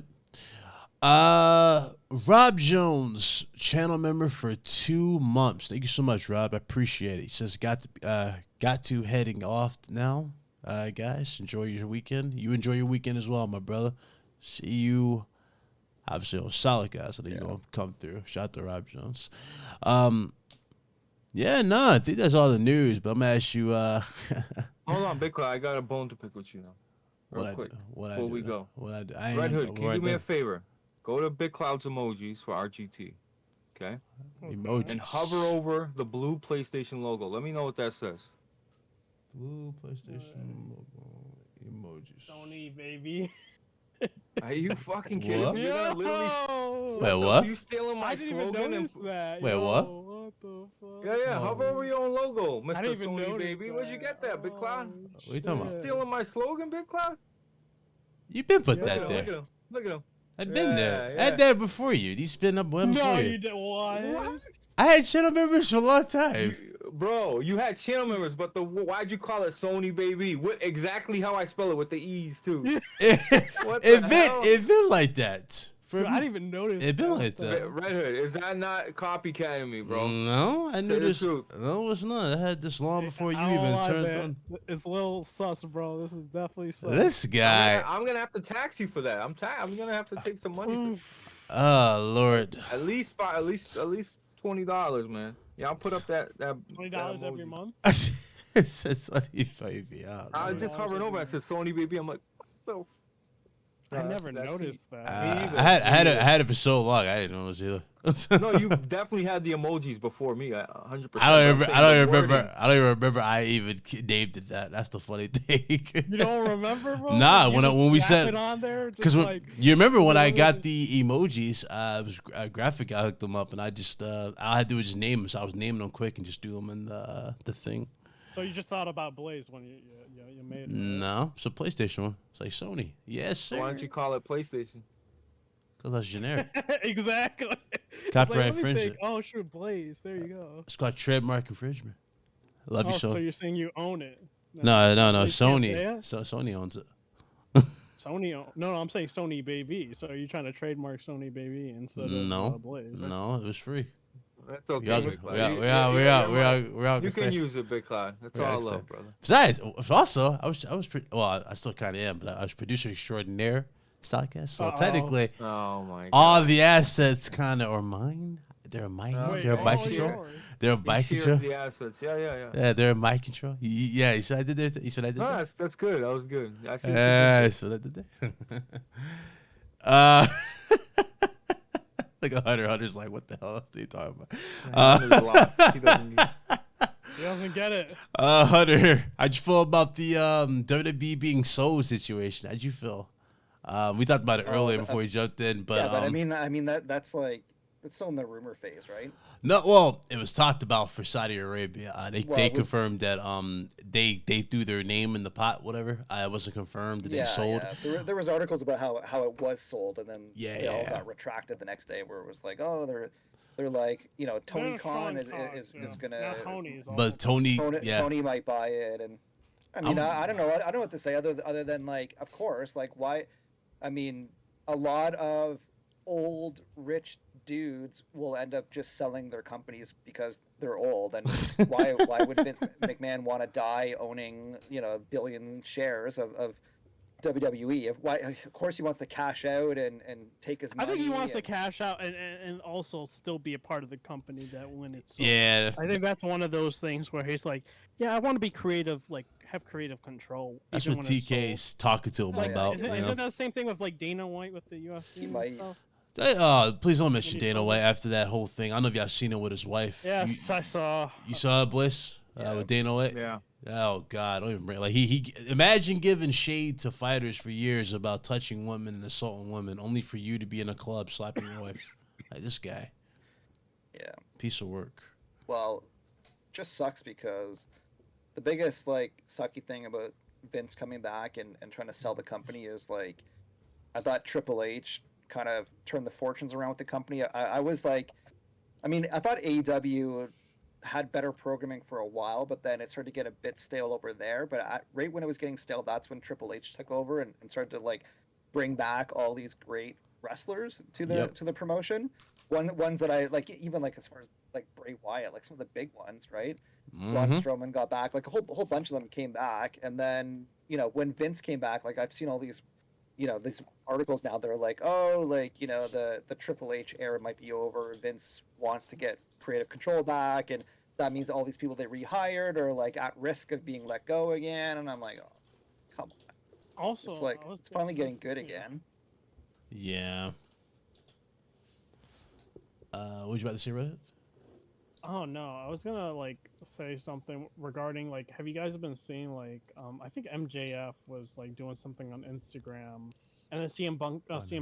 Rob Jones, channel member for 2 months. Thank you so much, Rob. I appreciate it. He says got to heading off now. Guys, enjoy your weekend. You enjoy your weekend as well, my brother. See you. Obviously, on Solid Guys, so that you're gonna come through. Shout out to Rob Jones. Yeah, no, I think that's all the news. But I'm gonna ask you. Hold on, Big Cloud. I got a bone to pick with you now. Real quick. Before we go. Red Hood, can you do me a favor? Go to Big Cloud's emojis for RGT. Okay. Emojis. And hover over the blue PlayStation logo. Let me know what that says. Blue PlayStation logo emojis. Sony, baby. Are you fucking kidding What? me? You're gonna literally... Wait, what? You stealing my I didn't slogan? even notice that. Wait, Yo, what? What the fuck? Yeah, hover over your own logo, I Mr. didn't even Sony, notice baby. that. Where'd you get that, Big Cloud? What are you talking You about? stealing my slogan, Big Cloud? You been put Yeah. that Look there. at him. Look at him. I've been there. Yeah. I had that before you. He's been up one before No, you. you didn't. What? I had channel members for a long time. Bro, you had channel members, but why'd you call it Sony, baby? What exactly how I spell it with the E's too? What the hell? It been like that. Dude, I didn't even notice. It been that. like that. Red Hood, is that not copycatting me, bro? No, I knew Say the this. truth. No, it's not. I had this long before you I won't even lie, turned man. on. It's a little sus, bro. This is definitely sus. This guy. I'm gonna have to tax you for that. I'm gonna have to take some money. Oh Lord. At least $20, man. Yeah, I'll put up that $20 every emoji. month. It says Sony baby. Oh, I Lord. was just hovering over. I said Sony, baby. I'm like, what the I never noticed that. I had it for so long. I didn't notice either. No, you've definitely had the emojis before me. 100%. I don't even remember. I even named it that. That's the funny thing. You don't remember, bro? Nah, You when just we slap said it on there, because just like, you remember when I got the emojis, it was a graphic. I hooked them up, and I just all I had to do was just name them. So I was naming them quick and just do them in the thing. So you just thought about Blaze when you made it. No, it's a PlayStation one. It's like Sony. Yes, sir. Why don't you call it PlayStation? Because that's generic. Exactly. Copyright it's like, let me think. infringement. Oh, sure, Blaze. There you go. It's called trademark infringement. I love you, So Sony. you're saying you own it? No. Blaze can't say Sony. it? So Sony owns it. No, I'm saying Sony baby. So are you trying to trademark Sony baby instead of No, Blaze? no, it was free. That's okay. We all, Big Cloud. we all You can can say. use it, Big Cloud. That's We all I all love, say. brother. Besides, also, I still kind of am, but I was producer extraordinaire, Stockcast. So technically, Oh my God. all the assets kind of are mine. They're mine. Wait, They're my oh, control. yours. They're He my shares control. the assets. Yeah. Yeah, they're in my control. Yeah, you said I did there. You said I did No, that. that's good. That was good. I see what you did. That's what I did there. Like Hunter's like, what the hell else are you talking about? Hunter's lost. He doesn't- He doesn't get it. Hunter, how'd you feel about the WWE being sold situation? How'd you feel? We talked about it earlier before we jumped in, but yeah, but I mean that's still in the rumor phase, right? no, well, it was talked about for Saudi Arabia. They Well, confirmed that they threw their name in the pot, whatever. It wasn't confirmed that they sold. Yeah. There was articles about how it was sold, and then Yeah, they all yeah. got retracted the next day, where it was like, oh, they're like, you know, Tony There's Khan strong is talks, gonna. Now Tony's also But Tony, Tony might buy it, and I mean, I don't know. I don't know what to say other than like, of course, like why? I mean, a lot of old rich dudes will end up just selling their companies because they're old, and why would Vince McMahon want to die owning, you know, a billion shares of WWE? Of course he wants to cash out and take his money. I think he wants to cash out and also still be a part of the company that when it's sold. Yeah. I think that's one of those things where he's like, yeah, I want to be creative, like have creative control. That's even what when it's TK's sold. talking to him Like, about. is you it know? the same thing with like Dana White with the UFC He and might. stuff? Please don't mention Dana White after that whole thing. I don't know if y'all seen it with his wife. Yes, I saw. You saw it, Bliss? Yeah. With Dana White? Yeah. Oh God! Don't even bring, like he imagine giving shade to fighters for years about touching women and assaulting women, only for you to be in a club slapping your wife. Like this guy. Yeah. Piece of work. Well, just sucks because the biggest like sucky thing about Vince coming back and trying to sell the company is like, I thought Triple H kind of turned the fortunes around with the company. I was like, I mean, I thought AEW had better programming for a while, but then it started to get a bit stale over there. But right when it was getting stale, that's when Triple H took over and started to like bring back all these great wrestlers to the promotion. Ones that I like, even like as far as like Bray Wyatt, like some of the big ones, right? Braun Strowman got back, like a whole bunch of them came back, and then you know when Vince came back, like I've seen all these, you know, these articles now. They're like, oh, like you know the Triple H era might be over. Vince wants to get creative control back, and that means all these people they rehired are like at risk of being let go again. And I'm like, oh, come on. Also, It's like it's finally getting good again. Yeah. What was you about to say, Reddit? Oh no, I was gonna like say something regarding like, have you guys been seeing like, I think MJF was like doing something on Instagram, and then CM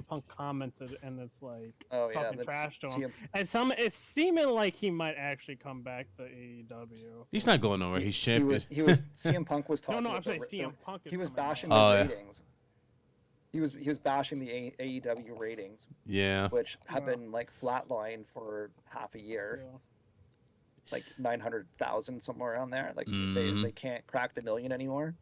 Punk commented, and it's like talking trash to him, and it's seeming like he might actually come back to AEW. He's not going nowhere. He's champion. He was CM Punk was talking. No, I'm saying CM Punk. He was bashing the ratings. He was bashing the AEW ratings. Yeah. Which have been like flatlined for half a year. Yeah. Like 900,000 somewhere around there. Like they can't crack the million anymore.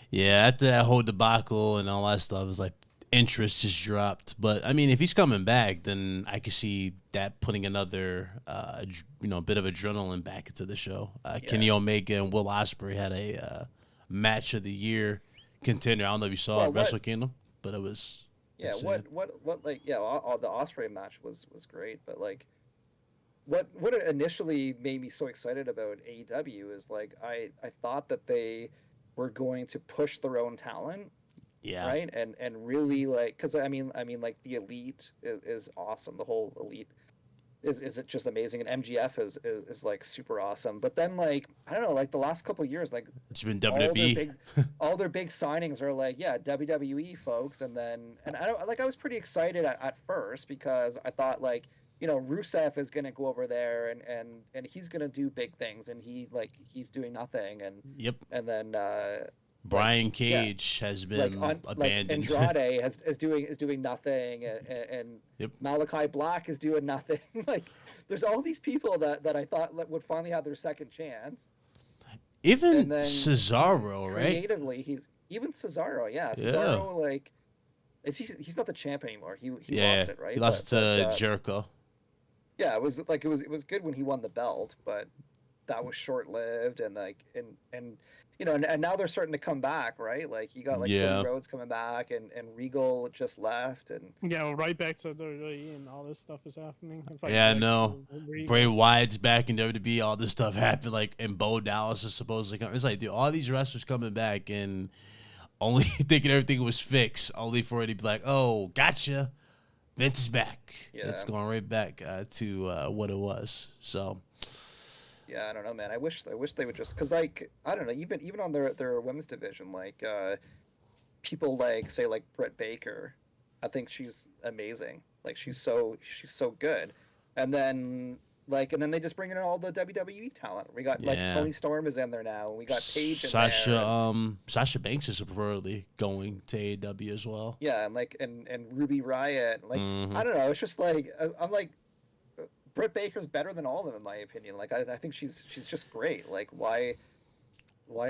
Yeah, after that whole debacle and all that stuff, it was like interest just dropped. But I mean, if he's coming back, then I could see that putting another, bit of adrenaline back into the show. Kenny Omega and Will Ospreay had a match of the year contender. I don't know if you saw Wrestle Kingdom, but it was. Yeah. insane. What like the Ospreay match was great, but like. What initially made me so excited about AEW is like I thought that they were going to push their own talent, right, and really like because I mean like the Elite is awesome, the whole Elite is just amazing, and MGF is like super awesome, but then like I don't know, like the last couple of years, like it's been WWE. all their big signings are like WWE folks, and I was pretty excited at first because I thought like. You know, Rusev is going to go over there and he's going to do big things, and he's doing nothing, and and then Brian Cage has been abandoned. Like Andrade is doing nothing, and Malachi Black is doing nothing. Like there's all these people that I thought would finally have their second chance. Even Cesaro, right? Creatively, even Cesaro, Cesaro, like he's not the champ anymore. He lost it, right? He lost to Jericho. Yeah, it was good when he won the belt, but that was short lived, and you know, and now they're starting to come back, right? Like you got like Cody Rhodes coming back, and Regal just left, and right back to WWE, and all this stuff is happening. It's like, Bray Wyatt's back in WWE. All this stuff happened, like, and Bo Dallas is supposedly coming. It's like, dude, all these wrestlers coming back and only thinking everything was fixed, only for it to be like, oh, gotcha. Vince is back. Yeah. It's going right back to what it was. So, yeah, I don't know, man. I wish they would just because like I don't know, even on their women's division, like people like say like Britt Baker, I think she's amazing. Like she's so good, and then they just bring in all the WWE talent. We got like Toni Storm is in there now. We got Paige in there. Sasha Banks is reportedly going to AEW as well. Yeah, and Ruby Riott. Like I don't know. It's just like I'm like Britt Baker's better than all of them in my opinion. Like I think she's just great. Like why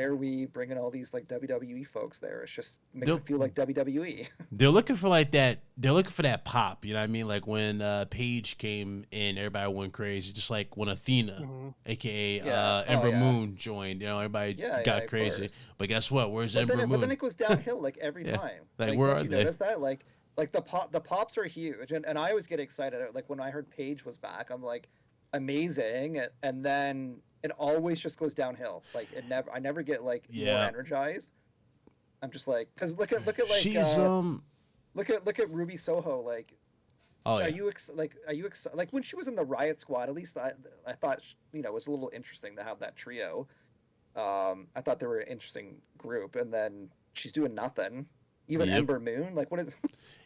are we bringing all these like WWE folks there? It's just makes it feel like WWE. They're looking for like that. They're looking for that pop. You know what I mean? Like when Paige came in, everybody went crazy. Just like when Athena, aka Ember Moon, joined. You know, everybody got crazy. But guess what? Where's Ember Moon? But then it goes downhill like every time. Like where are they? Notice that? Like the pops are huge, and I always get excited. Like when I heard Paige was back, I'm like, amazing, and then it always just goes downhill. Like I never get like more energized. I'm just like, because look at like she's look at Ruby Soho. Like, are you like when she was in the Riot Squad? At least I thought it was a little interesting to have that trio. I thought they were an interesting group, and then she's doing nothing. Even Ember Moon, like what is?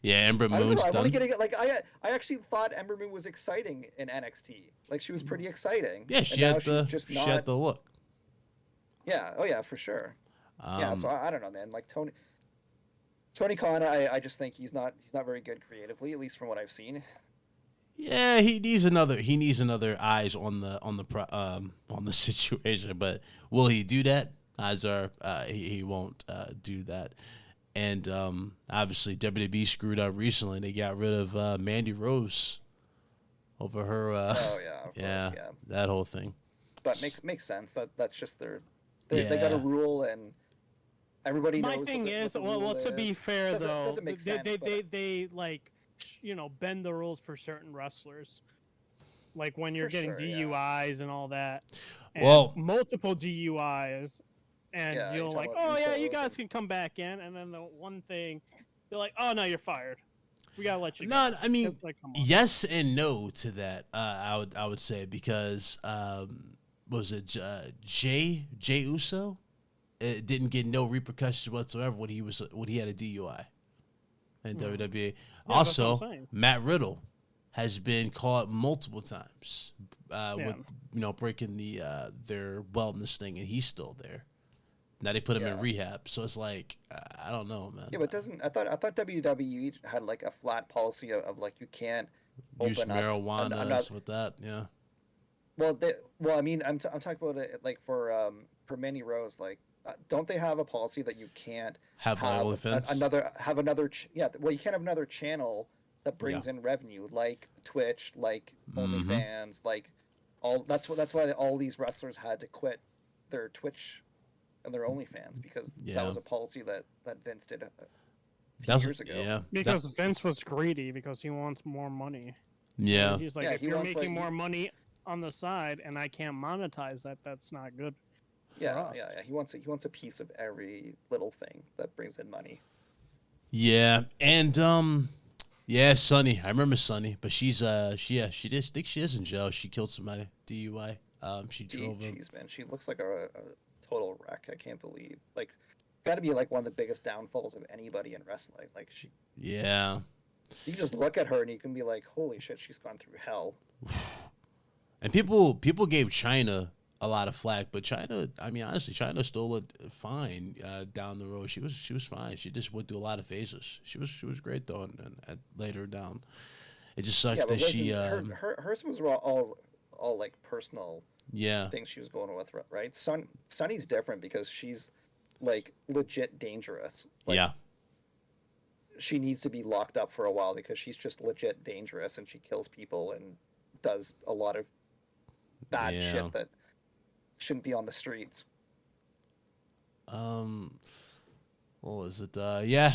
Yeah, Ember Moon's done. I want to get like I actually thought Ember Moon was exciting in NXT. Like she was pretty exciting. Yeah, she had the look. Yeah. Oh yeah, for sure. Yeah. So I don't know, man. Like Tony Khan, I just think he's not very good creatively, at least from what I've seen. Yeah, he needs another eyes on the situation. But will he do that? Odds are he won't do that. And obviously WWE screwed up recently. They got rid of Mandy Rose over her. That whole thing. But makes sense. That's just they got a rule, and everybody knows. My thing is, well, to be fair though, doesn't make sense, they like bend the rules for certain wrestlers. Like when you're getting DUIs and all that. And multiple DUIs. And you're like, you guys can come back in. And then the one thing, they're like, oh, no, you're fired. We got to let you go. No, I mean, yes and no to that, I would say, because, was it Jay Uso? It didn't get no repercussions whatsoever when he had a DUI in WWE. Also, Matt Riddle has been caught multiple times with breaking their wellness thing, and he's still there. Now they put him in rehab, so it's like I don't know, man. Yeah, but I thought WWE had like a flat policy of like you can't use marijuana with that. Yeah. Well, I mean, I'm talking about it like for Mandy Rose. Like, don't they have a policy that you can't have another you can't have another channel that brings in revenue like Twitch, like OnlyFans, like all. That's why all these wrestlers had to quit their Twitch and their OnlyFans, because that was a policy that Vince did a few years ago. Yeah, because Vince was greedy because he wants more money. Yeah, and he's like, if you're making more money on the side and I can't monetize that, that's not good. Yeah. He wants a piece of every little thing that brings in money. Yeah, and Sunny. I remember Sunny, but she just think she is in jail. She killed somebody, DUI. She drove him. Jeez, man, she looks like a total wreck. I can't believe, like, got to be like one of the biggest downfalls of anybody in wrestling. Like you can just look at her and you can be like, holy shit, she's gone through hell. And people gave China a lot of flack, but China, I mean, honestly, China still looked fine down the road. She was fine. She just went through a lot of phases. She was great though, and later down, it just sucks that she hers was all like personal things she was going with, right? Sunny's different because she's like legit dangerous. Like, she needs to be locked up for a while because she's just legit dangerous and she kills people and does a lot of bad shit that shouldn't be on the streets. What was it?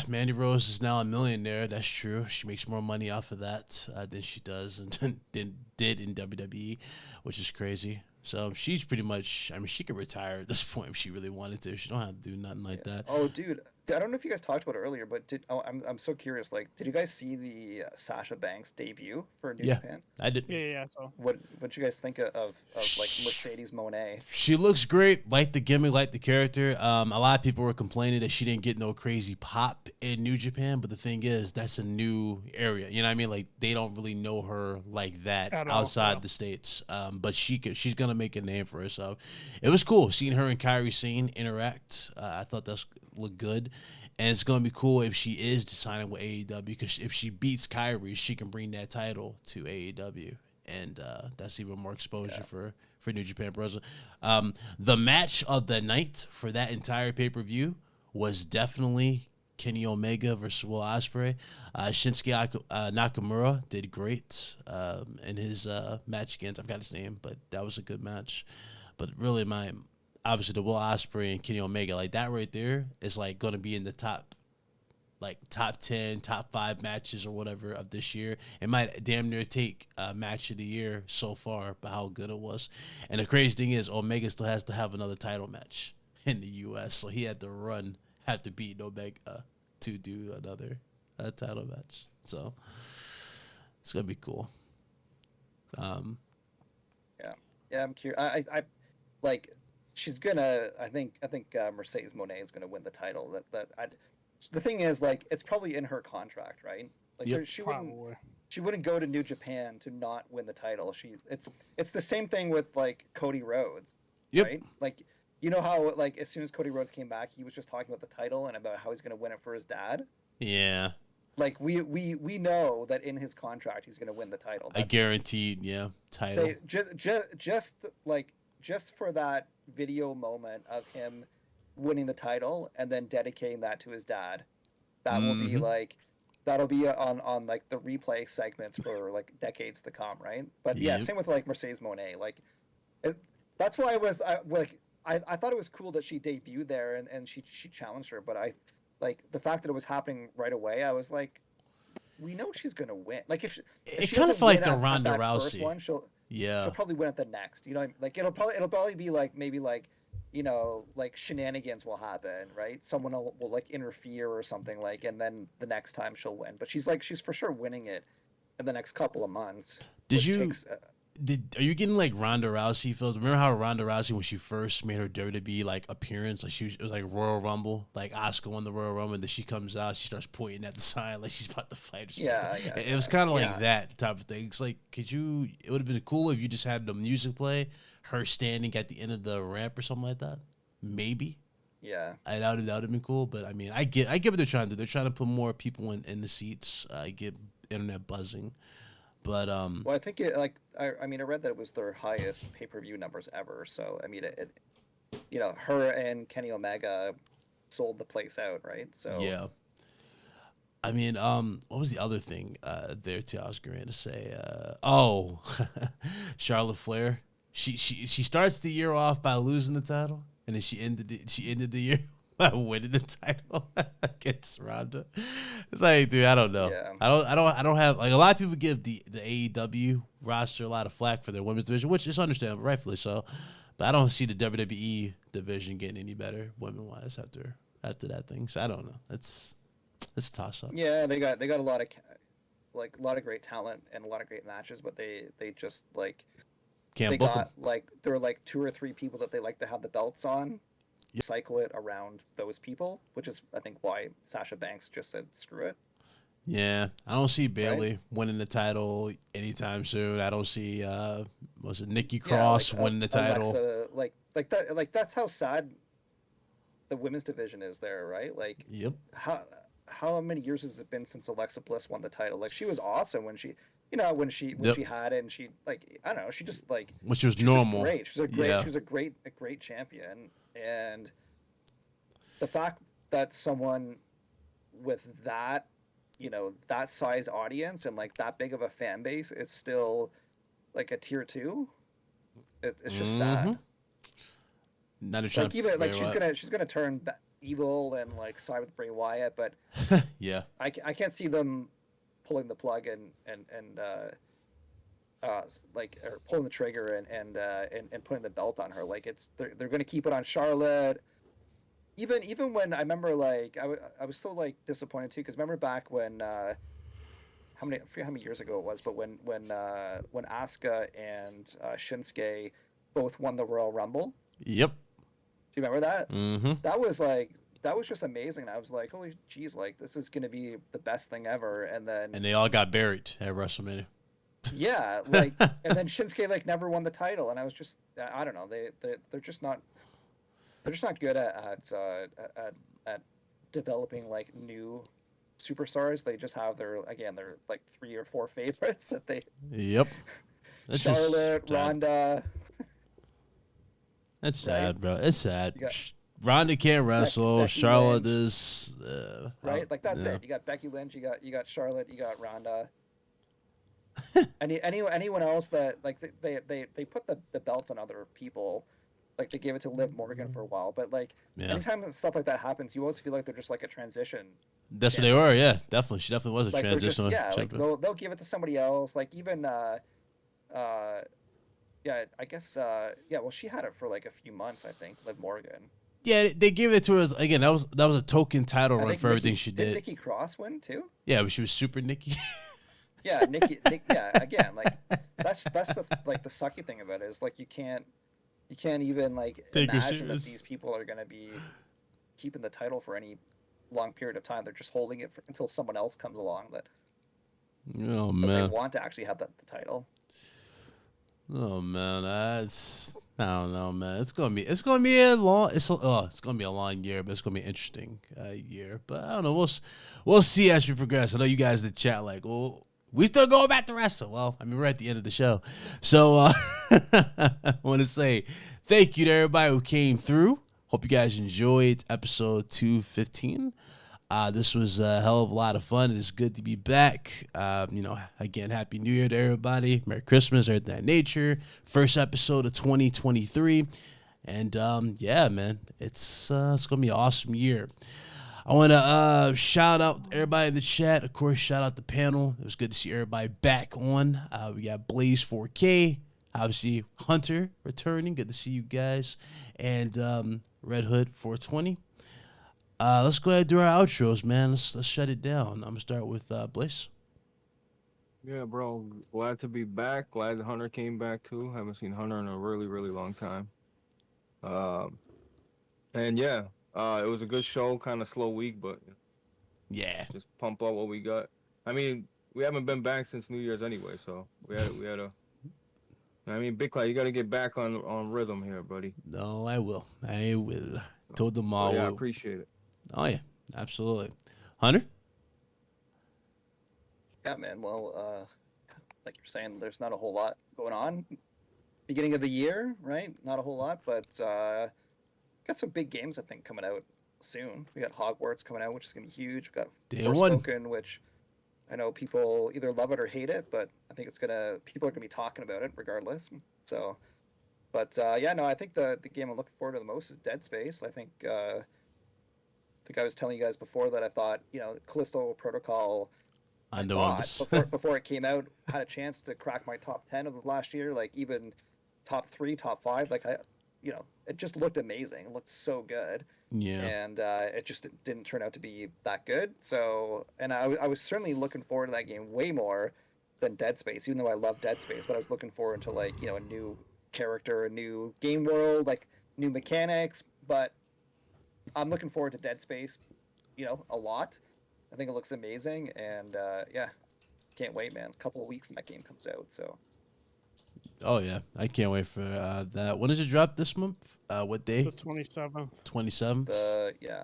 Mandy Rose is now a millionaire. That's true. She makes more money off of that than she does and did in WWE, which is crazy. So she's pretty much, I mean, she could retire at this point if she really wanted to. She don't have to do nothing like that. Oh, dude. I don't know if you guys talked about it earlier, but I'm so curious. Like, did you guys see the Sasha Banks debut for New Japan? I did. Yeah. So what you guys think of like Mercedes Moné? She looks great. Like the gimmick, like the character. A lot of people were complaining that she didn't get no crazy pop in New Japan, but the thing is, that's a new area. You know what I mean? Like they don't really know her like that outside the States. But she's gonna make a name for herself. It was cool seeing her and Kairi Sane interact. I thought that looked good. And it's going to be cool if she is signing with AEW, because if she beats Kyrie, she can bring that title to AEW and that's even more exposure for New Japan Pro Wrestling. The match of the night for that entire pay-per-view was definitely Kenny Omega versus Will Ospreay. Shinsuke Nakamura did great in his match against, I've got his name, but that was a good match. But really, obviously the Will Ospreay and Kenny Omega, like that right there is like going to be in the top 10, top 5 matches or whatever of this year. It might damn near take match of the year so far by how good it was. And the crazy thing is Omega still has to have another title match in the U.S., so he had to beat Omega to do another title match. So it's gonna be cool. Yeah, I'm curious. I like she's gonna. I think Mercedes Moné is gonna win the title. The thing is, like, it's probably in her contract, right? Like, Yep. she wouldn't go to New Japan to not win the title. It's the same thing with like Cody Rhodes, Yep. right? Like, you know how like as soon as Cody Rhodes came back, he was just talking about the title and about how he's gonna win it for his dad. Yeah. Like we know that in his contract he's gonna win the title. A guaranteed, title. Just for that video moment of him winning the title and then dedicating that to his dad, that will be like, that'll be on like the replay segments for like decades to come, right? But yeah, same with like Mercedes Moné. Like that's why I thought it was cool that she debuted there and she challenged her, but I like the fact that it was happening right away. I was like, we know she's gonna win. Like if it she kind of doesn't like win the at Ronda that Rousey first one, she'll probably win at the next. You know, like it'll probably be like maybe like, you know, like shenanigans will happen, right? Someone will like interfere or something, like, and then the next time she'll win. But she's for sure winning it in the next couple of months. Are you getting like Ronda Rousey feels? Remember how Ronda Rousey, when she first made her WWE like appearance, like it was like Royal Rumble, like Asuka won the Royal Rumble, and then she comes out, she starts pointing at the sign like she's about to fight. It was kind of like that type of thing. It's like, it would have been cool if you just had the music play, her standing at the end of the ramp or something like that. Maybe. Yeah. That would have been cool, but I mean, I get what they're trying to do. They're trying to put more people in the seats. I get internet buzzing. But well, I think I mean, I read that it was their highest pay-per-view numbers ever. So I mean, it you know, her and Kenny Omega sold the place out, right? So yeah. I mean, what was the other thing there too? I was going to say, Charlotte Flair. She starts the year off by losing the title, and then she ended the year by winning the title against Ronda. It's like, dude, I don't know. Yeah. I don't have, like, a lot of people give the AEW roster a lot of flack for their women's division, which is understandable, rightfully so. But I don't see the WWE division getting any better women wise after that thing. So I don't know. It's a toss up. Yeah, they got a lot of great talent and a lot of great matches, but they just like can't book them. Like there are like 2 or 3 people that they like to have the belts on. Cycle it around those people, which is I think why Sasha Banks just said screw it. Yeah, I don't see Bayley winning the title anytime soon. I don't see Nikki Cross winning the title. Alexa, like that's how sad the women's division is there, right? Like, yep. How many years has it been since Alexa Bliss won the title? Like, she was awesome when she she had it, and she, like, I don't know, she just like when she was normal. Great. She was a great champion. And the fact that someone with that, you know, that size audience and like that big of a fan base is still like a tier 2, it's just sad. Not trying like, even like she's gonna turn evil and like side with Bray Wyatt, but yeah, I can't see them pulling the plug and like, or pulling the trigger and putting the belt on her. Like, they're gonna keep it on Charlotte. Even when I remember, like, I was so like disappointed too, because remember back when I forget how many years ago it was, but when Asuka and Shinsuke both won the Royal Rumble. Yep. Do you remember that? Mm-hmm. That was just amazing. I was like, holy jeez, like, this is gonna be the best thing ever. And they all got buried at WrestleMania. Yeah, like, and then Shinsuke like never won the title, and I was just, I don't know, they're just not good at developing like new superstars. They just have their like 3 or 4 favorites that they. Yep. That's Charlotte, Ronda. That's sad, bro. It's sad. got Ronda can't wrestle. Becky Charlotte Lynch. is Right, like that's yeah. it. You got Becky Lynch. You got Charlotte. You got Ronda. Anyone else that like they put the belts on other people, like they gave it to Liv Morgan for a while, but like anytime stuff like that happens, you always feel like they're just like a transition. That's what they were, yeah, definitely. She definitely was a like transitional champion. Like they'll give it to somebody else. Like even yeah, I guess yeah. Well, she had it for like a few months, I think. Liv Morgan. Yeah, they gave it to her as, again. That was a token title run for everything she did. Did Nikki Cross win too? Yeah, but she was super Nikki. Yeah, Nikki. Yeah, again, like that's the like the sucky thing about it is like you can't even like imagine that these people are gonna be keeping the title for any long period of time. They're just holding it until someone else comes along that they want to actually have the title. Oh man, I don't know, man. It's gonna be a long year, but it's gonna be an interesting year. But I don't know. We'll see as we progress. I know you guys in the chat like, well, we still going back to wrestle. Well, I mean, we're at the end of the show, so I want to say thank you to everybody who came through. Hope you guys enjoyed episode 215. This was a hell of a lot of fun. It is good to be back. Again, Happy New Year to everybody. Merry Christmas, everything of that nature. First episode of 2023. And, yeah, man, it's going to be an awesome year. I want to shout out everybody in the chat. Of course, shout out the panel. It was good to see everybody back on. We got Blaze 4K. Obviously, Hunter returning. Good to see you guys. And Red Hood 420. Let's go ahead and do our outros, man. Let's shut it down. I'm gonna start with Bliss. Yeah, bro. Glad to be back. Glad Hunter came back too. Haven't seen Hunter in a really, really long time. And yeah, it was a good show. Kind of slow week, but yeah, just pump out what we got. I mean, we haven't been back since New Year's anyway, so we had a. I mean, Big Cloud, you got to get back on rhythm here, buddy. No, I will. Told them all. Yeah, I appreciate it. Oh yeah, absolutely. Hunter? Yeah, man. Well, like you're saying, there's not a whole lot going on. Beginning of the year, right? Not a whole lot, but got some big games I think coming out soon. We got Hogwarts coming out, which is gonna be huge. We got Forspoken, which I know people either love it or hate it, but I think people are gonna be talking about it regardless. So, but yeah, no, I think the game I'm looking forward to the most is Dead Space. I think I was telling you guys before that I thought, Callisto Protocol, before it came out, had a chance to crack my top 10 of last year, like even top 3, top 5. Like it just looked amazing. It looked so good. Yeah. And it just didn't turn out to be that good. So, and I was certainly looking forward to that game way more than Dead Space, even though I love Dead Space. But I was looking forward to a new character, a new game world, like new mechanics. But I'm looking forward to Dead Space, a lot. I think it looks amazing, and yeah, can't wait, man. A couple of weeks and that game comes out, so. Oh yeah, I can't wait for that. When does it drop this month? What day? The 27th. 27th. Yeah.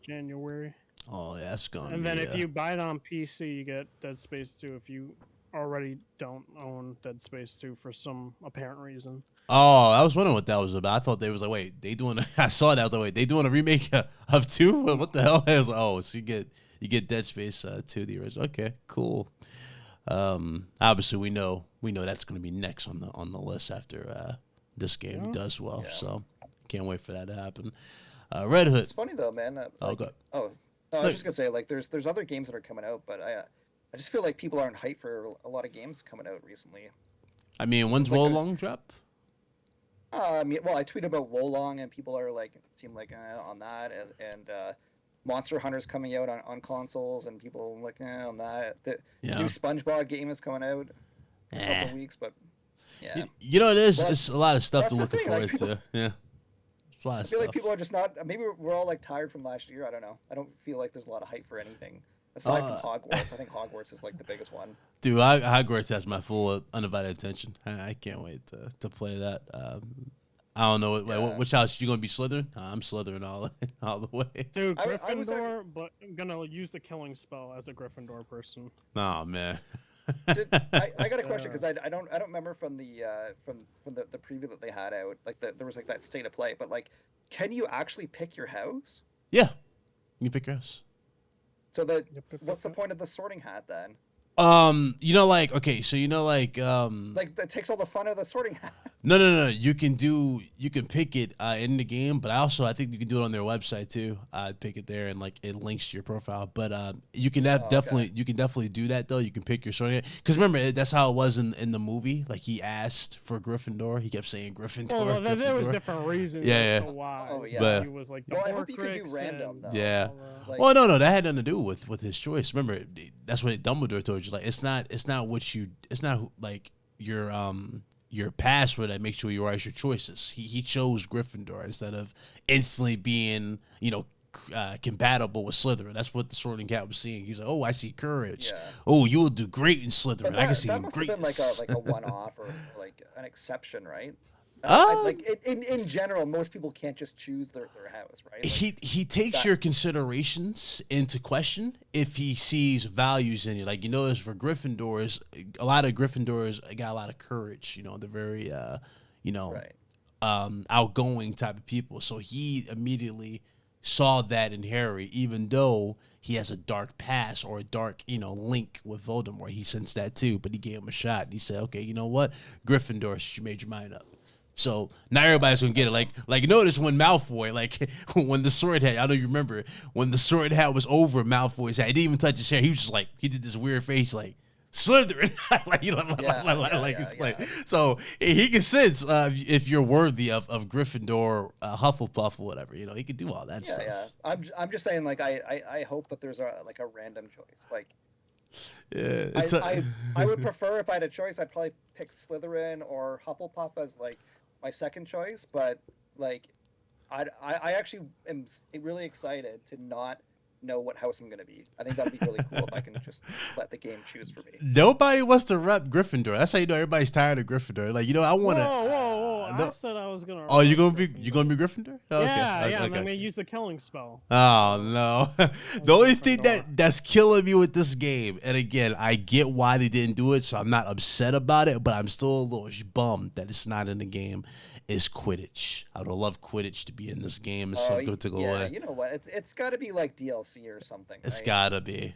January. Oh yeah, that's gonna. And then if you buy it on PC, you get Dead Space 2. If you already don't own Dead Space 2 for some apparent reason. Oh, I was wondering what that was about. I thought they was like, wait, they doing? I saw that. I was like, wait, they doing a remake of 2? What the hell? I was like, oh, so you get Dead Space 2, the original. Okay, cool. Obviously we know that's going to be next on the list after this game does well. Yeah. So can't wait for that to happen. Red Hood. It's funny though, man. No, I was just gonna say there's other games that are coming out, but I just feel like people aren't hyped for a lot of games coming out recently. I mean, when's Wolong drop? I tweeted about Wolong and people are seem like on that, and Monster Hunter's coming out on consoles, and people are like on that. The new SpongeBob game is coming out in a couple of weeks, but yeah. It's a lot of stuff to look forward to. Yeah. It's a lot of I feel like people are just not. Maybe we're all tired from last year. I don't know. I don't feel like there's a lot of hype for anything aside from Hogwarts. I think Hogwarts is the biggest one. Dude, Hogwarts has my full undivided attention. I can't wait to play that. I don't know which house you gonna be Slytherin. I'm Slytherin all the way. Dude, Gryffindor, but I'm gonna use the killing spell as a Gryffindor person. Oh man. I got a question because I don't remember from the preview that they had out, like there was like that state of play, but like, can you actually pick your house? Yeah, you pick your house. So what's the point of the sorting hat then? You know, like, okay, so you know, like that takes all the fun out of the sorting hat. No. You can pick it in the game, but I think you can do it on their website too. Pick it there and like it links to your profile. But you can definitely do that though. You can pick your sorting because remember that's how it was in the movie. Like he asked for Gryffindor, he kept saying Gryffindor. Well, Gryffindor. there was different reasons. Yeah. To why. Oh yeah. But, he was like the I hope you could do random though. Yeah. Like, Well, no, that had nothing to do with his choice. Remember, that's what Dumbledore told you. Like it's not like your password that makes sure you write your choices. He chose Gryffindor instead of instantly being, compatible with Slytherin. That's what the sorting hat was seeing. He's like, oh, I see courage. Yeah. Oh, you will do great in Slytherin. I can see that must have been like a one-off or like an exception, right? Like in general, most people can't just choose their house, right? Like, he takes your considerations into question if he sees values in you. Like as for Gryffindors, a lot of Gryffindors got a lot of courage. They're very right. Outgoing type of people. So he immediately saw that in Harry, even though he has a dark past or a dark link with Voldemort. He sensed that too, but he gave him a shot and he said, okay, you know what, Gryffindor, you made your mind up. So now everybody's gonna get it. Like notice when Malfoy, like when the sword hat, I don't know you remember when the sword hat was over Malfoy's head. He didn't even touch his hair. He was just like he did this weird face, like Slytherin, So he can sense if you're worthy of Gryffindor, Hufflepuff, or whatever. He can do all that stuff. Yeah. I'm just saying, like I hope that there's a random choice, like. Yeah, I would prefer if I had a choice, I'd probably pick Slytherin or Hufflepuff as like my second choice, but like I actually am really excited to not know what house I'm gonna be. I think that'd be really cool if I can just let the game choose for me. Nobody wants to rep Gryffindor. That's how you know everybody's tired of Gryffindor. Like I want to. Whoa! I said I was gonna. Oh, you gonna be Gryffindor? Oh, yeah. Okay. I'm gonna use the killing spell. Oh no! The only thing that's killing me with this game, and again, I get why they didn't do it, so I'm not upset about it, but I'm still a little bummed that it's not in the game. Is Quidditch. I would love Quidditch to be in this game. It's so good to go away. You know what? It's got to be like DLC or something. It's gotta be.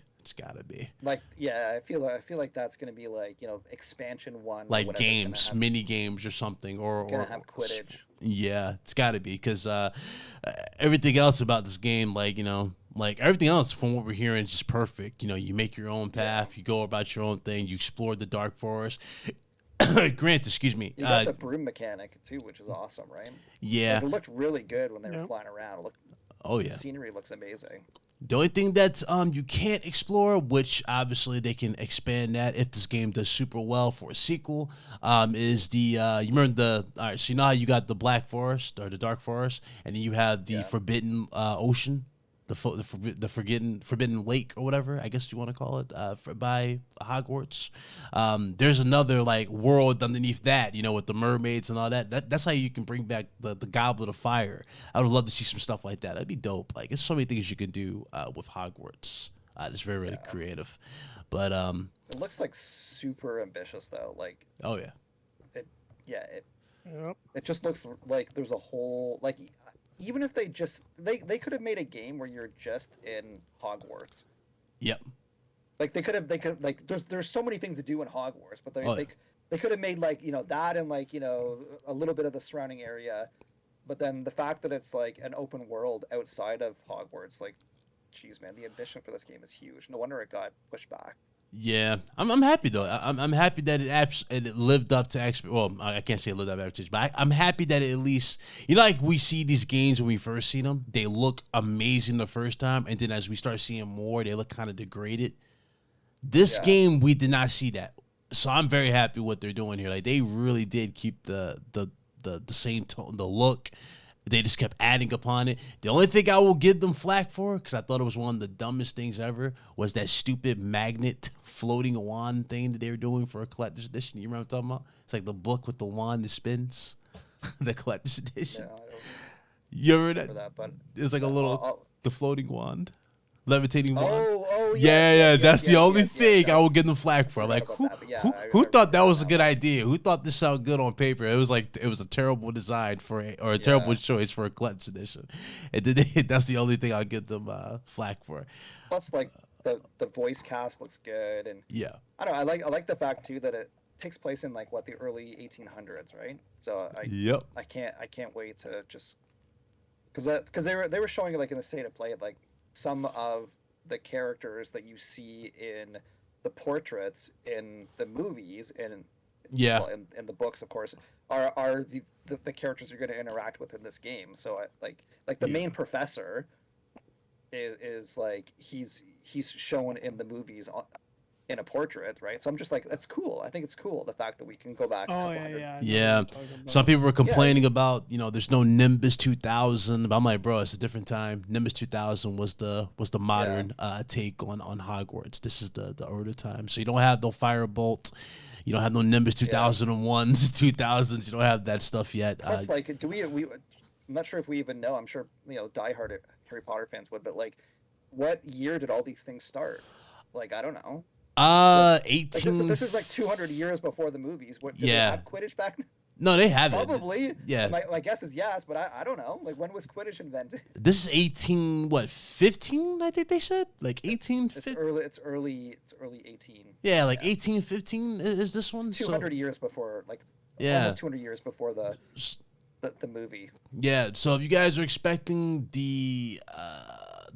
Like I feel like that's gonna be like expansion 1. Like games, mini games or something, or have Quidditch. Yeah, it's gotta be because everything else about this game, like everything else from what we're hearing, is just perfect. You make your own path, you go about your own thing, you explore the dark forest. Grant, excuse me. You got the broom mechanic too, which is awesome, right? Yeah. Like, it looked really good when they were flying around. The scenery looks amazing. The only thing that's you can't explore, which obviously they can expand that if this game does super well for a sequel, is the you remember so you know how you got the Black Forest or the Dark Forest, and then you have the Forbidden Ocean. The forbidden lake or whatever I guess you want to call it by Hogwarts. There's another like world underneath that, with the mermaids and all that. That's how you can bring back the Goblet of Fire. I would love to see some stuff like that. That'd be dope. Like there's so many things you can do with Hogwarts. It's very really creative, but it looks like super ambitious though. Like it just looks like there's a whole like. Even if they could have made a game where you're just in Hogwarts. Yep. Like they could like there's so many things to do in Hogwarts, but they could have made like that and like a little bit of the surrounding area, but then the fact that it's like an open world outside of Hogwarts, like, geez man, the ambition for this game is huge. No wonder it got pushed back. Yeah, I'm happy though. I'm happy that it lived up to well, I can't say it lived up to expectations, but I'm happy that it at least like we see these games when we first see them, they look amazing the first time, and then as we start seeing more, they look kind of degraded. This game we did not see that, so I'm very happy what they're doing here. Like they really did keep the same tone, the look. They just kept adding upon it. The only thing I will give them flack for, because I thought it was one of the dumbest things ever, was that stupid magnet floating wand thing that they were doing for a collector's edition. You remember what I'm talking about? It's like the book with the wand that spins. The collector's edition. Yeah, I don't You remember that? but It's like a little, the floating wand. levitating wand. Oh, yeah. That's the only thing yeah. I will give them flack for. Like, who thought that was a good idea? Who thought this sounded good on paper? It was a terrible design or a terrible choice for a collector's edition. And that's the only thing I'll give them flack for. Plus, like the voice cast looks good, and yeah, I don't know. I like the fact too that it takes place in like the early 1800s, right? So I can't wait to just because they were showing like in the state of play like some of the characters that you see in the portraits in the movies and in the books, of course, are the characters you're going to interact with in this game. So like the main professor is like he's shown in the movies in a portrait, right? So I'm just like, that's cool. I think it's cool the fact that we can go back. Yeah. Some people were complaining about there's no Nimbus 2000. But I'm like, bro, it's a different time. Nimbus 2000 was the modern take on Hogwarts. This is the older time. So you don't have no Firebolt. You don't have no Nimbus 2001s, 2000s. You don't have that stuff yet. Plus, like, I'm not sure if we even know. I'm sure diehard Harry Potter fans would, but like, what year did all these things start? Like, I don't know. 18. Like this is like 200 years before the movies. What? Did they have Quidditch back then? No, they have it. Probably. Yeah. My guess is yes, but I don't know. Like, when was Quidditch invented? This is 15? I think they said like 18. It's early 18. Yeah, like 1815 is this one. It's 200 years before, like almost 200 years before the movie. Yeah. So if you guys are expecting the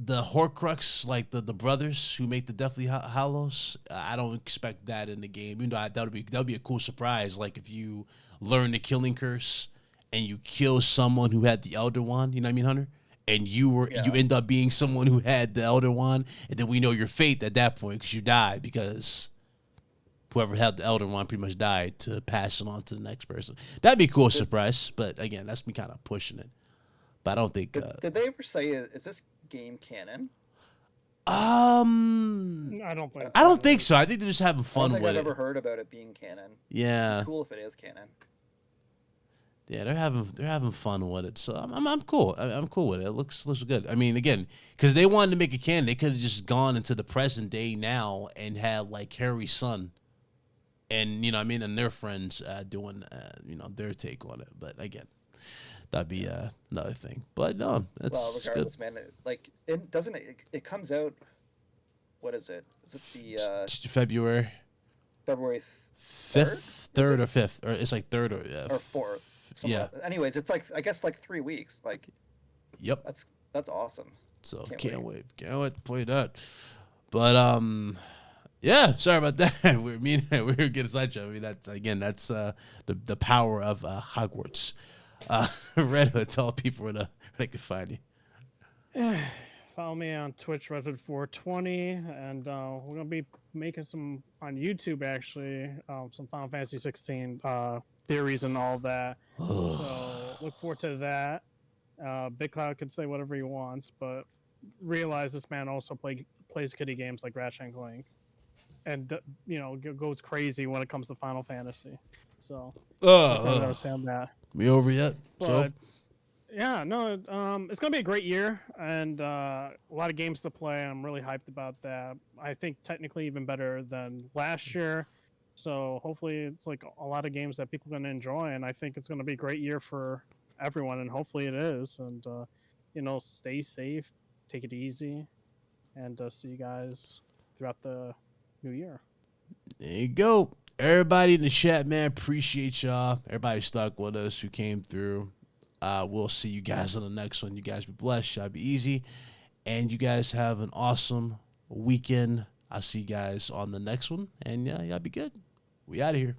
Horcrux, like the brothers who make the Deathly Hallows, I don't expect that in the game. Even though that would be a cool surprise. Like if you learn the killing curse and you kill someone who had the Elder Wand, you know what I mean, Hunter? And you end up being someone who had the Elder Wand, and then we know your fate at that point because you died, because whoever had the Elder Wand pretty much died to pass it on to the next person. That'd be a cool surprise, but again, that's me kind of pushing it. But I don't think. Did they ever say, is this game canon? I don't think so. I think they're just having fun with it. I've never heard about it being canon. Yeah. It's cool if it is canon. Yeah, they're having fun with it, so I'm cool. I'm cool with it. It looks good. I mean, again, because they wanted to make it canon, they could have just gone into the present day now and had like Harry's son, and and their friends doing their take on it. But again, that'd be another thing. But no, it's regardless, good. man. Like, it comes out. What is it? Is it the February 5th, 3rd or 5th, or it's like 3rd or 4th? Yeah. Anyways, it's like I guess like 3 weeks. Like. Yep. That's awesome. So can't wait to play that. But yeah, sorry about that. We're getting sidetracked. I mean, that's the power of Hogwarts. Red Hood, tell people where they can find you. Follow me on Twitch, RedHood420, and we're gonna be making some on YouTube actually, some Final Fantasy 16 theories and all that. So look forward to that. Big Cloud can say whatever he wants, but realize this man also plays kiddie games like Ratchet and Clank, and goes crazy when it comes to Final Fantasy. So that's how I understand that. We over yet? But yeah, no, it's gonna be a great year, and a lot of games to play. I'm really hyped about that. I think technically even better than last year. So hopefully it's like a lot of games that people are gonna enjoy, and I think it's gonna be a great year for everyone, and hopefully it is. And stay safe, take it easy, and see you guys throughout the new year. There you go. Everybody in the chat, man, appreciate y'all. Everybody stuck with us who came through. We'll see you guys on the next one. You guys be blessed. Y'all be easy. And you guys have an awesome weekend. I'll see you guys on the next one. And yeah, y'all be good. We out of here.